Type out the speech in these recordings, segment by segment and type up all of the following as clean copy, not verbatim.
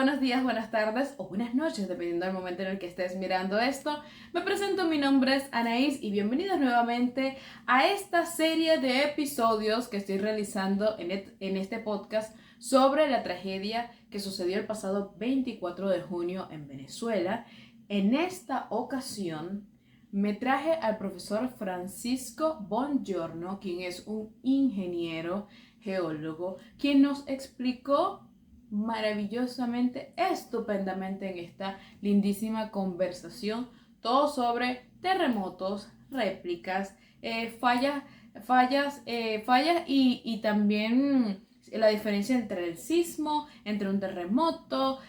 buenos días, buenas tardes o buenas noches, dependiendo del momento en el que estés mirando esto. Me presento, mi nombre es Anaís y bienvenidos nuevamente a esta serie de episodios que estoy realizando en este podcast sobre la tragedia que sucedió el pasado 24 de junio en Venezuela. En esta ocasión me traje al profesor Francisco Bongiorno, quien es un ingeniero geólogo, quien nos explicó maravillosamente, estupendamente en esta lindísima conversación, todo sobre terremotos, réplicas, fallas y también la diferencia entre el sismo, entre un terremoto.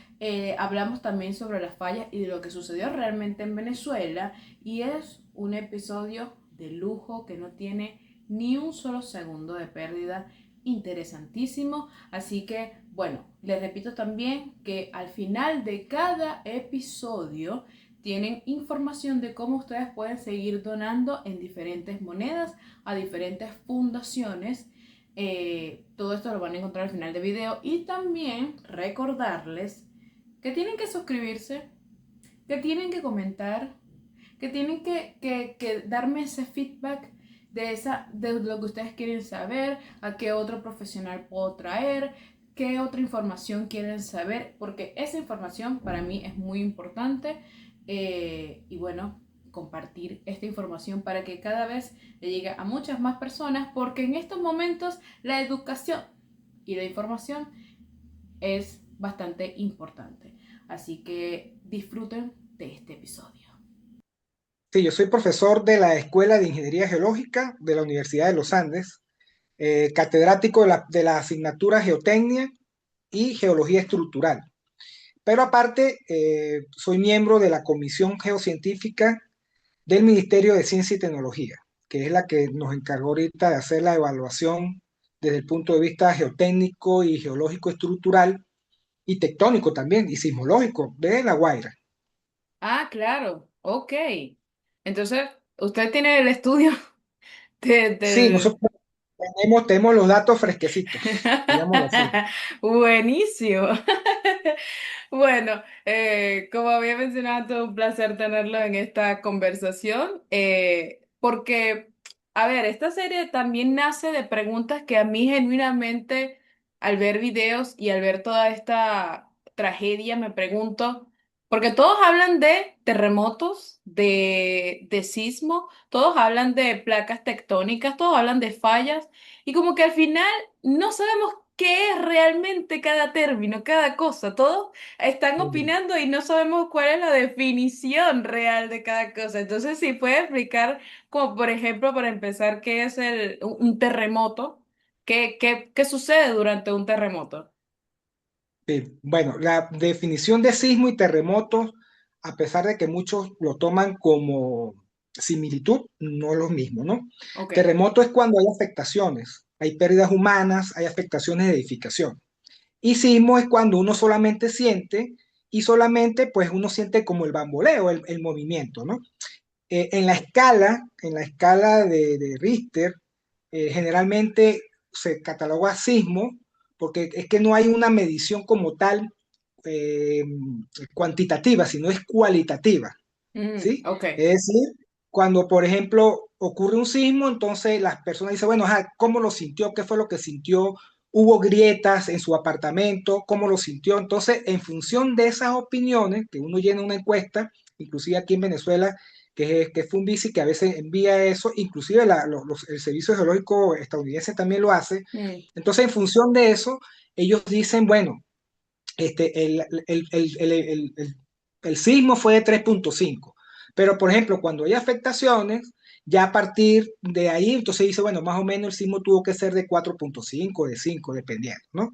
Hablamos también sobre las fallas y de lo que sucedió realmente en Venezuela y es un episodio de lujo que no tiene ni un solo segundo de pérdida, interesantísimo. Así que, bueno, les repito también que al final de cada episodio tienen información de cómo ustedes pueden seguir donando en diferentes monedas a diferentes fundaciones. Todo esto lo van a encontrar al final del video y también recordarles que tienen que suscribirse, que tienen que comentar, que tienen que darme ese feedback de lo que ustedes quieren saber, a qué otro profesional puedo traer, qué otra información quieren saber, porque esa información para mí es muy importante. Y bueno, compartir esta información para que cada vez le llegue a muchas más personas, porque en estos momentos la educación y la información es bastante importante. Así que disfruten de este episodio. Sí, yo soy profesor de la Escuela de Ingeniería Geológica de la Universidad de los Andes, catedrático de la asignatura Geotecnia y Geología Estructural. Pero aparte, soy miembro de la Comisión Geocientífica del Ministerio de Ciencia y Tecnología, que es la que nos encargó ahorita de hacer la evaluación desde el punto de vista geotécnico y geológico estructural y tectónico también, y sismológico de La Guaira. Ah, claro, ok. Entonces, usted tiene el estudio Sí, de... nosotros tenemos los datos fresquecitos, digámoslo así. Buenísimo. Bueno, como había mencionado, todo un placer tenerlo en esta conversación, porque, a ver, esta serie también nace de preguntas que a mí genuinamente, al ver videos y al ver toda esta tragedia, me pregunto, porque todos hablan de terremotos, de sismo, todos hablan de placas tectónicas, todos hablan de fallas, y como que al final no sabemos qué es realmente cada término, cada cosa, todos están opinando y no sabemos cuál es la definición real de cada cosa. Entonces, si puede explicar, como por ejemplo, para empezar, qué es un terremoto, qué sucede durante un terremoto. Sí, bueno, la definición de sismo y terremotos, a pesar de que muchos lo toman como similitud, no es lo mismo, ¿no? Ok. Terremoto es cuando hay afectaciones, hay pérdidas humanas, hay afectaciones de edificación. Y sismo es cuando uno solamente siente y solamente pues uno siente como el bamboleo, el movimiento, ¿no? En la escala de Richter, generalmente se cataloga sismo porque es que no hay una medición como tal eh, cuantitativa, sino es cualitativa, ¿sí? Ok. Es decir, cuando, por ejemplo, ocurre un sismo, entonces las personas dicen, bueno, ajá, ¿cómo lo sintió? ¿Qué fue lo que sintió? ¿Hubo grietas en su apartamento? ¿Cómo lo sintió? Entonces, en función de esas opiniones, que uno llena una encuesta, inclusive aquí en Venezuela, que es Funvisi, que a veces envía eso, inclusive el Servicio Geológico estadounidense también lo hace. Mm, Entonces, en función de eso, ellos dicen, bueno, el sismo fue de 3.5, pero por ejemplo, cuando hay afectaciones, ya a partir de ahí, entonces dice, bueno, más o menos el sismo tuvo que ser de 4.5, de 5, dependiendo, ¿no?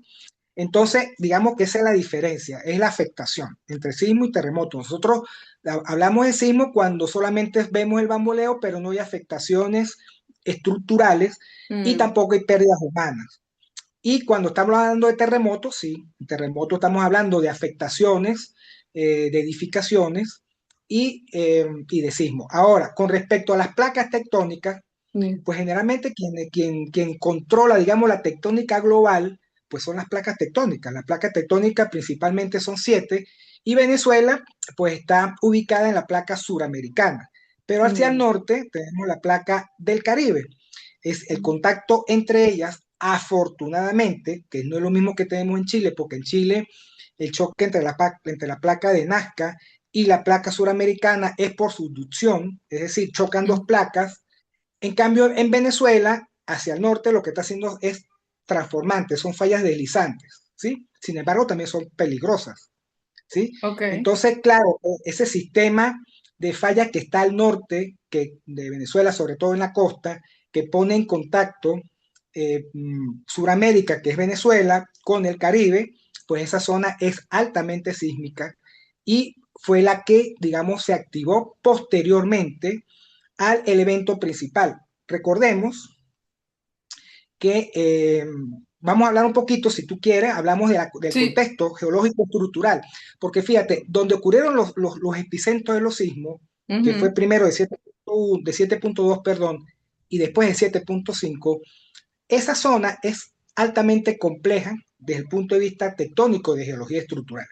Entonces, digamos que esa es la diferencia, es la afectación entre sismo y terremoto. Nosotros hablamos de sismo cuando solamente vemos el bamboleo, pero no hay afectaciones estructurales y mm, tampoco hay pérdidas humanas. Y cuando estamos hablando de terremotos, sí, terremotos estamos hablando de afectaciones, de edificaciones y de sismo. Ahora, con respecto a las placas tectónicas, mm, pues generalmente quien controla, digamos, la tectónica global, pues son las placas tectónicas. Las placas tectónicas principalmente son siete y Venezuela pues está ubicada en la placa suramericana. Pero hacia el Mm, norte tenemos la placa del Caribe. Es el contacto entre ellas, afortunadamente, que no es lo mismo que tenemos en Chile, porque en Chile el choque entre la placa de Nazca y la placa suramericana es por subducción, es decir, chocan dos mm. placas. En cambio, en Venezuela, hacia el norte, lo que está haciendo es transformante, son fallas deslizantes, ¿sí? Sin embargo, también son peligrosas, ¿sí? Ok. Entonces, claro, ese sistema de fallas que está al norte de Venezuela, sobre todo en la costa, que pone en contacto Suramérica, que es Venezuela, con el Caribe, pues esa zona es altamente sísmica y fue la que, digamos, se activó posteriormente al evento principal. Recordemos que vamos a hablar un poquito, si tú quieres, hablamos del Sí. contexto geológico estructural, porque fíjate, donde ocurrieron los epicentros de los sismos, que fue Ujú. primero de 7.2, perdón, y después de 7.5, esa zona es altamente compleja desde el punto de vista tectónico de geología estructural.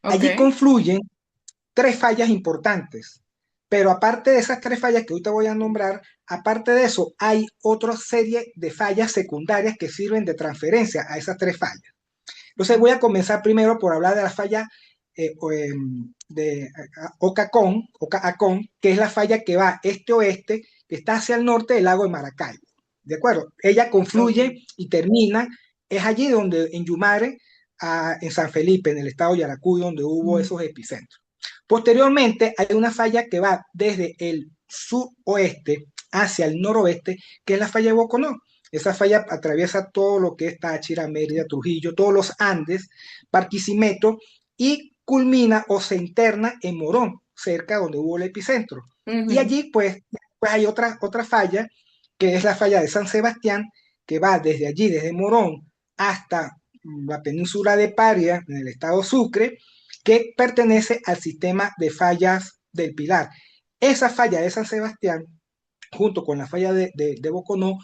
Ok. Allí confluyen tres fallas importantes. Pero aparte de esas tres fallas que hoy te voy a nombrar, aparte de eso, hay otra serie de fallas secundarias que sirven de transferencia a esas tres fallas. Entonces voy a comenzar primero por hablar de la falla de Oca-Acón, que es la falla que va este-oeste, que está hacia el norte del lago de Maracaibo. ¿De acuerdo? Ella Ok. confluye y termina, es allí donde en Yumare, en San Felipe, en el estado de Yaracuy, donde hubo Mm, esos epicentros. Posteriormente hay una falla que va desde el suroeste hacia el noroeste, que es la falla de Boconó. Esa falla atraviesa todo lo que es Táchira, Mérida, Trujillo, todos los Andes, Barquisimeto, y culmina o se interna en Morón, cerca donde hubo el epicentro. Y ujú. allí pues hay otra falla, que es la falla de San Sebastián, que va desde allí, desde Morón, hasta la península de Paria, en el estado Sucre, que pertenece al sistema de fallas del Pilar. Esa falla de San Sebastián, junto con la falla de Boconó,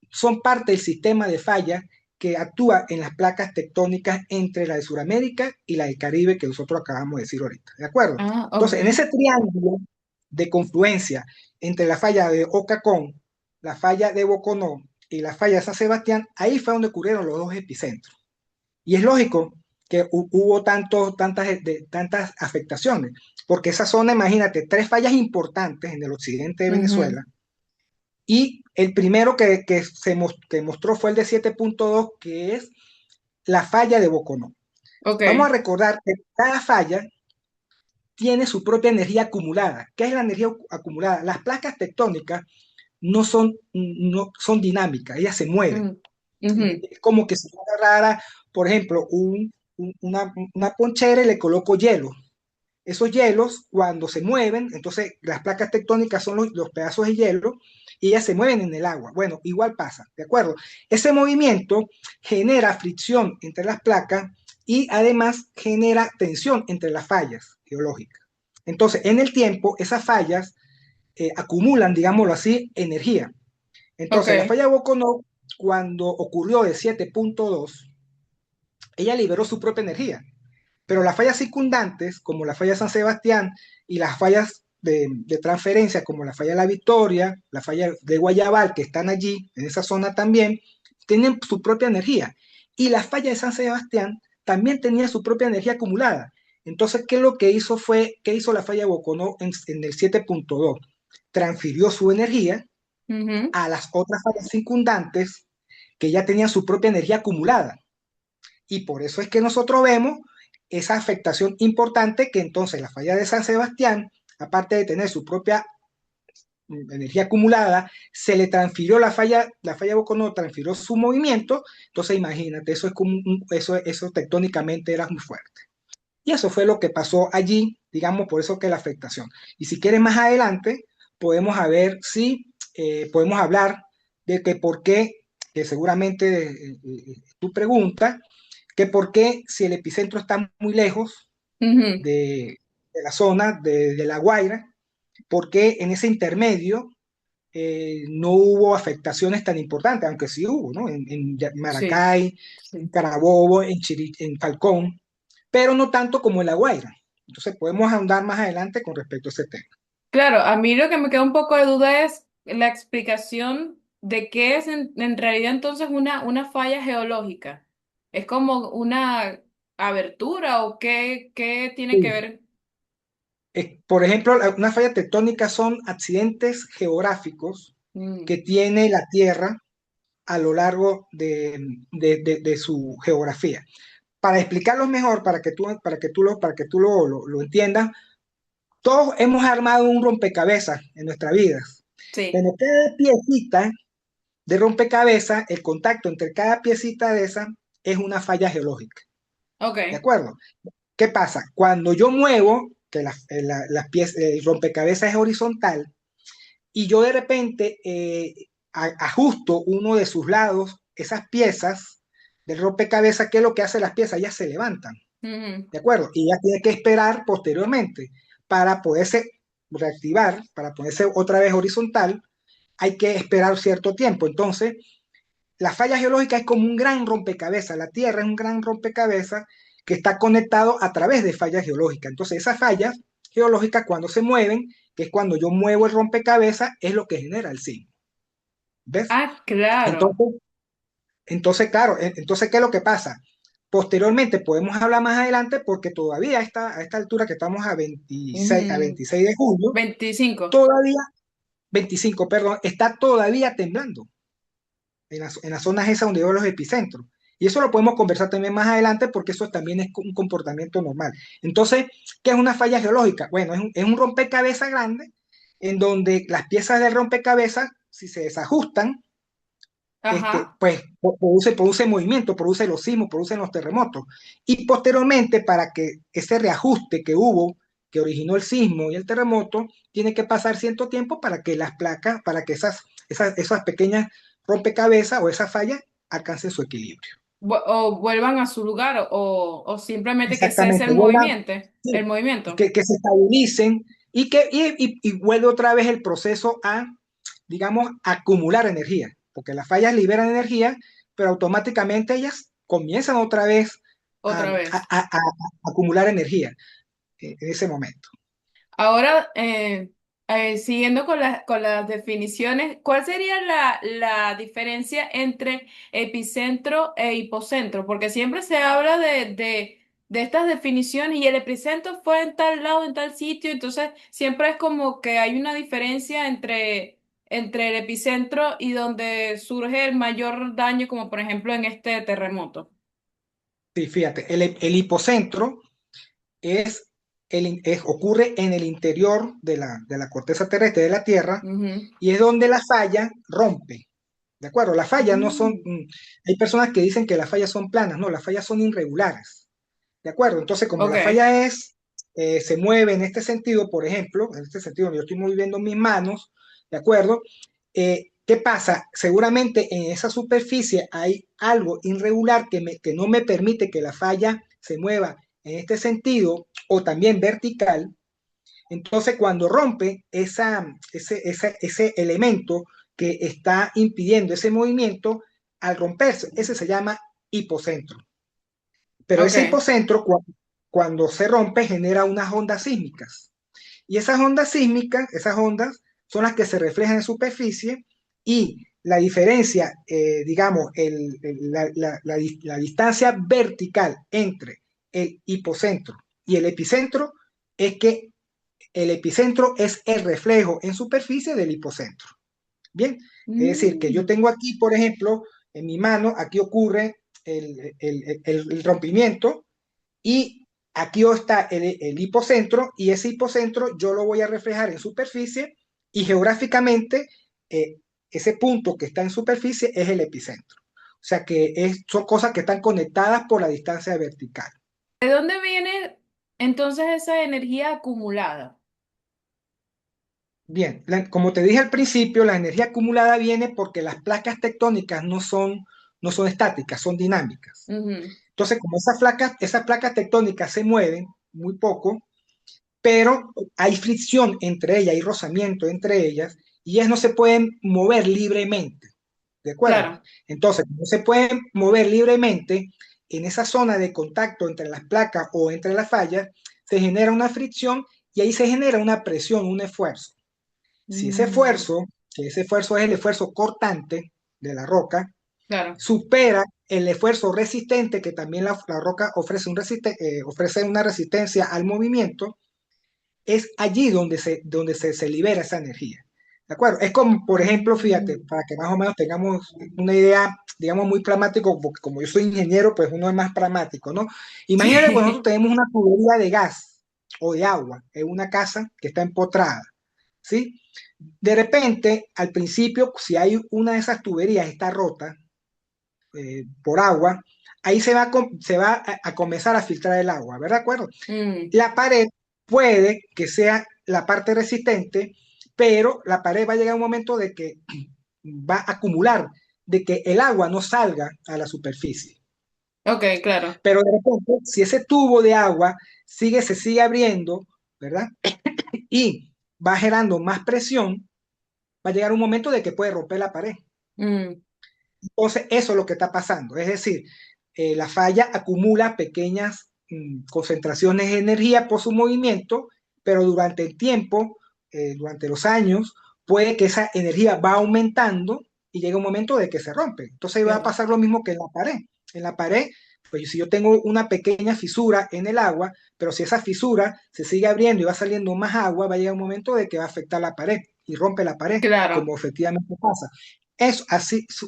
son parte del sistema de fallas que actúa en las placas tectónicas entre la de Sudamérica y la del Caribe que nosotros acabamos de decir ahorita. ¿De acuerdo? Ah, ok. Entonces, en ese triángulo de confluencia entre la falla de Ocacón, la falla de Boconó y la falla de San Sebastián, ahí fue donde ocurrieron los dos epicentros. Y es lógico que hubo tantas afectaciones, porque esa zona, imagínate, tres fallas importantes en el occidente de Ujú. Venezuela, y el primero que mostró fue el de 7.2, que es la falla de Boconó. Vamos a Ok. recordar que cada falla tiene su propia energía acumulada. ¿Qué es la energía acumulada? Las placas tectónicas no son dinámicas, ellas se mueven. Mm, ujú. Es como que si yo agarrara, por ejemplo, una ponchera y le coloco hielo. Esos hielos, cuando se mueven, entonces las placas tectónicas son los pedazos de hielo y ellas se mueven en el agua. Bueno, igual pasa, ¿de acuerdo? Ese movimiento genera fricción entre las placas y además genera tensión entre las fallas geológicas. Entonces, en el tiempo, esas fallas acumulan, digámoslo así, energía. Entonces, la Ok. falla de Boconó, cuando ocurrió de 7.2, ella liberó su propia energía. Pero las fallas circundantes, como la falla San Sebastián y las fallas transferencia, como la falla de La Victoria, la falla de Guayabal, que están allí, en esa zona también, tienen su propia energía. Y la falla de San Sebastián también tenía su propia energía acumulada. Entonces, ¿qué es lo que hizo qué hizo la falla de Boconó en el 7.2? Transfirió su energía Ujú. a las otras fallas circundantes que ya tenían su propia energía acumulada. Y por eso es que nosotros vemos esa afectación importante que entonces la falla de San Sebastián, aparte de tener su propia energía acumulada, se le transfirió la falla Boconó transfirió su movimiento, entonces imagínate, eso es como eso tectónicamente era muy fuerte. Y eso fue lo que pasó allí, digamos, por eso que la afectación. Y si quieres más adelante, podemos a ver si podemos hablar de que por qué, que seguramente tu pregunta, que por qué si el epicentro está muy lejos Ujú. de la zona de La Guaira, por qué en ese intermedio no hubo afectaciones tan importantes, aunque sí hubo, ¿no? En Sí, Maracay, en sí. Carabobo, en Falcón, pero no tanto como en La Guaira. Entonces podemos ahondar más adelante con respecto a ese tema. Claro, a mí lo que me queda un poco de duda es la explicación de qué es en realidad entonces una falla geológica. ¿Es como una abertura o qué tiene que Sí. ver? Por ejemplo, una falla tectónica son accidentes geográficos Mm, que tiene la Tierra a lo largo de su geografía. Para explicarlo mejor, para que tú lo entiendas, todos hemos armado un rompecabezas en nuestra vida. sí, Pero cada piecita de rompecabezas, el contacto entre cada piecita de esa es una falla geológica. ¿De ok. acuerdo? ¿Qué pasa? Cuando yo muevo, que el rompecabezas es horizontal, y yo de repente ajusto uno de sus lados, esas piezas del rompecabezas, ¿qué es lo que hace las piezas? Ellas se levantan, Ujú. ¿de acuerdo? Y ya tiene que esperar posteriormente para poderse reactivar, para ponerse otra vez horizontal, hay que esperar cierto tiempo. Entonces, la falla geológica es como un gran rompecabezas, la Tierra es un gran rompecabezas que está conectado a través de fallas geológicas. Entonces, esas fallas geológicas cuando se mueven, que es cuando yo muevo el rompecabezas, es lo que genera el sismo. ¿Ves? Ah, claro. Entonces, claro, entonces, ¿qué es lo que pasa? Posteriormente, podemos hablar más adelante porque todavía a esta altura que estamos a 26, a Ujú. 26 de julio, 25. todavía, 25, perdón, está todavía temblando en las zonas esas donde veo los epicentros. Y eso lo podemos conversar también más adelante porque eso también es un comportamiento normal. Entonces, ¿qué es una falla geológica? Bueno, es un rompecabezas grande en donde las piezas del rompecabezas, si se desajustan, Ajá. pues produce movimiento, produce los sismos, producen los terremotos. Y posteriormente, para que ese reajuste que hubo, que originó el sismo y el terremoto, tiene que pasar cierto tiempo para que las placas, para que esas pequeñas rompecabezas o esas fallas alcancen su equilibrio. O vuelvan a su lugar o simplemente que cese Exactamente, vuelvan, el sí, movimiento. que se estabilicen y vuelve otra vez el proceso a, digamos, acumular energía, porque las fallas liberan energía, pero automáticamente ellas comienzan otra vez a, Otra vez. acumular energía en ese momento. Ahora, siguiendo con las definiciones, ¿cuál sería la diferencia entre epicentro e hipocentro? Porque siempre se habla de estas definiciones y el epicentro fue en tal lado, en tal sitio, entonces siempre es como que hay una diferencia entre el epicentro y donde surge el mayor daño, como por ejemplo en este terremoto. Sí, fíjate, el hipocentro ocurre en el interior de la corteza terrestre de la Tierra Ujú. y es donde la falla rompe. ¿De acuerdo? Las fallas no son, Mm. hay personas que dicen que las fallas son planas, no, las fallas son irregulares. ¿De acuerdo? Entonces, como la Ok. falla se mueve en este sentido, por ejemplo, en este sentido, yo estoy moviendo mis manos, ¿de acuerdo? ¿Qué pasa? Seguramente en esa superficie hay algo irregular que no me permite que la falla se mueva en este sentido o también vertical. Entonces, cuando rompe ese elemento que está impidiendo ese movimiento, al romperse, ese se llama hipocentro. Pero ese Ok. hipocentro, cuando se rompe, genera unas ondas sísmicas. Y esas ondas son las que se reflejan en superficie y la diferencia, digamos, la distancia vertical entre el hipocentro y el epicentro es que el epicentro es el reflejo en superficie del hipocentro. Bien, es decir, que yo Mm. tengo aquí, por ejemplo, en mi mano, aquí ocurre el rompimiento y aquí está el hipocentro y ese hipocentro yo lo voy a reflejar en superficie y geográficamente eh, ese punto que está en superficie es el epicentro. O sea que son cosas que están conectadas por la distancia vertical. ¿De dónde viene entonces esa energía acumulada? Bien, como te dije al principio, la energía acumulada viene porque las placas tectónicas no son estáticas, son dinámicas. Ujú. Entonces, como esas placas tectónicas se mueven muy poco, pero hay fricción entre ellas, hay rozamiento entre ellas, y ellas no se pueden mover libremente, ¿de acuerdo? Claro. Entonces, no se pueden mover libremente en esa zona de contacto entre las placas o entre las fallas, se genera una fricción y ahí se genera una presión, un esfuerzo. Si ese Mm, esfuerzo, que ese esfuerzo es el esfuerzo cortante de la roca, claro. supera el esfuerzo resistente, que también la roca ofrece, ofrece una resistencia al movimiento, es allí donde se libera esa energía. ¿De acuerdo? Es como, por ejemplo, fíjate, Mm, para que más o menos tengamos una idea, digamos, muy pragmático, porque como yo soy ingeniero, pues uno es más pragmático, ¿no? Imagínate, pues nosotros sí. tenemos una tubería de gas o de agua en una casa que está empotrada, ¿sí? De repente, al principio, si hay una de esas tuberías está rota por agua, ahí se va a comenzar a filtrar el agua, ¿verdad? ¿De acuerdo? Mm, La pared puede que sea la parte resistente, pero la pared va a llegar a un momento de que va a acumular, de que el agua no salga a la superficie. ok, claro. Pero de repente, si ese tubo de agua se sigue abriendo, ¿verdad? Y va generando más presión, va a llegar un momento de que puede romper la pared. Mm, Entonces, eso es lo que está pasando. Es decir, la falla acumula pequeñas concentraciones de energía por su movimiento, pero durante el tiempo, durante los años, puede que esa energía va aumentando y llega un momento de que se rompe. Entonces va a claro. pasar lo mismo que en la pared. En la pared, pues si yo tengo una pequeña fisura en el agua, pero si esa fisura se sigue abriendo y va saliendo más agua, va a llegar un momento de que va a afectar la pared y rompe la pared, Claro. como efectivamente pasa.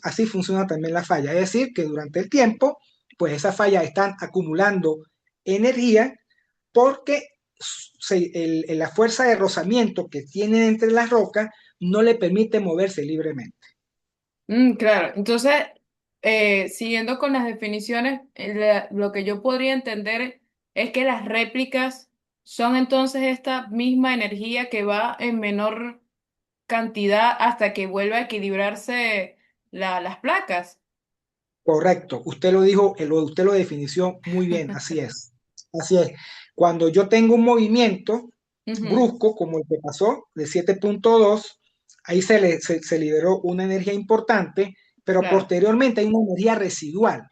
Así funciona también la falla, es decir, que durante el tiempo, pues esas fallas están acumulando energía porque la fuerza de rozamiento que tienen entre las rocas no le permite moverse libremente. Claro. Entonces, siguiendo con las definiciones, lo que yo podría entender es que las réplicas son entonces esta misma energía que va en menor cantidad hasta que vuelva a equilibrarse las placas. Correcto, usted lo dijo, usted lo definió muy bien, así es. Así es. Cuando yo tengo un movimiento Ujú, brusco, como el que pasó de 7,2, ahí se liberó una energía importante, pero claro. posteriormente hay una energía residual.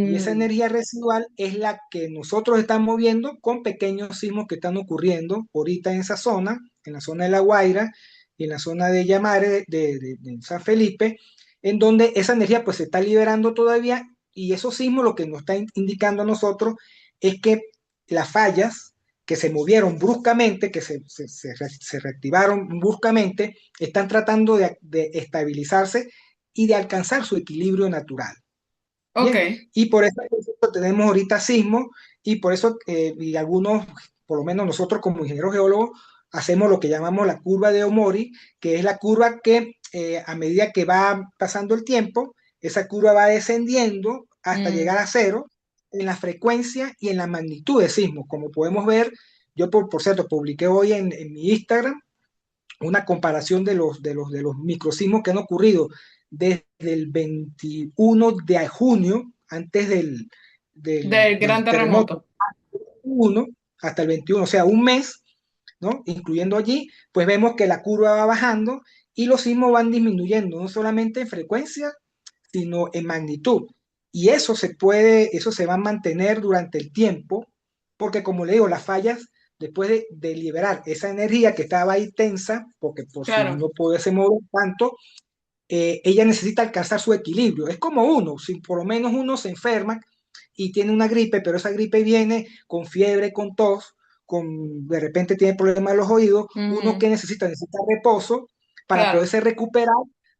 Y esa Mm, energía residual es la que nosotros estamos viendo con pequeños sismos que están ocurriendo ahorita en esa zona, en la zona de La Guaira y en la zona de Yamare, de San Felipe, en donde esa energía pues se está liberando todavía y esos sismos lo que nos está indicando a nosotros es que las fallas que se movieron bruscamente, que se reactivaron bruscamente, están tratando de estabilizarse y de alcanzar su equilibrio natural. ok. Bien, y por eso tenemos ahorita sismo y por eso, y algunos, por lo menos nosotros como ingenieros geólogos, hacemos lo que llamamos la curva de Omori, que es la curva que a medida que va pasando el tiempo, esa curva va descendiendo hasta llegar Mm, a cero en la frecuencia y en la magnitud de sismos. Como podemos ver, yo por cierto publiqué hoy en mi Instagram una comparación de los microsismos que han ocurrido desde el 21 de junio, antes del gran del terremoto, terremoto. 1 hasta el 21, o sea, un mes, ¿no? Incluyendo allí, pues vemos que la curva va bajando y los sismos van disminuyendo, no solamente en frecuencia, sino en magnitud. Y eso se va a mantener durante el tiempo, porque como le digo, las fallas, después de liberar esa energía que estaba ahí tensa, porque por si Claro. no pudiese mover tanto, ella necesita alcanzar su equilibrio. Es como uno, si por lo menos uno se enferma y tiene una gripe, pero esa gripe viene con fiebre, con tos, de repente tiene problemas en los oídos, uno Ujú, que necesita reposo para claro. poderse recuperar,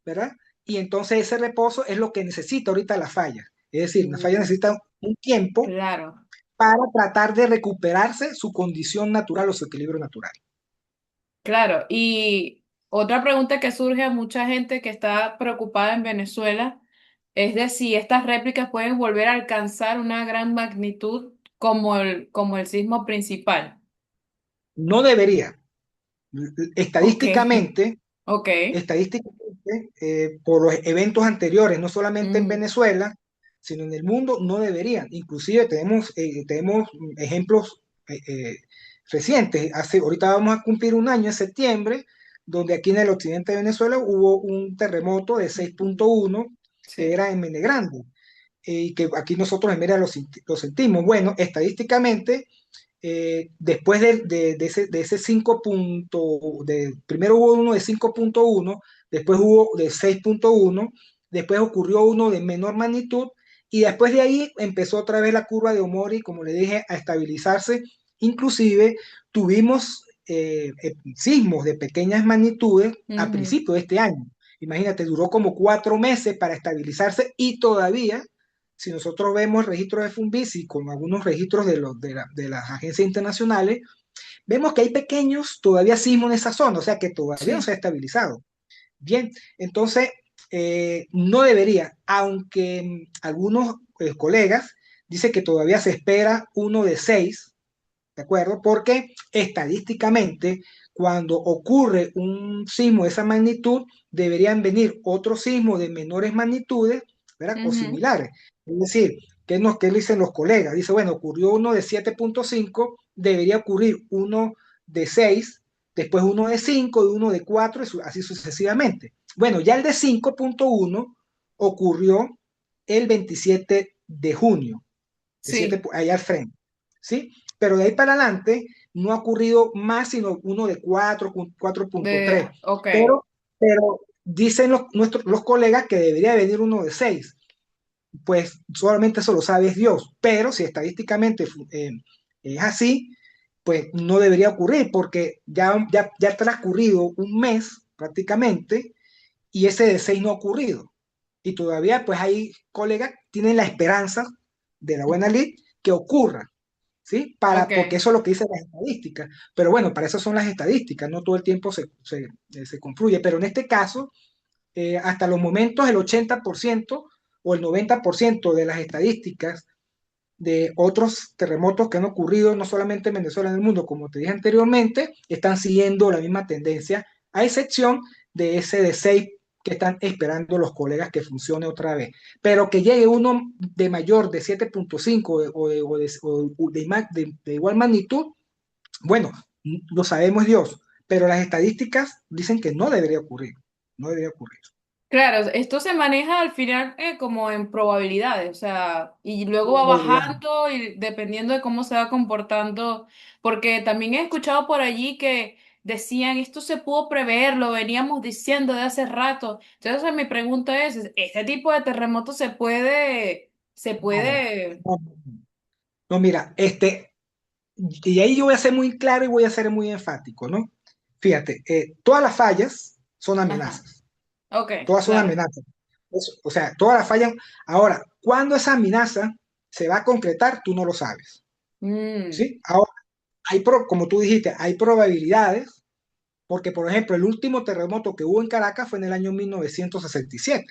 ¿verdad? Y entonces ese reposo es lo que necesita ahorita la falla. Es decir, la falla Mm, necesita un tiempo claro. para tratar de recuperarse su condición natural o su equilibrio natural. Claro, y otra pregunta que surge a mucha gente que está preocupada en Venezuela es de si estas réplicas pueden volver a alcanzar una gran magnitud como el sismo principal. No debería. Ok, Estadísticamente, ok. por los eventos anteriores, no solamente en Mm, Venezuela, sino en el mundo, no deberían. Inclusive tenemos ejemplos recientes. Ahorita vamos a cumplir un año en septiembre. donde aquí en el occidente de Venezuela hubo un terremoto de 6.1 que Sí. era en Mene Grande, y que aquí nosotros en Mérida lo sentimos. Bueno, estadísticamente, después de ese 5 primero hubo uno de 5.1, después hubo de 6.1, después ocurrió uno de menor magnitud, y después de ahí empezó otra vez la curva de Omori, como le dije, a estabilizarse. Inclusive tuvimos sismos de pequeñas magnitudes a Ujú. principio de este año. Imagínate, duró como 4 meses para estabilizarse, y todavía, si nosotros vemos registros de Funvisi con algunos registros de las agencias internacionales, vemos que hay pequeños todavía sismos en esa zona, o sea que todavía no se Sí. ha estabilizado. Bien, entonces no debería, aunque algunos colegas dicen que todavía se espera uno de 6, ¿de acuerdo? Porque estadísticamente, cuando ocurre un sismo de esa magnitud, deberían venir otros sismos de menores magnitudes, ¿verdad? O Ujú. similares. Es decir, ¿qué dicen los colegas? Dice, bueno, ocurrió uno de 7.5, debería ocurrir uno de 6, después uno de 5 y uno de 4, y así sucesivamente. Bueno, ya el de 5.1 ocurrió el 27 de junio, Sí. allá al frente, ¿sí? Pero de ahí para adelante no ha ocurrido más sino uno de 4.3. Ok. Pero dicen los colegas que debería venir uno de 6. Pues solamente eso lo sabe Dios. Pero si estadísticamente es así, pues no debería ocurrir porque ya ha transcurrido un mes prácticamente y ese de 6 no ha ocurrido. Y todavía pues hay colegas que tienen la esperanza de la buena lid que ocurra, ¿sí? Porque Ok. eso es lo que dicen las estadísticas. Pero bueno, para eso son las estadísticas, no todo el tiempo se confluye. Pero en este caso, hasta los momentos, el 80% o el 90% de las estadísticas de otros terremotos que han ocurrido, no solamente en Venezuela, en el mundo, como te dije anteriormente, están siguiendo la misma tendencia, a excepción de ese de 6 que están esperando los colegas que funcione otra vez. Pero que llegue uno de mayor de 7.5 de igual magnitud, bueno, lo sabemos Dios, pero las estadísticas dicen que no debería ocurrir, no debería ocurrir. Claro, esto se maneja al final como en probabilidades, o sea, y luego va Probabilidad. bajando y dependiendo de cómo se va comportando, porque también he escuchado por allí que decían, esto se pudo prever, lo veníamos diciendo de hace rato. Entonces mi pregunta es, ¿este tipo de terremoto se No, puede, no, no, mira, y ahí yo voy a ser muy claro y voy a ser muy enfático, ¿no? Fíjate, todas las fallas son ajá, amenazas, ok, todas son claro. amenazas. O sea, todas las fallas. Ahora, ¿cuándo esa amenaza se va a concretar? Tú no lo sabes, Mm. ¿sí? Ahora, como tú dijiste, hay probabilidades, porque por ejemplo, el último terremoto que hubo en Caracas fue en el año 1967,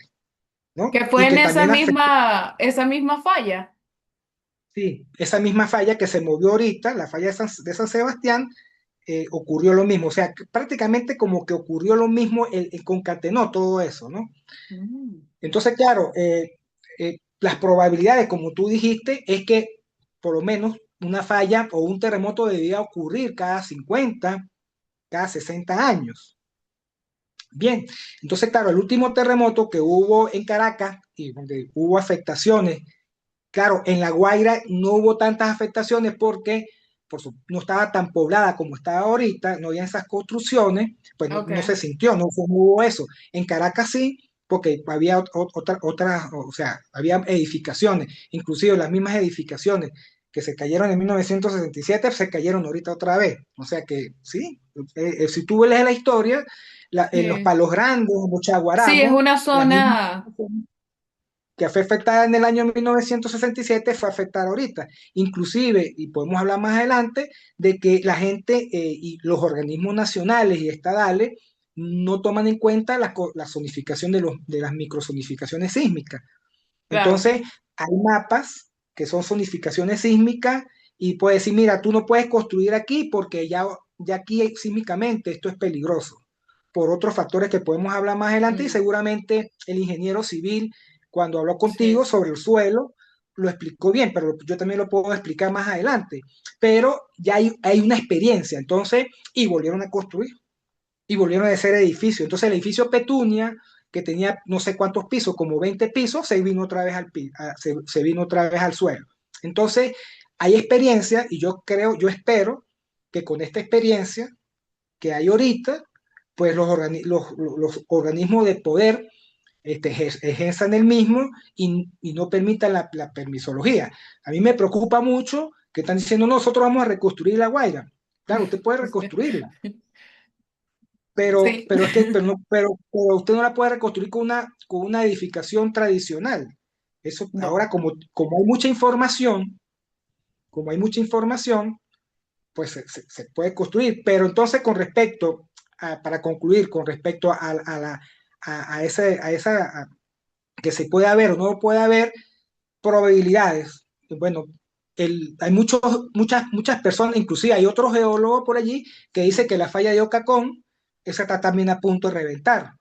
¿no? Que fue Y en que también afectó, esa misma falla. sí, esa misma falla que se movió ahorita, la falla de San Sebastián, ocurrió lo mismo. O sea, que prácticamente como que ocurrió lo mismo, concatenó todo eso, ¿no? Mm. Entonces, claro, las probabilidades, como tú dijiste, es que por lo menos una falla o un terremoto debía ocurrir cada 50, cada 60 años. Bien, entonces, claro, el último terremoto que hubo en Caracas y donde hubo afectaciones. Claro, en La Guaira no hubo tantas afectaciones porque no estaba tan poblada como está ahorita, no había esas construcciones, pues Ok, no se sintió, no hubo eso. En Caracas sí, porque había o sea, había edificaciones, inclusive las mismas edificaciones que se cayeron en 1967 se cayeron ahorita otra vez. O sea que sí, si tú lees la historia, en los sí. Palos Grandes, en los Sí, es Chaguaramos, una la misma zona. que fue afectada en el año 1967 fue afectada ahorita. Inclusive, y podemos hablar más adelante, de que la gente y los organismos nacionales y estadales no toman en cuenta la zonificación de las microzonificaciones sísmicas. Claro. Entonces, hay mapas que son zonificaciones sísmicas y puede decir, mira, tú no puedes construir aquí porque ya aquí sísmicamente esto es peligroso, por otros factores que podemos hablar más adelante, y Mm. seguramente el ingeniero civil, cuando habló contigo Sí. sobre el suelo, lo explicó bien, pero yo también lo puedo explicar más adelante. Pero ya hay una experiencia, entonces, y volvieron a construir. y volvieron a ser edificios. Entonces el edificio Petunia, que tenía no sé cuántos pisos, como 20 pisos, se vino otra vez se vino otra vez al suelo. Entonces hay experiencia y yo creo, yo espero que con esta experiencia que hay ahorita, pues los organismos de poder ejerzan el mismo y no permitan la permisología. A mí me preocupa mucho que están diciendo, "No, nosotros vamos a reconstruir La Guaira". Claro, usted puede reconstruirla, Sí, pero es que pero usted no la puede reconstruir con una edificación tradicional. Eso ahora, no, como hay mucha información, como hay mucha información, pues se puede construir. Pero entonces, para concluir, con respecto a esa, que se puede haber o no puede haber, probabilidades. Bueno, hay muchas personas, inclusive hay otro geólogo por allí que dice que la falla de Ocacón, esa está también a punto de reventar.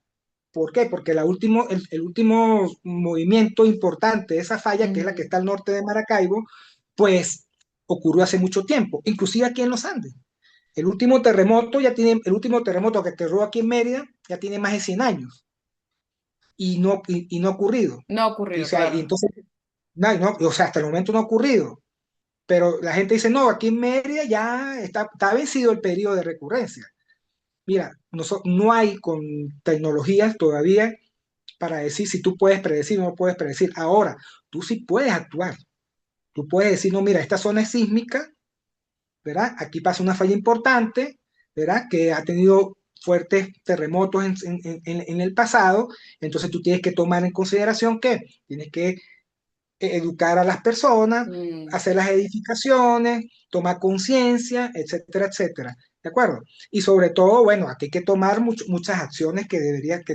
¿Por qué? Porque el último movimiento importante de esa falla, que es la que ujú, está al norte de Maracaibo, pues ocurrió hace mucho tiempo, inclusive aquí en los Andes. El último terremoto que ocurrió aquí en Mérida ya tiene más de 100 años y no ha ocurrido. no ha Y, o ocurrido, sea, y claro. entonces, o sea, hasta el momento no ha ocurrido. Pero la gente dice, no, aquí en Mérida ya está vencido el periodo de recurrencia. Mira, no hay con tecnologías todavía para decir si tú puedes predecir o no puedes predecir. Ahora, tú sí puedes actuar. Tú puedes decir, no, mira, esta zona es sísmica, ¿verdad? Aquí pasa una falla importante, ¿verdad? Que ha tenido fuertes terremotos en el pasado, entonces tú tienes que tomar en consideración que tienes que educar a las personas, Mm, hacer las edificaciones, tomar conciencia, etcétera, etcétera. ¿De acuerdo? Y sobre todo, bueno, aquí hay que tomar muchas acciones que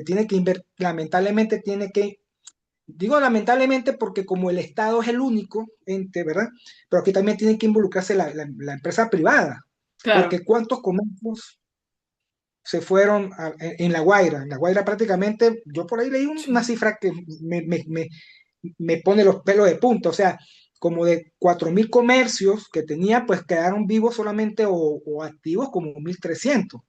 tiene que invertir, lamentablemente tiene que, digo lamentablemente porque como el Estado es el único ente, ¿verdad? Pero aquí también tiene que involucrarse la empresa privada, claro. porque ¿cuántos comercios se fueron en La Guaira? En La Guaira prácticamente, yo por ahí leí una Sí. cifra que me pone los pelos de punta, o sea, como de 4.000 comercios que tenía, pues quedaron vivos solamente o activos como 1.300.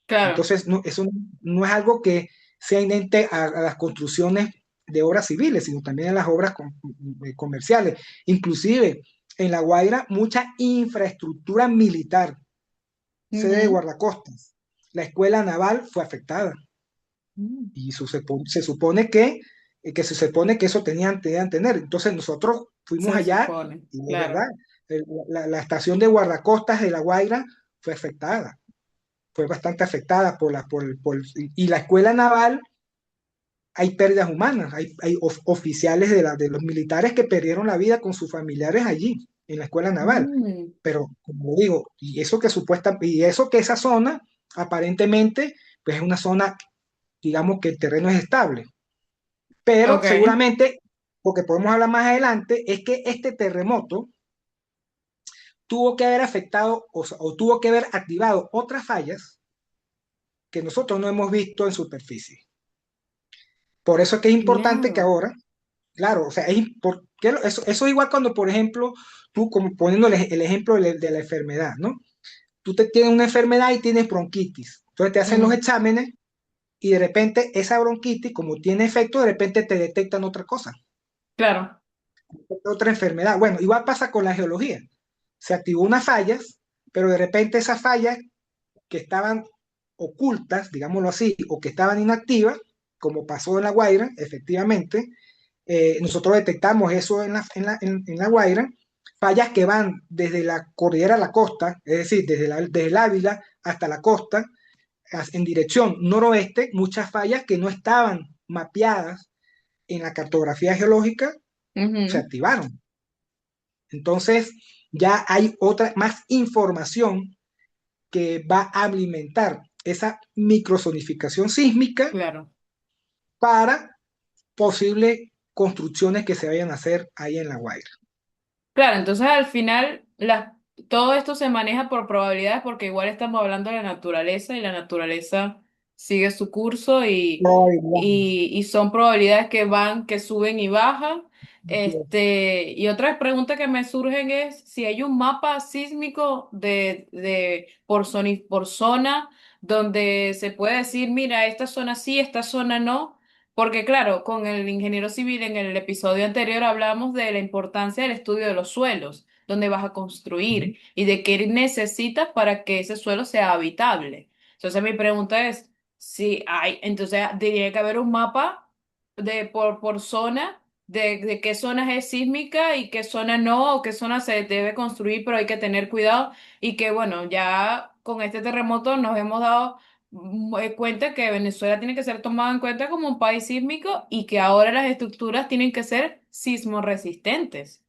Claro. Entonces, no, eso no es algo que sea inherente a las construcciones de obras civiles, sino también a las obras comerciales. Inclusive, en La Guaira, mucha infraestructura militar, sede de Ujú. guardacostas. La escuela naval fue afectada Mm, y se supone que eso debían tener. Entonces nosotros fuimos se allá supone, y de verdad, claro. la estación de guardacostas de La Guaira fue afectada, fue bastante afectada y la escuela naval, hay pérdidas humanas, hay oficiales de los militares que perdieron la vida con sus familiares allí, en la escuela naval. Mm, Pero, como digo, y eso que esa zona, aparentemente, pues es una zona, digamos que el terreno es estable. Pero ok. seguramente, porque podemos hablar más adelante, es que este terremoto tuvo que haber afectado o tuvo que haber activado otras fallas que nosotros no hemos visto en superficie. Por eso es que es importante que Claro. ahora, claro, o sea, porque eso es igual cuando, por ejemplo, tú, como poniendo el ejemplo de la enfermedad, ¿no? Tú tienes una enfermedad y tienes bronquitis. Entonces te hacen los Ujú, exámenes y de repente esa bronquitis, como tiene efecto, de repente te detectan otra cosa, claro. otra enfermedad. Bueno, igual pasa con la geología. Se activó unas fallas, pero de repente esas fallas que estaban ocultas, digámoslo así, o que estaban inactivas, como pasó en La Guaira, efectivamente, nosotros detectamos eso en la Guaira, fallas que van desde la cordillera a la costa, es decir, desde el Ávila hasta la costa, en dirección noroeste, muchas fallas que no estaban mapeadas en la cartografía geológica se Ujú, activaron. Entonces, ya hay más información que va a alimentar esa microzonificación sísmica claro. para posibles construcciones que se vayan a hacer ahí en La Guaira. Claro, entonces al final todo esto se maneja por probabilidades porque igual estamos hablando de la naturaleza y la naturaleza sigue su curso Probabilidad. y son probabilidades que van, que suben y bajan. Y otra pregunta que me surgen es si hay un mapa sísmico por zona donde se puede decir, mira, esta zona sí, esta zona no. Porque claro, con el ingeniero civil en el episodio anterior hablamos de la importancia del estudio de los suelos, dónde vas a construir y de qué necesitas para que ese suelo sea habitable. Entonces mi pregunta es, si hay, entonces tendría que haber un mapa por zona de qué zona es sísmica y qué zona no, o qué zona se debe construir, pero hay que tener cuidado. Y que bueno, ya con este terremoto nos hemos dado cuenta que Venezuela tiene que ser tomado en cuenta como un país sísmico y que ahora las estructuras tienen que ser sismo resistentes.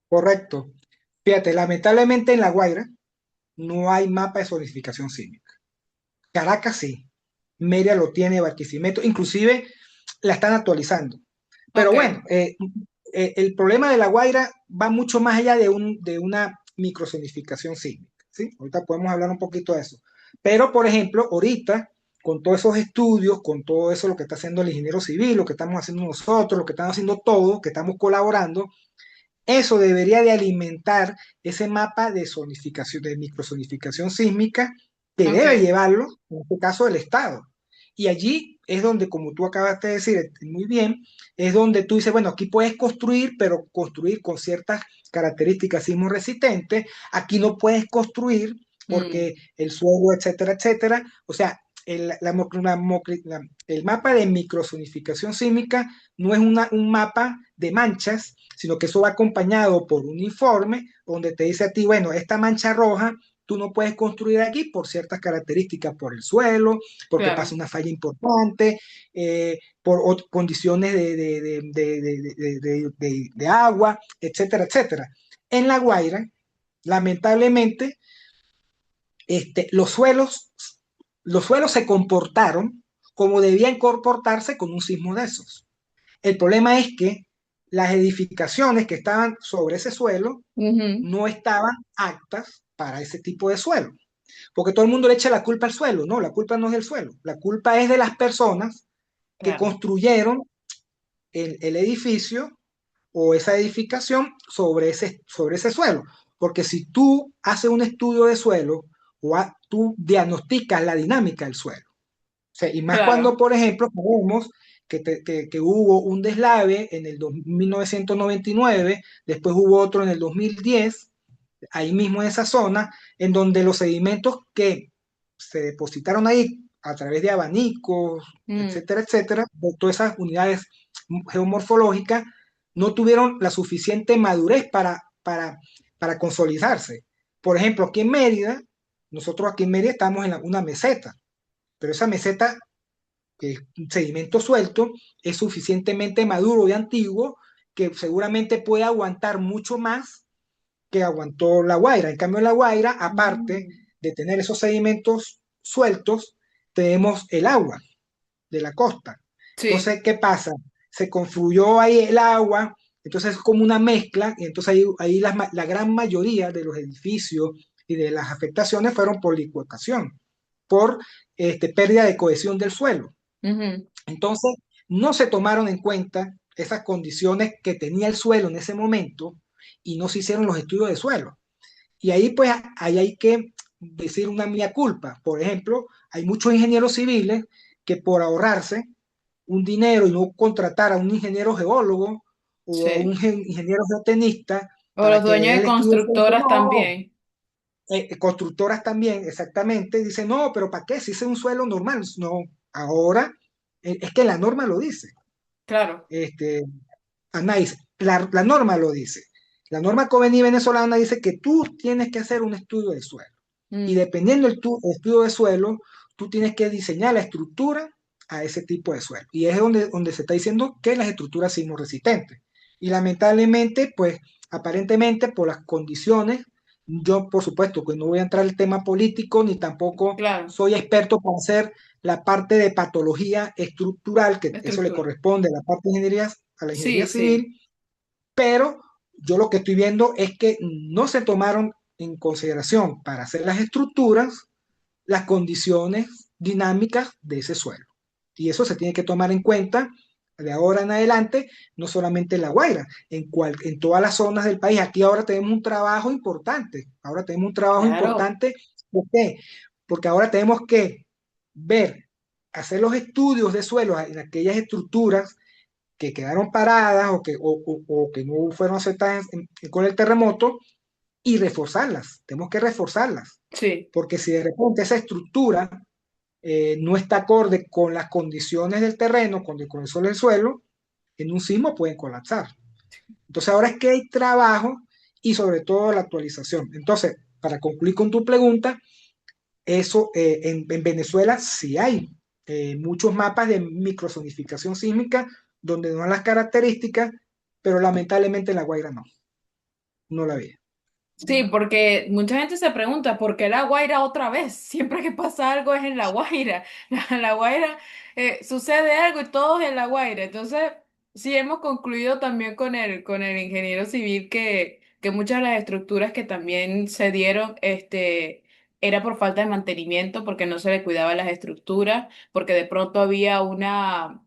Correcto. Fíjate, lamentablemente en La Guaira no hay mapa de zonificación sísmica. Caracas sí, Mérida lo tiene, Barquisimeto, inclusive la están actualizando. Pero Ok. bueno, el problema de La Guaira va mucho más allá de una microzonificación sísmica, ¿sí? Ahorita podemos hablar un poquito de eso. Pero, por ejemplo, ahorita, con todos esos estudios, con todo eso, lo que está haciendo el ingeniero civil, lo que estamos haciendo nosotros, lo que están haciendo todos, que estamos colaborando, eso debería de alimentar ese mapa de zonificación, de microzonificación sísmica que debe Ok. llevarlo, en este caso, el Estado. Y allí es donde, como tú acabaste de decir muy bien, es donde tú dices, bueno, aquí puedes construir, pero construir con ciertas características sismo resistentes. Aquí no puedes construir Mm, porque el suelo, etcétera, etcétera. O sea, el mapa de microzonificación sísmica no es un mapa de manchas, sino que eso va acompañado por un informe donde te dice a ti, bueno, esta mancha roja tú no puedes construir aquí por ciertas características, por el suelo, porque pasa claro. una falla importante, por condiciones de agua, etcétera, etcétera. En La Guaira, lamentablemente, los suelos se comportaron como debían comportarse con un sismo de esos. El problema es que las edificaciones que estaban sobre ese suelo Ujú, no estaban aptas para ese tipo de suelo. Porque todo el mundo le echa la culpa al suelo. No, la culpa no es del suelo. La culpa es de las personas que claro. construyeron el edificio o esa edificación sobre ese suelo. Porque si tú haces un estudio de suelo tú diagnosticas la dinámica del suelo. O sea, y más cuando, Claro. por ejemplo, sabemos que hubo un deslave en el 1999, después hubo otro en el 2010, ahí mismo en esa zona, en donde los sedimentos que se depositaron ahí a través de abanicos, Mm, etcétera, etcétera, de todas esas unidades geomorfológicas, no tuvieron la suficiente madurez para consolidarse. Por ejemplo, aquí en Mérida, nosotros aquí en Mérida estamos en una meseta, pero esa meseta, que es un sedimento suelto, es suficientemente maduro y antiguo que seguramente puede aguantar mucho más que aguantó La Guaira. En cambio, en La Guaira, aparte mm, de tener esos sedimentos sueltos, tenemos el agua de la costa. sí. Entonces, ¿qué pasa? Se confluyó ahí el agua, entonces es como una mezcla, y entonces ahí la gran mayoría de los edificios y de las afectaciones fueron por licuefación, por pérdida de cohesión del suelo. Ujú, Entonces, no se tomaron en cuenta esas condiciones que tenía el suelo en ese momento y no se hicieron los estudios de suelo. Y ahí pues ahí hay que decir una mía culpa. Por ejemplo, hay muchos ingenieros civiles que por ahorrarse un dinero y no contratar a un ingeniero geólogo o a un sí. ingeniero geotenista O para los que le dueños dé de el estudio, constructoras no, también. constructoras también, exactamente, dicen, no, pero ¿para qué? Si es un suelo normal. No, ahora es que la norma lo dice. Claro. Este, Anais, la norma lo dice. La norma Coveney venezolana dice que tú tienes que hacer un estudio de suelo. Y Mm, dependiendo del estudio de suelo, tú tienes que diseñar la estructura a ese tipo de suelo. Y es donde se está diciendo que las estructuras sismo resistentes. Y lamentablemente, pues aparentemente por las condiciones, yo por supuesto que no voy a entrar al tema político ni tampoco claro. soy experto para hacer la parte de patología estructural, que eso le Estructura. corresponde a la parte de ingeniería, a la ingeniería Sí, sí. civil, pero yo lo que estoy viendo es que no se tomaron en consideración para hacer las estructuras las condiciones dinámicas de ese suelo. Y eso se tiene que tomar en cuenta de ahora en adelante, no solamente en La Guaira, en todas las zonas del país. Aquí ahora tenemos un trabajo importante. Ahora tenemos un trabajo Claro, importante. ¿Por qué? Porque ahora tenemos que ver, hacer los estudios de suelos en aquellas estructuras que quedaron paradas o que no fueron aceptadas con el terremoto y reforzarlas. Tenemos que reforzarlas. sí. Porque si de repente esa estructura no está acorde con las condiciones del terreno, con el suelo del suelo, en un sismo pueden colapsar. Entonces ahora es que hay trabajo y sobre todo la actualización. Entonces, para concluir con tu pregunta, eso en Venezuela sí hay muchos mapas de microzonificación sísmica donde no dan las características, pero lamentablemente en La Guaira no la había. Sí, porque mucha gente se pregunta, ¿por qué La Guaira otra vez? Siempre que pasa algo es en La Guaira. La Guaira, sucede algo y todo es en La Guaira. Entonces, sí hemos concluido también con el ingeniero civil que muchas de las estructuras que también se dieron, era por falta de mantenimiento, porque no se le cuidaba las estructuras, porque de pronto había una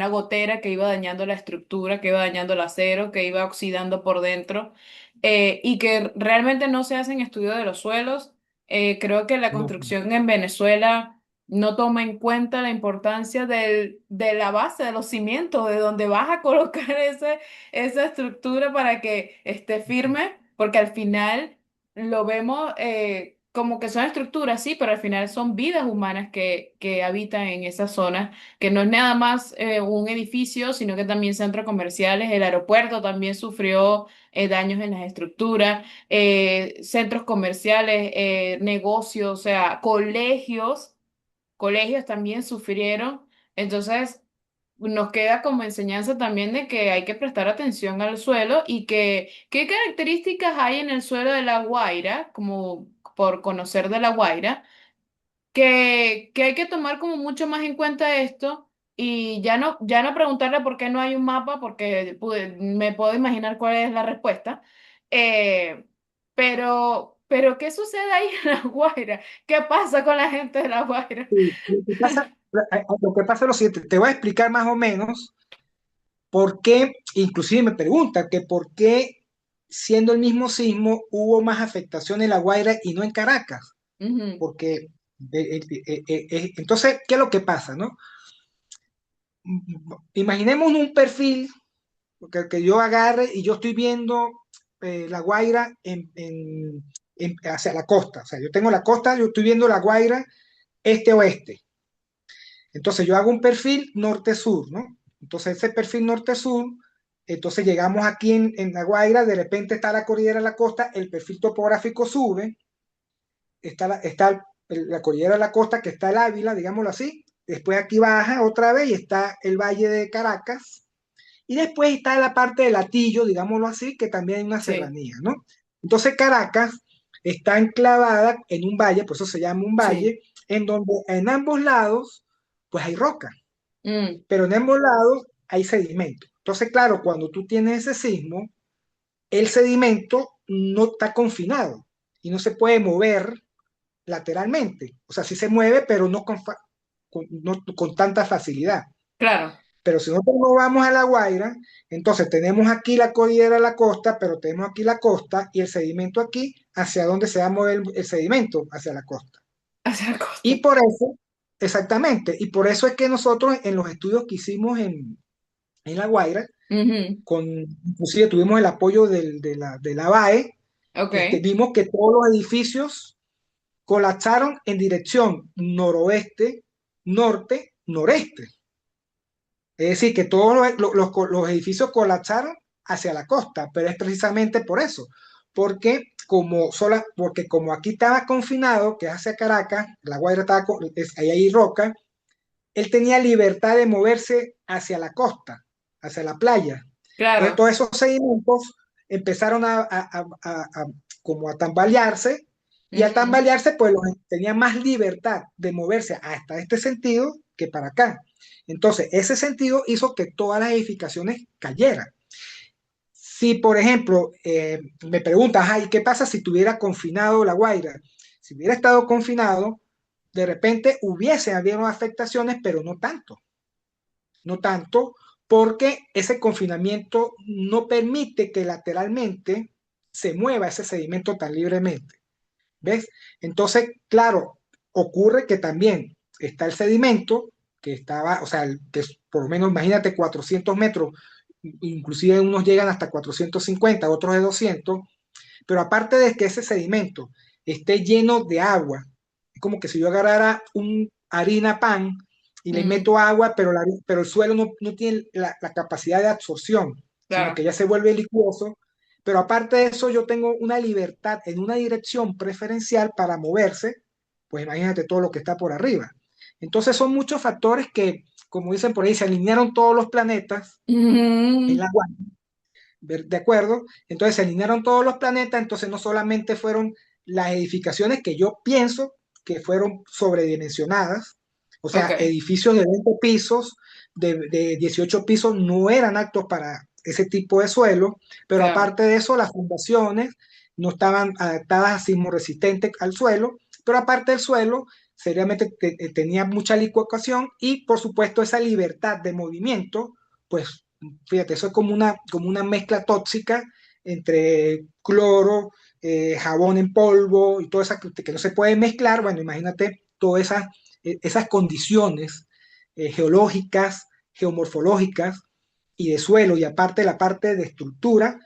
gotera que iba dañando la estructura, que iba dañando el acero, que iba oxidando por dentro, y que realmente no se hacen estudios de los suelos. Creo que la No, construcción en Venezuela no toma en cuenta la importancia de la base, de los cimientos, de donde vas a colocar esa estructura para que esté firme, porque al final lo vemos, como que son estructuras, sí, pero al final son vidas humanas que habitan en esas zonas, que no es nada más un edificio, sino que también centros comerciales. El aeropuerto también sufrió daños en las estructuras, centros comerciales, negocios, o sea, colegios también sufrieron. Entonces, nos queda como enseñanza también de que hay que prestar atención al suelo y que qué características hay en el suelo de La Guaira, como por conocer de La Guaira, que hay que tomar como mucho más en cuenta esto y ya no preguntarle por qué no hay un mapa, porque me puedo imaginar cuál es la respuesta. Eh, pero ¿qué sucede ahí en La Guaira? ¿Qué pasa con la gente de La Guaira? sí, lo que pasa es lo siguiente, te voy a explicar más o menos por qué, inclusive me preguntan que por qué siendo el mismo sismo hubo más afectación en La Guaira y no en Caracas, Ujú, porque entonces, ¿qué es lo que pasa, no? Imaginemos un perfil que yo agarre y yo estoy viendo La Guaira hacia la costa, o sea, yo tengo la costa, yo estoy viendo La Guaira este-oeste. Entonces yo hago un perfil norte-sur, ¿no? Entonces ese perfil norte-sur, entonces llegamos aquí en La Guaira, de repente está la cordillera de la costa, el perfil topográfico sube, está la cordillera de la costa, que está el Ávila, digámoslo así, después aquí baja otra vez y está el Valle de Caracas, y después está la parte del Latillo, digámoslo así, que también hay una sí, serranía, ¿no? Entonces Caracas está enclavada en un valle, por eso se llama un sí. valle, en donde en ambos lados, pues hay roca, Mm, pero en ambos lados hay sedimento. Entonces, claro, cuando tú tienes ese sismo, el sedimento no está confinado y no se puede mover lateralmente. O sea, sí se mueve, pero no con tanta facilidad. claro, Pero si nosotros no vamos a La Guaira, entonces tenemos aquí la cordillera de la costa, pero tenemos aquí la costa y el sedimento aquí, ¿hacia dónde se va a mover el sedimento? Hacia la costa. hacia la costa. Y por eso, exactamente, y por eso es que nosotros en los estudios que hicimos en La Guaira, Ujú, inclusive tuvimos el apoyo de la BAE, ok, vimos que todos los edificios colapsaron en dirección noroeste, norte, noreste. Es decir, que todos los edificios colapsaron hacia la costa, pero es precisamente por eso, porque como aquí estaba confinado, que es hacia Caracas, La Guaira estaba, ahí hay roca, él tenía libertad de moverse hacia la costa, hacia la playa. Entonces claro. todos esos sedimentos empezaron como a tambalearse y al Ujú, tambalearse pues tenían más libertad de moverse hasta este sentido que para acá. Entonces ese sentido hizo que todas las edificaciones cayeran. Si, por ejemplo, me preguntas, ay, ¿qué pasa si tuviera confinado La Guaira? Si hubiera estado confinado, de repente hubiese habido afectaciones, pero no tanto, no tanto, porque ese confinamiento no permite que lateralmente se mueva ese sedimento tan libremente. ¿Ves? Entonces, claro, ocurre que también está el sedimento que estaba, o sea, que es, por lo menos imagínate 400 metros, inclusive unos llegan hasta 450, otros de 200, pero aparte de que ese sedimento esté lleno de agua, es como que si yo agarrara un harina pan y le Mm, meto agua, pero el suelo no tiene la capacidad de absorción, sino que claro. ya se vuelve licuoso. Pero aparte de eso, yo tengo una libertad en una dirección preferencial para moverse, pues imagínate todo lo que está por arriba. Entonces son muchos factores que, como dicen por ahí, se alinearon todos los planetas en Mm, la ¿de acuerdo? Entonces se alinearon todos los planetas, entonces no solamente fueron las edificaciones que yo pienso que fueron sobredimensionadas, o sea, ok, edificios de 20 pisos, de 18 pisos, no eran aptos para ese tipo de suelo, pero claro. aparte de eso, las fundaciones no estaban adaptadas a sismo resistente al suelo, pero aparte del suelo, seriamente tenía mucha licuación y por supuesto esa libertad de movimiento, pues fíjate, eso es como una mezcla tóxica entre cloro, jabón en polvo y todo eso que no se puede mezclar. Bueno, imagínate todas esas condiciones geológicas, geomorfológicas y de suelo, y aparte la parte de estructura,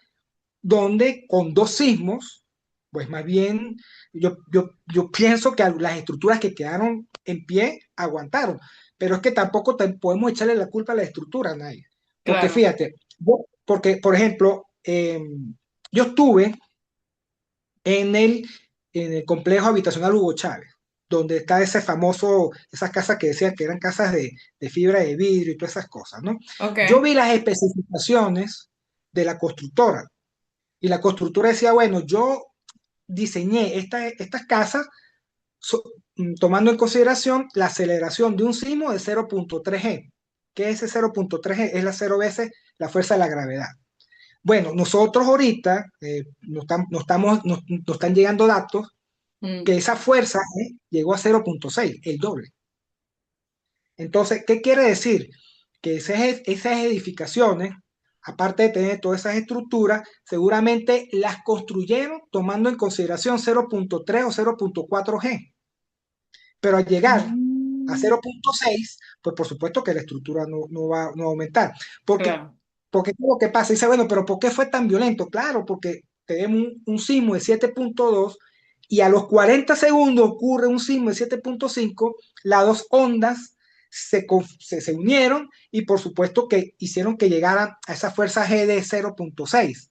donde con dos sismos, pues más bien yo pienso que las estructuras que quedaron en pie aguantaron, pero es que tampoco podemos echarle la culpa a la estructura a nadie. Porque Claro. fíjate, porque por ejemplo, yo estuve en el complejo habitacional Hugo Chávez, donde está ese famoso, esas casas que decían que eran casas de fibra de vidrio y todas esas cosas, ¿no? Yo Ok. vi las especificaciones de la constructora y la constructora decía, bueno, yo diseñé estas casas so- tomando en consideración la aceleración de un sismo de 0.3 G. ¿Qué es ese 0.3 G? Es la 0 veces la fuerza de la gravedad. Bueno, nosotros ahorita nos están llegando datos Mm, que esa fuerza llegó a 0.6, el doble. Entonces, ¿qué quiere decir? Que esas edificaciones, aparte de tener todas esas estructuras, seguramente las construyeron tomando en consideración 0.3 o 0.4 G. Pero al llegar a mm, 0.6, pues por supuesto que la estructura no va a aumentar. Porque, claro. porque ¿qué es lo que pasa? Dice, bueno, pero ¿por qué fue tan violento? Claro, porque tenemos un sismo de 7.2 y a los 40 segundos ocurre un sismo de 7.5, las dos ondas se unieron y por supuesto que hicieron que llegaran a esa fuerza G de 0.6.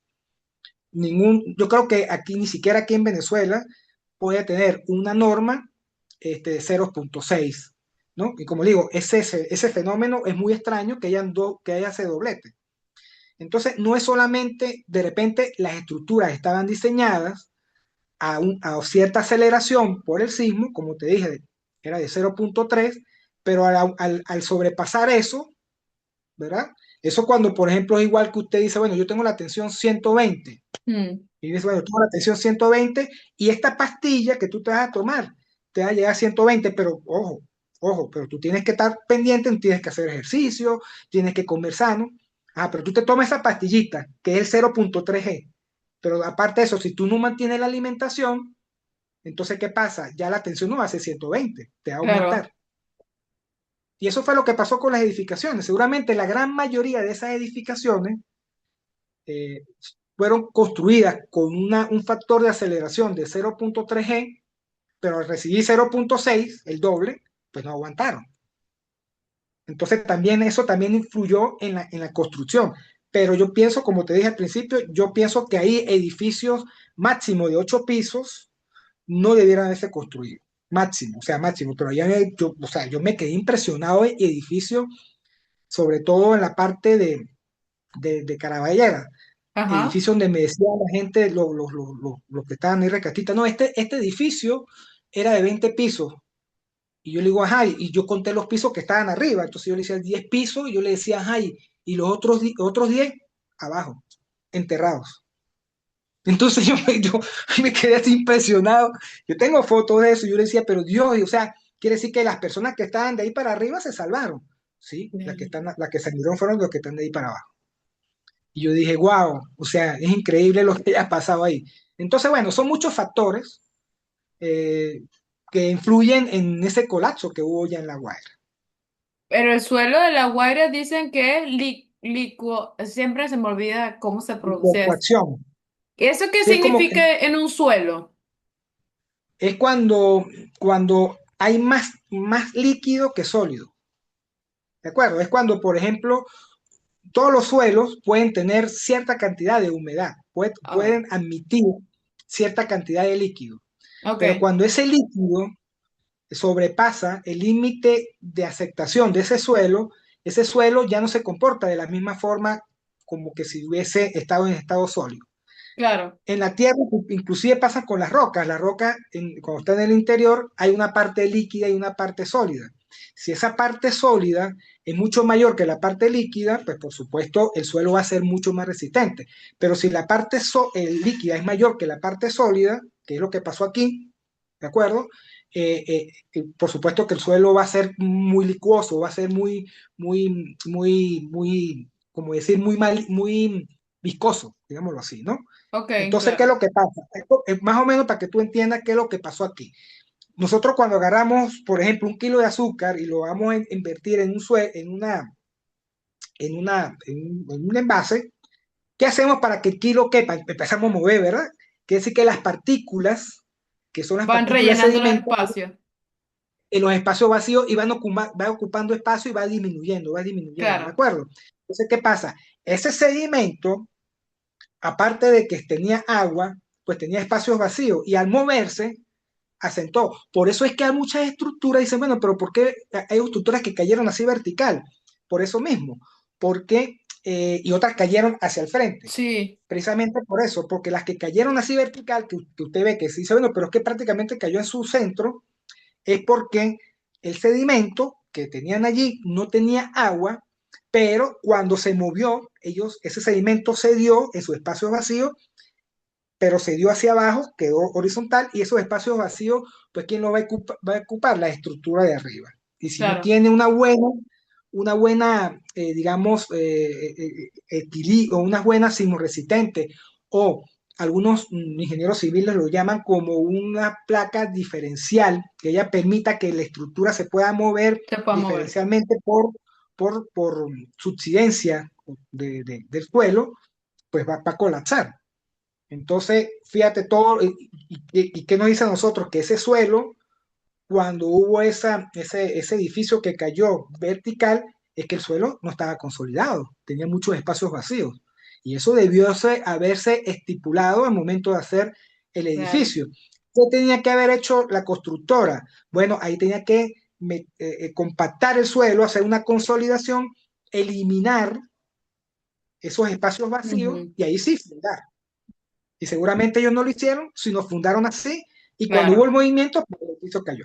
Yo creo que aquí, ni siquiera aquí en Venezuela, puede tener una norma de 0.6, ¿no? Y como digo, ese fenómeno es muy extraño que haya ese doblete. Entonces, no es solamente, de repente, las estructuras estaban diseñadas a cierta aceleración por el sismo, como te dije, era de 0.3, pero al sobrepasar eso, ¿verdad? Eso cuando, por ejemplo, es igual que usted dice, bueno, yo tengo la tensión 120, Mm, y dices, bueno, tengo la tensión 120 y esta pastilla que tú te vas a tomar te va a llegar a 120, pero ojo, pero tú tienes que estar pendiente, tienes que hacer ejercicio, tienes que comer sano. Ah, pero tú te tomas esa pastillita, que es el 0.3 G. Pero aparte de eso, si tú no mantienes la alimentación, entonces, ¿qué pasa? Ya la tensión no va a ser 120, te va a claro. aumentar. Y eso fue lo que pasó con las edificaciones. Seguramente la gran mayoría de esas edificaciones eh, fueron construidas con un factor de aceleración de 0.3 G, pero al recibir 0.6, el doble, pues no aguantaron. Entonces también eso también influyó en la construcción. Pero yo pienso, como te dije al principio, yo pienso que ahí edificios máximo de 8 pisos no debieran haberse construido. Máximo, o sea, máximo. Pero ya o sea, yo me quedé impresionado de edificios, sobre todo en la parte de Caraballera, Ajá. edificio donde me decía la gente, los que estaban ahí recatita, no, este edificio era de 20 pisos. Y yo le digo, ajá, y yo conté los pisos que estaban arriba. Entonces yo le decía 10 pisos y yo le decía, ajá, y los otros 10 abajo, enterrados. Entonces yo me quedé así impresionado. Yo tengo fotos de eso y yo le decía, pero Dios, o sea, quiere decir que las personas que estaban de ahí para arriba se salvaron, ¿sí? Bien. Las que salieron fueron los que están de ahí para abajo. Y yo dije, wow, o sea, es increíble lo que ha pasado ahí. Entonces, bueno, son muchos factores eh, que influyen en ese colapso que hubo ya en La Guaira. Pero el suelo de La Guaira dicen que es licuo, siempre se me olvida cómo se pronuncia eso. Incorporación. ¿Eso qué Sí, es como que significa en un suelo? es cuando hay más líquido que sólido. ¿De acuerdo? Es cuando, por ejemplo, todos los suelos pueden tener cierta cantidad de humedad, Ah, pueden admitir cierta cantidad de líquido, pero ok, cuando ese líquido sobrepasa el límite de aceptación de ese suelo ya no se comporta de la misma forma como que si hubiese estado en estado sólido. claro. En la Tierra inclusive pasa con las rocas. La roca, cuando está en el interior, hay una parte líquida y una parte sólida. Si esa parte sólida es mucho mayor que la parte líquida, pues por supuesto el suelo va a ser mucho más resistente. Pero si la parte líquida es mayor que la parte sólida, que es lo que pasó aquí, ¿de acuerdo? Por supuesto que el suelo va a ser muy licuoso, va a ser como decir, muy viscoso, digámoslo así, ¿no? Ok, Entonces, ¿qué es claro. lo que pasa? Esto es más o menos para que tú entiendas qué es lo que pasó aquí. Nosotros cuando agarramos, por ejemplo, 1 kilo de azúcar y lo vamos a invertir en un envase, ¿qué hacemos para que el kilo quepa? Empezamos a mover, ¿verdad? Quiere decir que las partículas, que son las Van partículas de rellenando los sedimento, espacios. en los espacios vacíos y va ocupando espacio y va disminuyendo, ¿de Claro. acuerdo? Entonces, ¿qué pasa? Ese sedimento, aparte de que tenía agua, pues tenía espacios vacíos y al moverse, asentó. Por eso es que hay muchas estructuras, dicen, bueno, pero ¿por qué hay estructuras que cayeron así vertical? Por eso mismo, porque, y otras cayeron hacia el frente. Sí, Precisamente por eso, porque las que cayeron así vertical, que usted ve que sí dice, bueno, pero es que prácticamente cayó en su centro, es porque el sedimento que tenían allí no tenía agua, pero cuando se movió, ese sedimento se dio en su espacio vacío, pero se dio hacia abajo, quedó horizontal, y esos espacios vacíos, pues ¿quién lo va a ocupar? La estructura de arriba. Y si no claro. tiene una buena digamos, equilibrio, unas buenas sismoresistentes, o algunos ingenieros civiles lo llaman como una placa diferencial, que ella permita que la estructura se pueda mover Se puede mover. diferencialmente por subsidencia del suelo, pues va a colapsar. Entonces, fíjate todo, y qué nos dice a nosotros que ese suelo, cuando hubo ese edificio que cayó vertical, es que el suelo no estaba consolidado, tenía muchos espacios vacíos. Y eso haberse estipulado al momento de hacer el Claro. edificio. ¿Qué tenía que haber hecho la constructora? Bueno, ahí tenía que compactar el suelo, hacer una consolidación, eliminar esos espacios vacíos Ujú, y ahí sí fundar. Y seguramente ellos no lo hicieron, sino fundaron así, y cuando hubo claro. el movimiento, pues, el edificio cayó.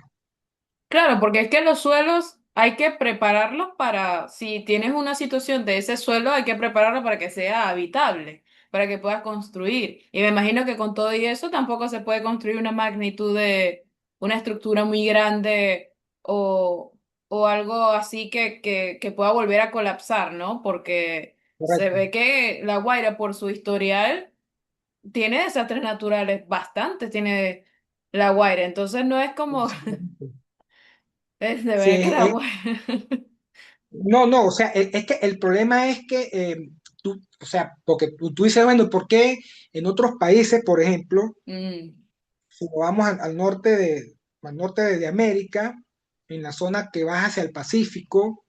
Claro, porque es que los suelos hay que prepararlos para, si tienes una situación de ese suelo, hay que prepararlo para que sea habitable, para que puedas construir. Y me imagino que con todo y eso tampoco se puede construir una magnitud de una estructura muy grande o, o algo así que pueda volver a colapsar, ¿no? Porque se Correcto. ve que La Guaira, por su historial, tiene desastres naturales bastantes, tiene La Guaira. Entonces no es como se Sí, ve que La Guaira. no, no, o sea, es que el problema es que o sea, porque tú dices, bueno, ¿por qué en otros países, por ejemplo, Mm, si nos vamos al norte de América, en la zona que va hacia el Pacífico,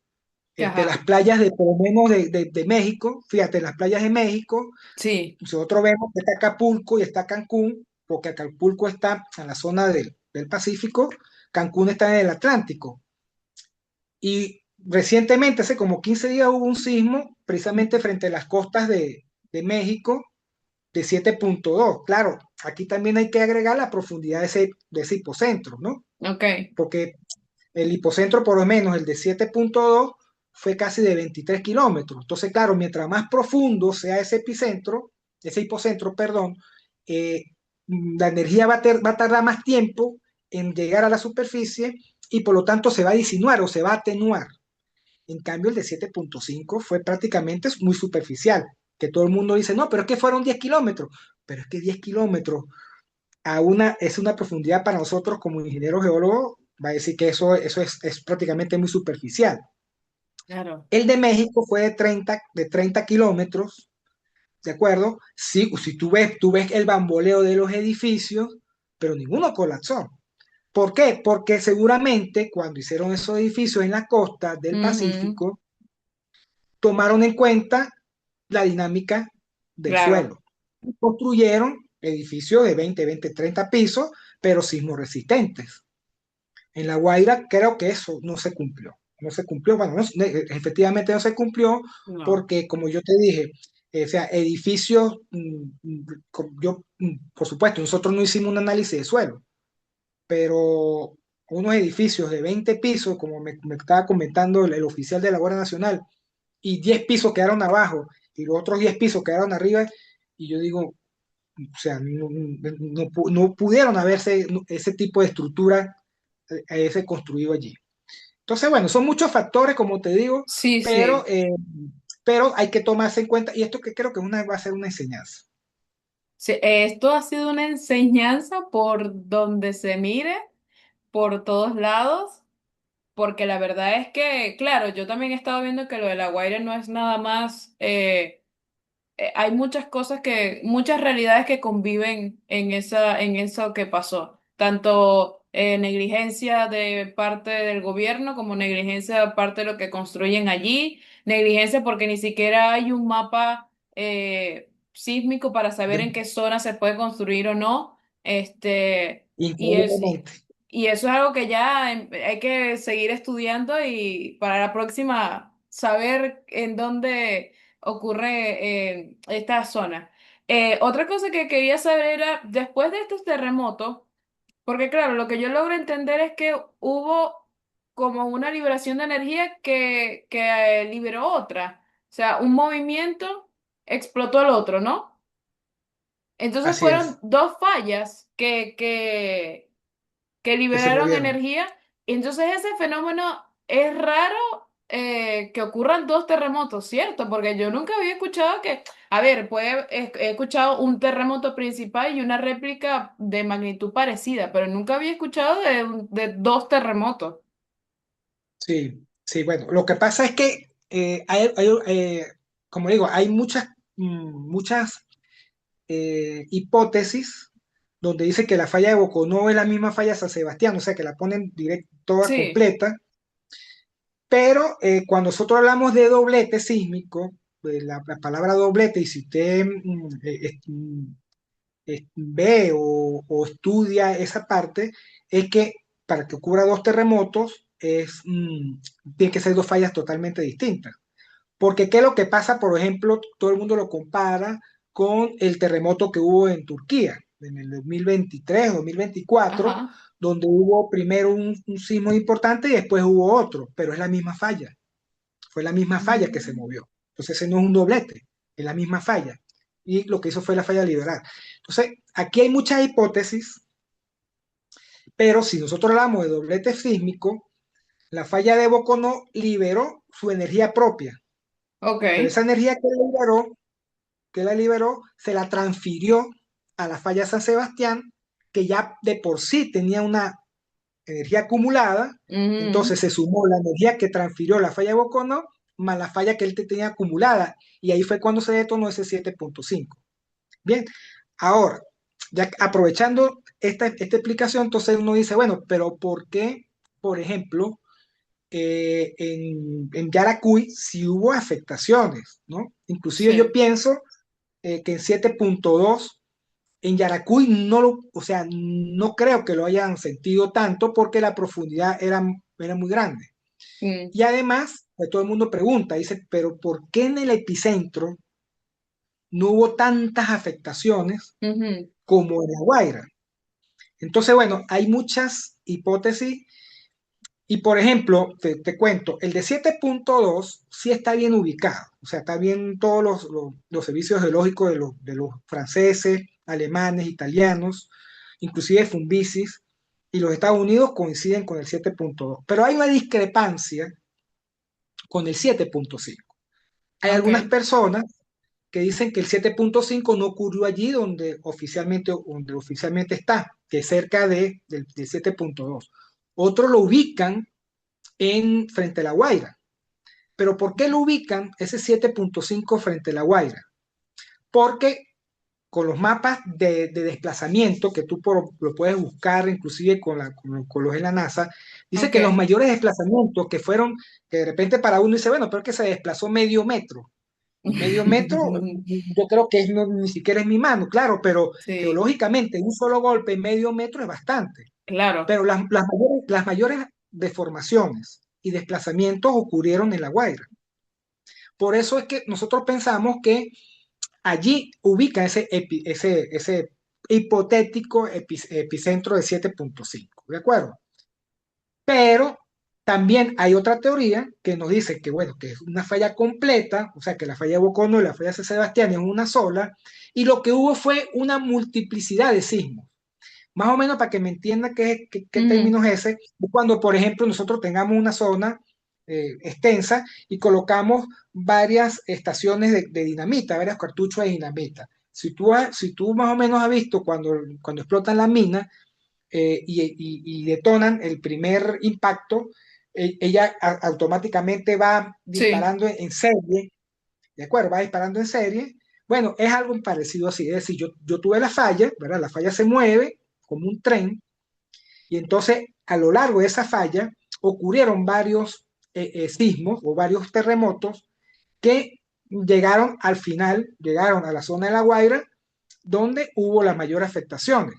las ajá, playas por lo menos de México, fíjate, las playas de México, sí, nosotros vemos que está Acapulco y está Cancún, porque Acapulco está en la zona del Pacífico, Cancún está en el Atlántico. Y recientemente, hace como 15 días, hubo un sismo precisamente frente a las costas de México de 7.2. Claro, aquí también hay que agregar la profundidad de ese hipocentro, ¿no? ok, Porque el hipocentro, por lo menos el de 7.2, fue casi de 23 kilómetros. Entonces, claro, mientras más profundo sea ese hipocentro, perdón, eh, la energía va a tardar más tiempo en llegar a la superficie y por lo tanto se va a disinuar o se va a atenuar. En cambio, el de 7.5 fue prácticamente muy superficial, que todo el mundo dice, no, pero es que fueron 10 kilómetros, pero es que 10 kilómetros es una profundidad para nosotros como ingenieros geólogos, va a decir que eso es prácticamente muy superficial. Claro. El de México fue de 30 kilómetros, ¿de acuerdo? Sí, si tú ves el bamboleo de los edificios, pero ninguno colapsó. ¿Por qué? Porque seguramente cuando hicieron esos edificios en la costa del Ujú, Pacífico, tomaron en cuenta la dinámica del claro. suelo. Construyeron edificios de 30 pisos, pero sismo resistentes. En La Guaira creo que eso no se cumplió. No se cumplió, bueno, efectivamente no se cumplió No. porque, como yo te dije, o sea, edificios, por supuesto, nosotros no hicimos un análisis de suelo, pero unos edificios de 20 pisos, como me estaba comentando el oficial de la Guardia Nacional, y 10 pisos quedaron abajo y los otros 10 pisos quedaron arriba, y yo digo, o sea, no pudieron haberse ese tipo de estructura ese construido allí. Entonces, bueno, son muchos factores, como te digo, Sí, pero, sí. eh, pero hay que tomarse en cuenta, y esto que creo que va a ser una enseñanza. Sí, esto ha sido una enseñanza por donde se mire, por todos lados, porque la verdad es que, claro, yo también he estado viendo que lo de La Guaira no es nada más, hay muchas cosas muchas realidades que conviven en eso que pasó. Tanto negligencia de parte del gobierno como negligencia de parte de lo que construyen allí. Negligencia porque ni siquiera hay un mapa sísmico para saber en De- qué zona se puede construir o no. Y es, Increíblemente. y eso es algo que ya hay que seguir estudiando y para la próxima saber en dónde ocurre esta zona. Otra cosa que quería saber era, después de estos terremotos, porque claro, lo que yo logro entender es que hubo como una liberación de energía que liberó otra. O sea, un movimiento explotó el otro, ¿no? Entonces Así fueron es, dos fallas que que se liberaron movieron. energía. Y entonces ese fenómeno es raro que ocurran dos terremotos, ¿cierto? Porque yo nunca había escuchado que, a ver, he escuchado un terremoto principal y una réplica de magnitud parecida, pero nunca había escuchado de dos terremotos. Sí, sí, bueno, lo que pasa es que, como digo, hay muchas hipótesis donde dice que la falla de Boconó es la misma falla de San Sebastián, o sea, que la ponen toda Sí, completa. Pero cuando nosotros hablamos de doblete sísmico, la palabra doblete, y si usted ve o estudia esa parte, es que para que ocurra dos terremotos tiene que ser dos fallas totalmente distintas. Porque ¿qué es lo que pasa? Por ejemplo, todo el mundo lo compara con el terremoto que hubo en Turquía en el 2023 2024, ajá. donde hubo primero un sismo importante y después hubo otro, pero es la misma falla. Fue la misma falla que se Mm. movió. Entonces ese no es un doblete, es la misma falla. Y lo que hizo fue la falla liberal. Entonces, aquí hay muchas hipótesis, pero si nosotros hablamos de doblete sísmico, la falla de Boconó liberó su energía propia, Ok. pero esa energía que la liberó, se la transfirió a la falla San Sebastián, que ya de por sí tenía una energía acumulada, Ujú. entonces se sumó la energía que transfirió la falla de Bocono más la falla que él tenía acumulada, y ahí fue cuando se detonó ese 7.5. Bien, ahora, ya aprovechando esta explicación, entonces uno dice, bueno, pero ¿por qué, por ejemplo, en Yaracuy sí hubo afectaciones, ¿no? Inclusive yo Sí. pienso que en 7.2 en Yaracuy o sea, no creo que lo hayan sentido tanto porque la profundidad era muy grande. Mm. Y además, pues, todo el mundo pregunta, dice, pero ¿por qué en el epicentro no hubo tantas afectaciones Ujú. como en La Guaira? Entonces, bueno, hay muchas hipótesis y, por ejemplo, te cuento, el de 7.2 sí está bien ubicado, o sea, está bien todos los servicios geológicos de los franceses, alemanes, italianos, inclusive Fumbisis, y los Estados Unidos coinciden con el 7.2. Pero hay una discrepancia con el 7.5. Hay Ok. algunas personas que dicen que el 7.5 no ocurrió allí donde oficialmente está, que es cerca del 7.2. Otros lo ubican frente a La Guaira. Pero ¿por qué lo ubican ese 7.5 frente a La Guaira? Porque con los mapas de desplazamiento que lo puedes buscar inclusive con los de la NASA, dice Ok. que los mayores desplazamientos que fueron, que de repente para uno dice, bueno, pero es que se desplazó medio metro. Y medio metro, yo creo que ni siquiera es mi mano, claro, pero Sí, geológicamente un solo golpe medio metro es bastante. claro. Pero las mayores deformaciones y desplazamientos ocurrieron en La Guaira. Por eso es que nosotros pensamos que allí ubica ese hipotético epicentro de 7.5, ¿de acuerdo? Pero también hay otra teoría que nos dice que, bueno, que es una falla completa, o sea, que la falla de Bocono y la falla de San Sebastián es una sola, y lo que hubo fue una multiplicidad de sismos. Más o menos para que me entienda qué Ujú. término es ese, cuando, por ejemplo, nosotros tengamos una zona extensa y colocamos varias estaciones de dinamita, varios cartuchos de dinamita. Si tú más o menos has visto cuando explotan la mina y detonan el primer impacto, ella automáticamente va Sí. disparando en serie, ¿de acuerdo? Va disparando en serie. Bueno, es algo parecido así, es decir, yo tuve la falla, ¿verdad? La falla se mueve como un tren y entonces a lo largo de esa falla ocurrieron varios sismos o varios terremotos que llegaron al final, llegaron a la zona de La Guaira, donde hubo las mayores afectaciones.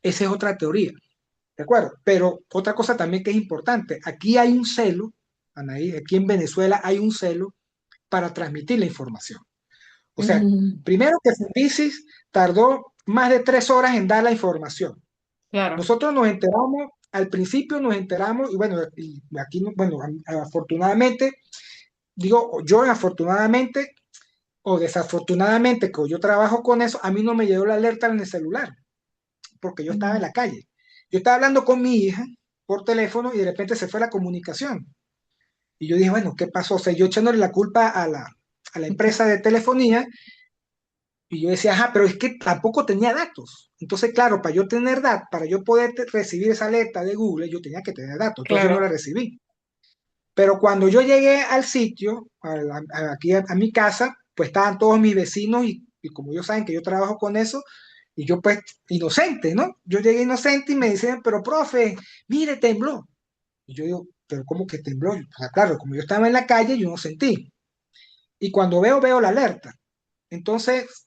Esa es otra teoría, ¿de acuerdo? Pero otra cosa también que es importante, aquí hay un celo, Anaí, aquí en Venezuela hay un celo para transmitir la información. O sea, Ujú. primero que Fumbisis tardó más de 3 horas en dar la información. Claro. Nosotros nos enteramos, al principio nos enteramos, y bueno, y aquí, bueno, afortunadamente, digo, yo afortunadamente o desafortunadamente, que yo trabajo con eso, a mí no me llegó la alerta en el celular, porque yo estaba en Ujú. la calle. Yo estaba hablando con mi hija por teléfono y de repente se fue la comunicación. Y yo dije, bueno, ¿qué pasó? O sea, yo echándole la culpa a la empresa de telefonía y yo decía, ajá, pero es que tampoco tenía datos. Entonces, claro, para yo tener datos, para yo poder recibir esa alerta de Google, yo tenía que tener datos. Entonces yo no la Claro. recibí. Pero cuando yo llegué al sitio, aquí a mi casa, pues estaban todos mis vecinos y como ellos saben que yo trabajo con eso, y yo pues inocente, ¿no? Yo llegué inocente y me decían, pero profe, mire, tembló. Y yo digo, pero ¿cómo que tembló? O sea, claro, como yo estaba en la calle, yo no sentí. Y cuando veo la alerta. Entonces,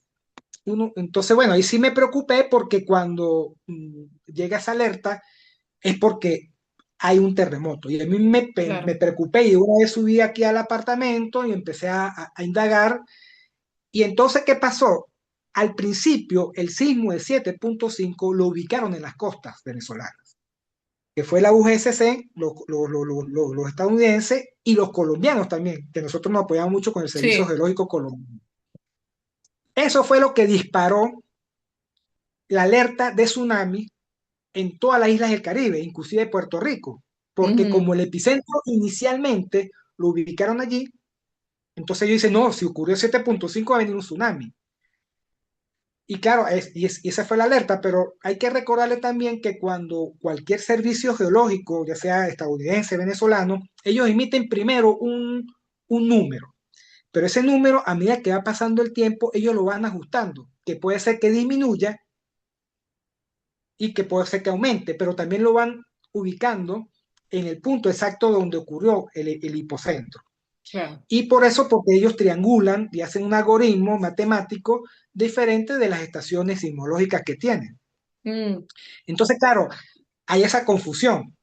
bueno, ahí sí me preocupé porque cuando llega esa alerta es porque hay un terremoto. Y a mí me Claro. preocupé y una vez subí aquí al apartamento y empecé a indagar. Y entonces, ¿qué pasó? Al principio, el sismo de 7.5 lo ubicaron en las costas venezolanas, que fue la UGSC, los estadounidenses y los colombianos también, que nosotros nos apoyamos mucho con el Servicio Sí. Geológico Colombiano. Eso fue lo que disparó la alerta de tsunami en todas las islas del Caribe, inclusive Puerto Rico, porque Ujú. como el epicentro inicialmente lo ubicaron allí, entonces ellos dicen, no, si ocurrió 7.5 va a venir un tsunami. Y claro, y esa fue la alerta, pero hay que recordarle también que cuando cualquier servicio geológico, ya sea estadounidense, venezolano, ellos emiten primero un número, pero ese número, a medida que va pasando el tiempo, ellos lo van ajustando, que puede ser que disminuya y que puede ser que aumente, pero también lo van ubicando en el punto exacto donde ocurrió el hipocentro. Claro. Y por eso, porque ellos triangulan y hacen un algoritmo matemático diferente de las estaciones sismológicas que tienen. Mm. Entonces, claro, hay esa confusión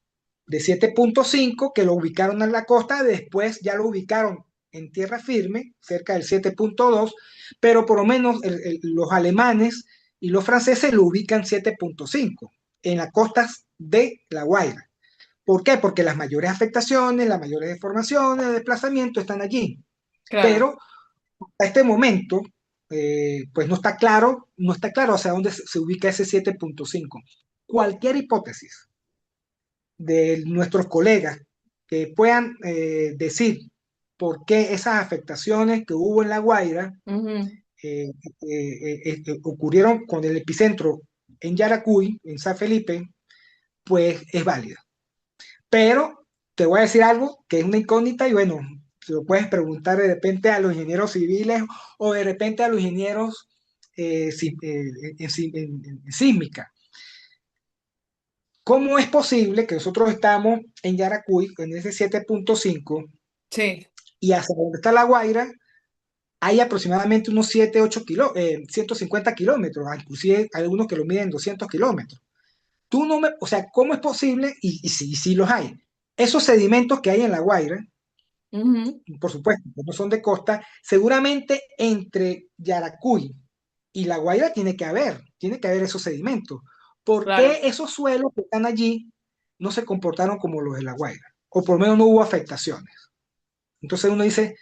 de 7.5 que lo ubicaron en la costa, después ya lo ubicaron en tierra firme, cerca del 7.2, pero por lo menos los alemanes y los franceses lo ubican 7.5 en las costas de La Guaira. ¿Por qué? Porque las mayores afectaciones, las mayores deformaciones, desplazamientos están allí. Claro. Pero a este momento, pues no está claro hacia dónde se ubica ese 7.5. Cualquier hipótesis de nuestros colegas que puedan decir por qué esas afectaciones que hubo en La Guaira Ujú. ocurrieron con el epicentro en Yaracuy, en San Felipe, pues es válida. Pero te voy a decir algo que es una incógnita y bueno, te lo puedes preguntar de repente a los ingenieros civiles o de repente a los ingenieros en sísmica. ¿Cómo es posible que nosotros estamos en Yaracuy, en ese 7.5, Sí. y hacia donde está La Guaira hay aproximadamente unos 7 8 150 kilómetros, inclusive hay algunos que lo miden 200 kilómetros? Tú no me, o sea, ¿cómo es posible? Y sí los hay. Esos sedimentos que hay en La Guaira, Ujú. por supuesto, que no son de costa, seguramente entre Yaracuy y La Guaira tiene que haber esos sedimentos. ¿Por Claro. qué esos suelos que están allí no se comportaron como los de La Guaira? O por lo menos no hubo afectaciones. Entonces uno dice,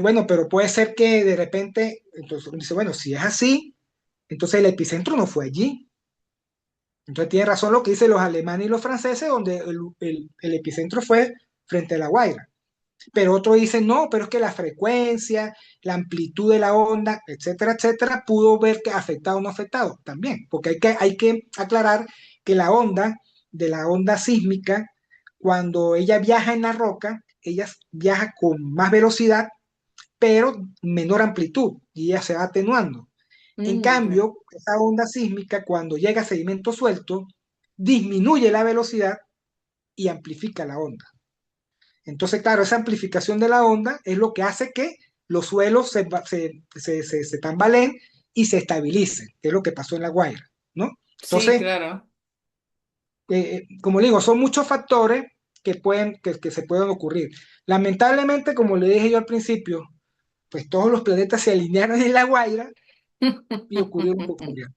bueno, pero puede ser que de repente, entonces uno dice, bueno, si es así, entonces el epicentro no fue allí. Entonces tiene razón lo que dicen los alemanes y los franceses, donde el epicentro fue frente a La Guaira. Pero otros dicen, no, pero es que la frecuencia, la amplitud de la onda, etcétera, etcétera, pudo ver que afectado o no afectado también, porque hay que aclarar que la onda sísmica, cuando ella viaja en la roca, ella viaja con más velocidad, pero menor amplitud, y ella se va atenuando. En Ok. cambio, esa onda sísmica, cuando llega a sedimento suelto, disminuye la velocidad y amplifica la onda. Entonces, claro, esa amplificación de la onda es lo que hace que los suelos se tambaleen y se estabilicen, que es lo que pasó en La Guaira, ¿no? Sí, Entonces, claro. como le digo, son muchos factores que se pueden ocurrir. Lamentablemente, como le dije yo al principio, pues todos los planetas se alinearon en La Guaira y ocurrió lo que ocurrió.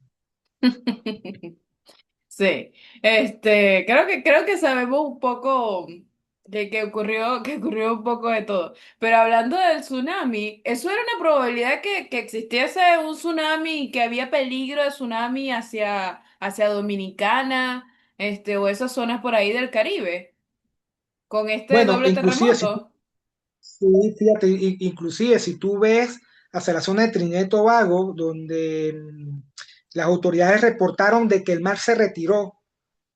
Sí, creo que sabemos un poco que ocurrió un poco de todo. Pero hablando del tsunami, ¿eso era una probabilidad que existiese un tsunami y que había peligro de tsunami hacia Dominicana, o esas zonas por ahí del Caribe, con este Bueno, doble inclusive si tú, terremoto? sí, fíjate, inclusive si tú ves hacia la zona de Trinidad y Tobago, donde las autoridades reportaron de que el mar se retiró,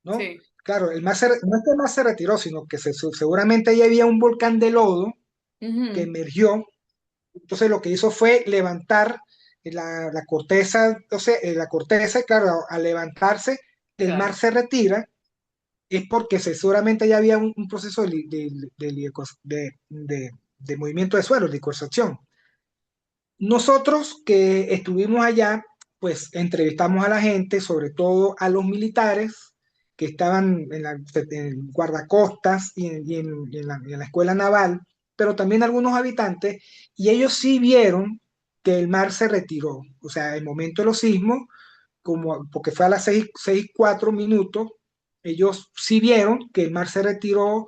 ¿no? Sí. Claro, no es que el mar se retiró, sino que seguramente ahí había un volcán de lodo que Ujú. emergió. Entonces lo que hizo fue levantar la corteza, la corteza, y claro, al levantarse, el mar Claro. se retira, es porque seguramente ya había un proceso de movimiento de suelo, de liquefacción. Nosotros que estuvimos allá, pues entrevistamos a la gente, sobre todo a los militares que estaban en guardacostas y en la escuela naval, pero también algunos habitantes, y ellos sí vieron que el mar se retiró. O sea, el momento de los sismos, porque fue a las 6:04 minutos, ellos sí vieron que el mar se retiró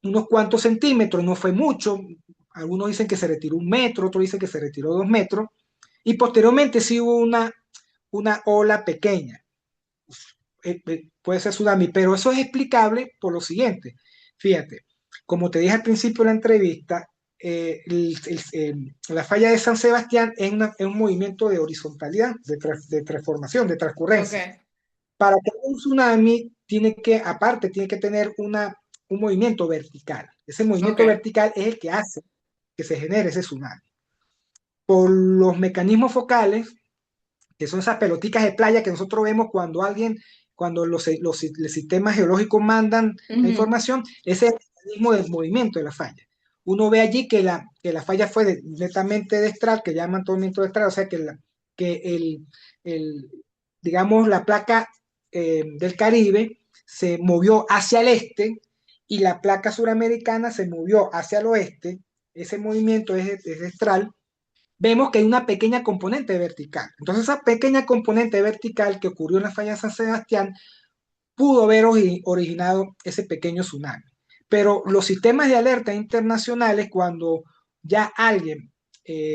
unos cuantos centímetros, no fue mucho. Algunos dicen que se retiró 1 metro, otros dicen que se retiró 2 metros, y posteriormente sí hubo una ola pequeña. Puede ser tsunami, pero eso es explicable por lo siguiente. Fíjate, como te dije al principio de la entrevista, la falla de San Sebastián es un movimiento de horizontalidad, de transformación, de transcurrencia. Ok, Para que haya un tsunami, aparte, tiene que tener un movimiento vertical. Ese movimiento ok. vertical es el que hace que se genere ese tsunami. Por los mecanismos focales, que son esas pelotitas de playa que nosotros vemos cuando los sistemas geológicos mandan la Ujú. información, ese es el mecanismo del movimiento de la falla. Uno ve allí que la falla fue netamente destral, que llaman movimiento destral, o sea que digamos, la placa del Caribe se movió hacia el este y la placa suramericana se movió hacia el oeste. Ese movimiento es destral. Vemos que hay una pequeña componente vertical. Entonces, esa pequeña componente vertical que ocurrió en la falla de San Sebastián pudo haber originado ese pequeño tsunami. Pero los sistemas de alerta internacionales, cuando ya alguien,